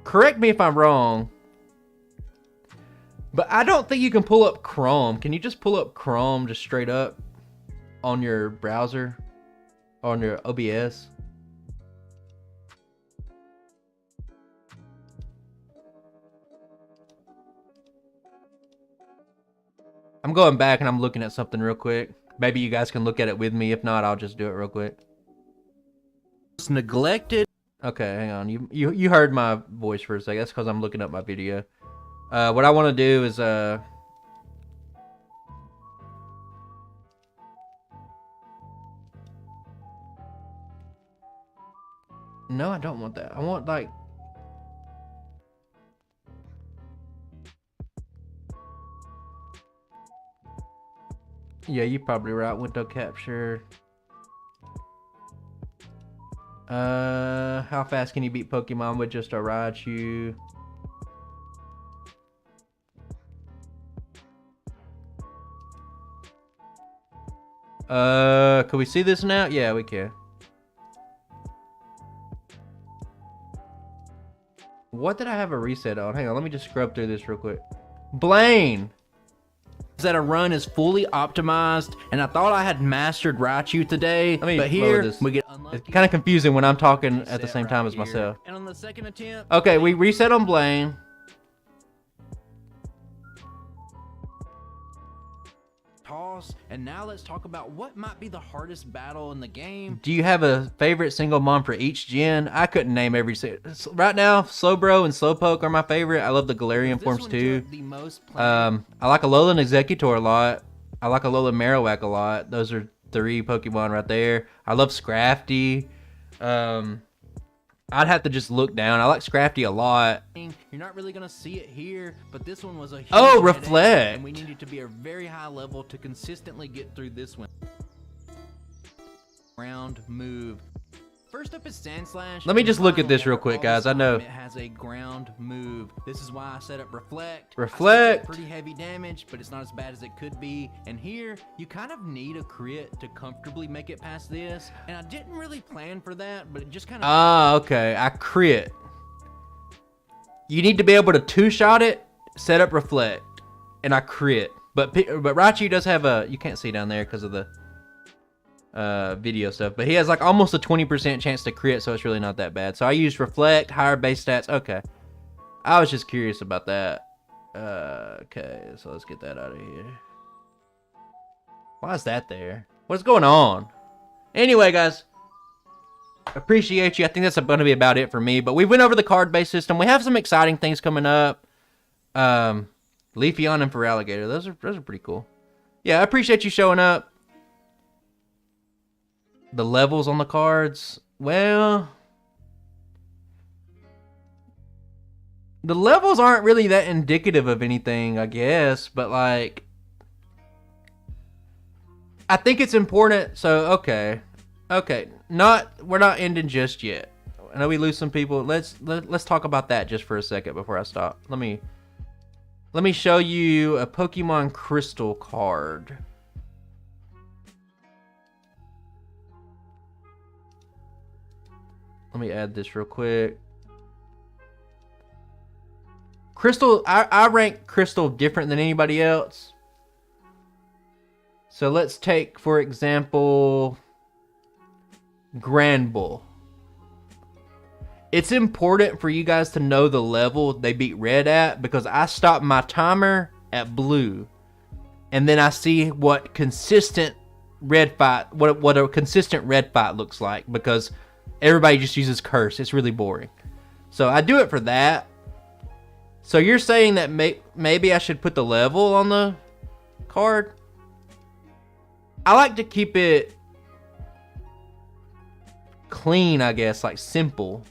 correct me if I'm wrong. But I don't think you can pull up Chrome. Can you just pull up Chrome just straight up on your browser? On your OBS? I'm going back and I'm looking at something real quick. Maybe you guys can look at it with me. If not, I'll just do it real quick. It's neglected. Okay, hang on. You heard my voice for a second. That's because I'm looking up my video. What I want to do is no, I don't want that. I want like yeah, you probably right. Window capture. How fast can you beat Pokemon with just a Raichu? Can we see this now? Yeah, we can. What did I have a reset on? Hang on, let me just scrub through this real quick. Blaine! That a run is fully optimized, and I thought I had mastered Raichu today, but here we get unlucky. It's kind of confusing when I'm talking at the same time as myself. And on the second attempt, okay, we reset on Blaine. Toss, and now let's talk about what might be the hardest battle in the game. Do you have a favorite single mon for each gen? I couldn't name every right now. Slowbro and Slowpoke are my favorite. I love the Galarian forms too. I like Alolan Executor a lot. I like Alolan Marowak a lot. Those are 3 Pokemon right there. I love Scrafty. I'd have to just look down. I like Scrafty a lot. You're not really gonna see it here, but this one was a huge Reflect, and we needed to be a very high level to consistently get through this one. Round move. First up is Sandslash. Let me just look at this real quick, guys. I know it has a ground move. This is why I set up Reflect. Reflect. Pretty heavy damage, but it's not as bad as it could be. And here, you kind of need a crit to comfortably make it past this. And I didn't really plan for that, but it just kind of. Ah, okay. I crit. You need to be able to 2-shot it, set up Reflect, and I crit. But Raichu does have a. You can't see down there because of the. Video stuff, but he has like almost a 20% chance to crit, so it's really not that bad. So I used Reflect, higher base stats. Okay, I was just curious about that. Okay, so let's get that out of here. Why is that there? What's going on? Anyway, guys, appreciate you. I think that's going to be about it for me, but we went over the card-based system. We have some exciting things coming up. Leafeon and Feraligatr, those are pretty cool. Yeah, I appreciate you showing up. The levels on the cards, well, the levels aren't really that indicative of anything, I guess, but like, I think it's important. So, okay, we're not ending just yet. I know we lose some people. Let's talk about that just for a second before I stop. Let me show you a Pokemon Crystal card. Let me add this real quick. Crystal, I rank Crystal different than anybody else. So let's take, for example, Granbull. It's important for you guys to know the level they beat Red at, because I stop my timer at Blue. And then I see what consistent Red fight, what a consistent Red fight looks like, because everybody just uses curse. It's really boring. So I do it for that. So you're saying that maybe I should put the level on the card? I like to keep it clean, I guess, like simple.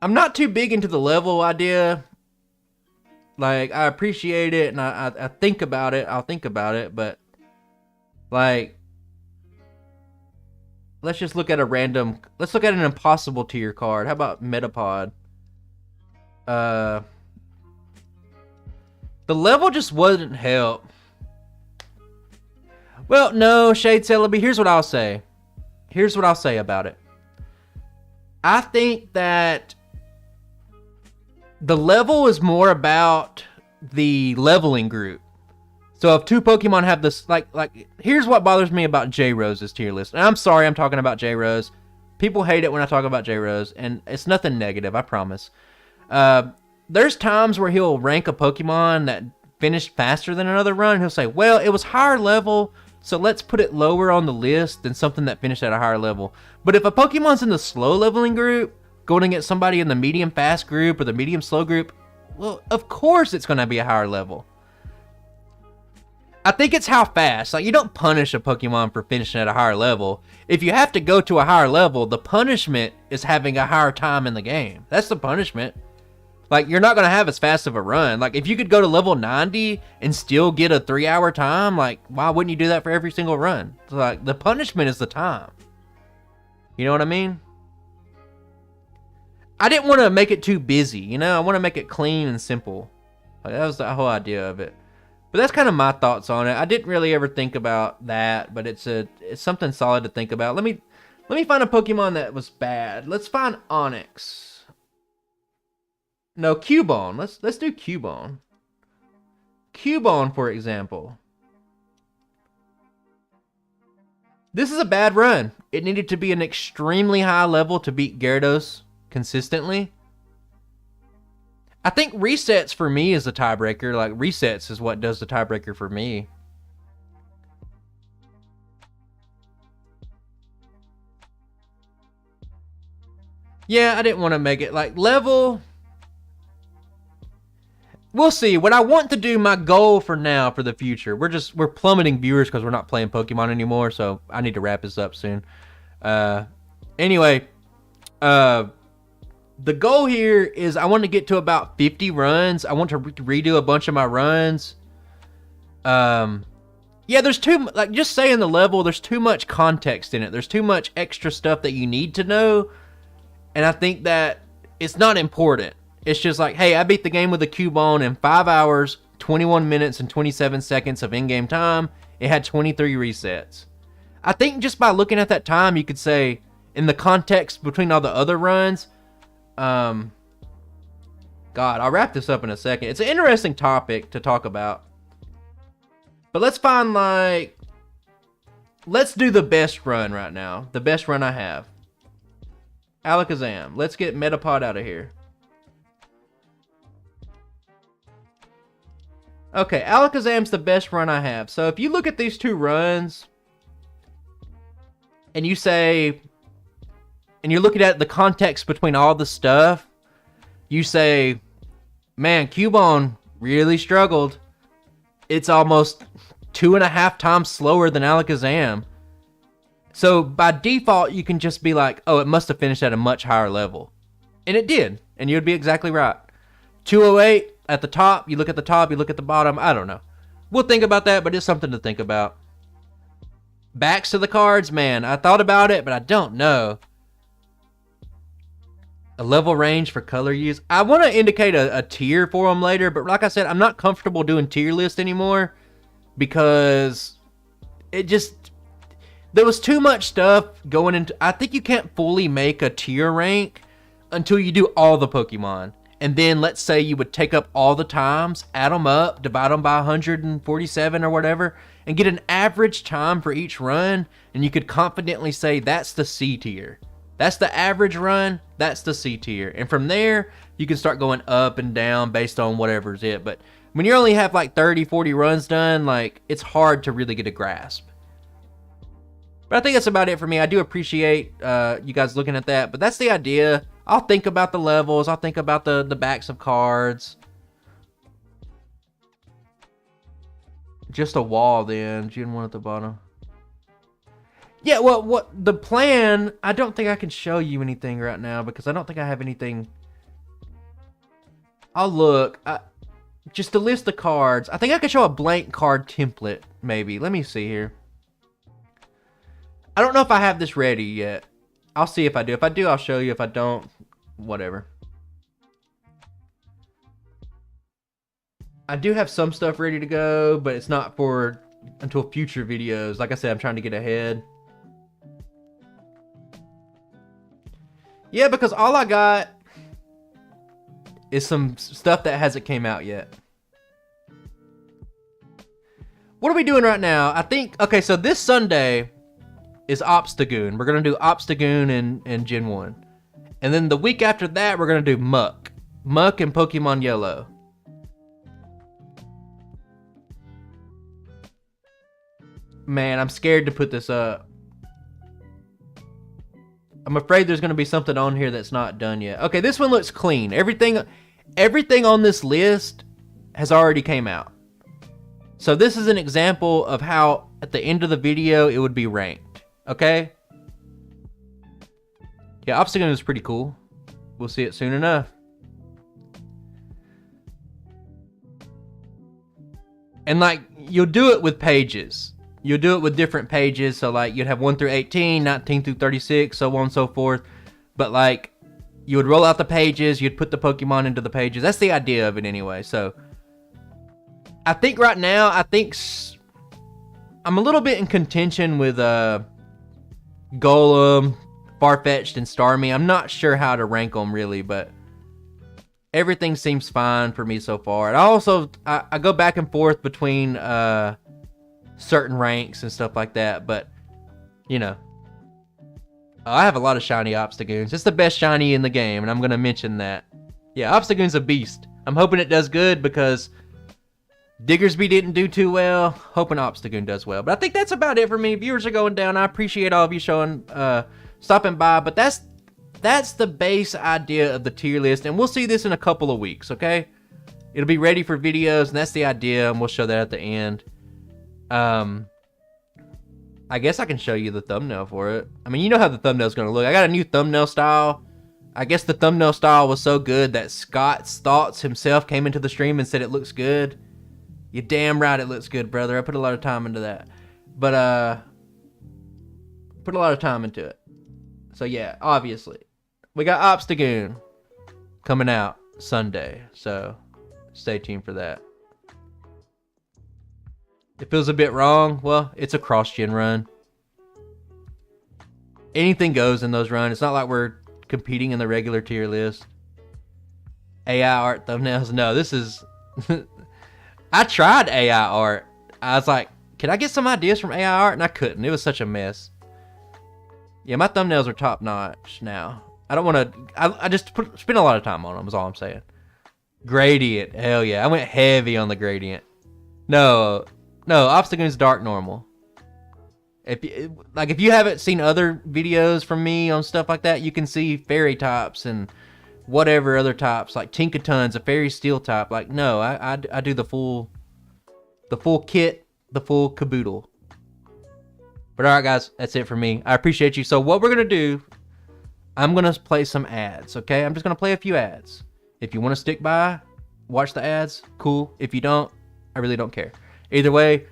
I'm not too big into the level idea. Like, I appreciate it and I think about it. I'll think about it, but like, let's just look at let's look at an impossible tier card. How about Metapod? The level just wouldn't help. Well, no, Shade Celebi, here's what I'll say. Here's what I'll say about it. I think that the level is more about the leveling group. So if two Pokemon have this, like, here's what bothers me about J-Rose's tier list. And I'm sorry I'm talking about J-Rose. People hate it when I talk about J-Rose, and it's nothing negative, I promise. There's times where he'll rank a Pokemon that finished faster than another run. He'll say, well, it was higher level, so let's put it lower on the list than something that finished at a higher level. But if a Pokemon's in the slow leveling group, going to get somebody in the medium fast group or the medium slow group, well, of course it's going to be a higher level. I think it's how fast. Like, you don't punish a Pokemon for finishing at a higher level. If you have to go to a higher level, the punishment is having a higher time in the game. That's the punishment. Like, you're not going to have as fast of a run. Like, if you could go to level 90 and still get a 3-hour time, like, why wouldn't you do that for every single run? So, like, the punishment is the time. You know what I mean? I didn't want to make it too busy, you know? I want to make it clean and simple. Like, that was the whole idea of it. But that's kind of my thoughts on it. I didn't really ever think about that, but it's something solid to think about. Let me find a Pokemon that was bad. Let's find Onix. No, Cubone. Let's do Cubone. Cubone, for example. This is a bad run. It needed to be an extremely high level to beat Gyarados consistently. I think resets for me is the tiebreaker. Like, resets is what does the tiebreaker for me. Yeah, I didn't want to make it like level. We'll see. What I want to do, my goal for now, for the future, we're plummeting viewers because we're not playing Pokemon anymore, so I need to wrap this up soon. Anyway, the goal here is I want to get to about 50 runs. I want to redo a bunch of my runs. Yeah, there's like, just saying the level, there's too much context in it. There's too much extra stuff that you need to know, and I think that it's not important. It's just like, hey, I beat the game with a Cubone in 5 hours, 21 minutes, and 27 seconds of in-game time. It had 23 resets. I think just by looking at that time, you could say, in the context between all the other runs, God, I'll wrap this up in a second. It's an interesting topic to talk about. But let's find, like, let's do the best run right now. The best run I have. Alakazam. Let's get Metapod out of here. Okay, Alakazam's the best run I have. So if you look at these two runs, and you say, and you're looking at the context between all the stuff, you say, man, Cubone really struggled. It's almost 2.5 times slower than Alakazam. So by default, you can just be like, oh, it must have finished at a much higher level. And it did. And you'd be exactly right. 208 at the top. You look at the top, you look at the bottom. I don't know. We'll think about that, but it's something to think about. Backs to the cards, man. I thought about it, but I don't know. A level range for color use. I want to indicate a tier for them later, but like I said, I'm not comfortable doing tier list anymore because it just, there was too much stuff going into, I think you can't fully make a tier rank until you do all the Pokemon. And then let's say you would take up all the times, add them up, divide them by 147 or whatever, and get an average time for each run, and you could confidently say that's the C tier. That's the average run, that's the C tier. And from there, you can start going up and down based on whatever's it. But when you only have like 30, 40 runs done, like, it's hard to really get a grasp. But But I think that's about it for me. I do appreciate you guys looking at that. But that's the idea. I'll think about the levels. I'll think about the backs of cards. Just a wall then. Gen 1 at the bottom. Yeah, well, what the plan... I don't think I can show you anything right now because I don't think I have anything... I'll look. Just to list the cards. I think I could show a blank card template, maybe. Let me see here. I don't know if I have this ready yet. I'll see if I do. If I do, I'll show you. If I don't, whatever. I do have some stuff ready to go, but it's not for until future videos. Like I said, I'm trying to get ahead. Yeah, because all I got is some stuff that hasn't came out yet. What are we doing right now? I think, okay, so this Sunday is Obstagoon. We're going to do Obstagoon and Gen 1. And then the week after that, we're going to do Muck. Muck and Pokemon Yellow. Man, I'm scared to put this up. I'm afraid there's going to be something on here that's not done yet. Okay, this one looks clean. Everything on this list has already came out. So this is an example of how at the end of the video it would be ranked. Okay? Yeah, Obstagoon is pretty cool. We'll see it soon enough. And like, you'll do it with pages. You'll do it with different pages. So like, you'd have 1 through 18, 19 through 36, so on and so forth. But like, you would roll out the pages, you'd put the Pokemon into the pages. That's the idea of it anyway. So I think right now, I'm a little bit in contention with Golem, Farfetch'd, and Starmie. I'm not sure how to rank them really, but everything seems fine for me so far. And I go back and forth between certain ranks and stuff like that, but you know, I have a lot of shiny Obstagoons. It's the best shiny in the game, and I'm gonna mention that. Yeah, Obstagoon's a beast. I'm hoping it does good because Diggersby didn't do too well. Hoping Obstagoon does well. But I think that's about it for me. Viewers are going down. I appreciate all of you stopping by. But that's the base idea of the tier list. And we'll see this in a couple of weeks, okay? It'll be ready for videos, and that's the idea. And we'll show that at the end. I guess I can show you the thumbnail for it. I mean, you know how the thumbnail's going to look. I got a new thumbnail style. I guess the thumbnail style was so good that Scott's Thoughts himself came into the stream and said it looks good. You're damn right it looks good, brother. I put a lot of time into that. But, put a lot of time into it. So, yeah, obviously. We got Obstagoon coming out Sunday. So, stay tuned for that. It feels a bit wrong. Well, it's a cross-gen run. Anything goes in those runs. It's not like we're competing in the regular tier list. AI art thumbnails. No, this is... I tried AI art. I was like, can I get some ideas from AI art? And I couldn't. It was such a mess. Yeah, my thumbnails are top notch now. I don't want to... I just spend a lot of time on them is all I'm saying. Gradient. Hell yeah. I went heavy on the gradient. No, Obstagoon's dark normal. If you haven't seen other videos from me on stuff like that, you can see fairy types and whatever other types, like Tinkaton's a fairy steel type. Like, no, I do the full kit, the full caboodle. But alright guys, that's it for me. I appreciate you. So what we're gonna do, I'm gonna play some ads, okay? I'm just gonna play a few ads. If you want to stick by, watch the ads, cool. If you don't, I really don't care. Either way,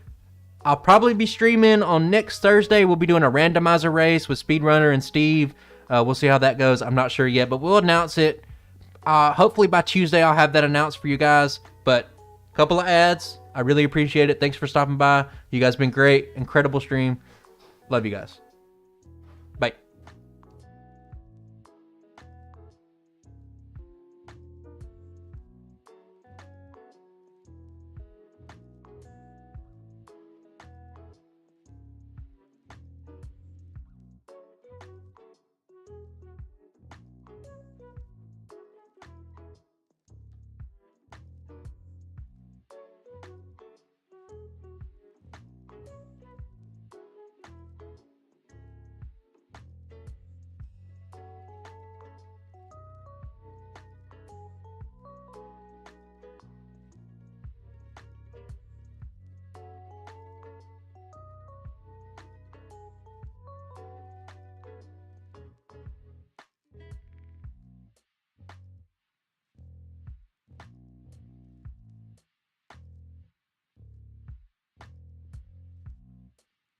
I'll probably be streaming on next Thursday. We'll be doing a randomizer race with Speedrunner and Steve. We'll see how that goes. I'm not sure yet, but we'll announce it. Hopefully by Tuesday, I'll have that announced for you guys. But a couple of ads. I really appreciate it. Thanks for stopping by. You guys been great. Incredible stream. Love you guys.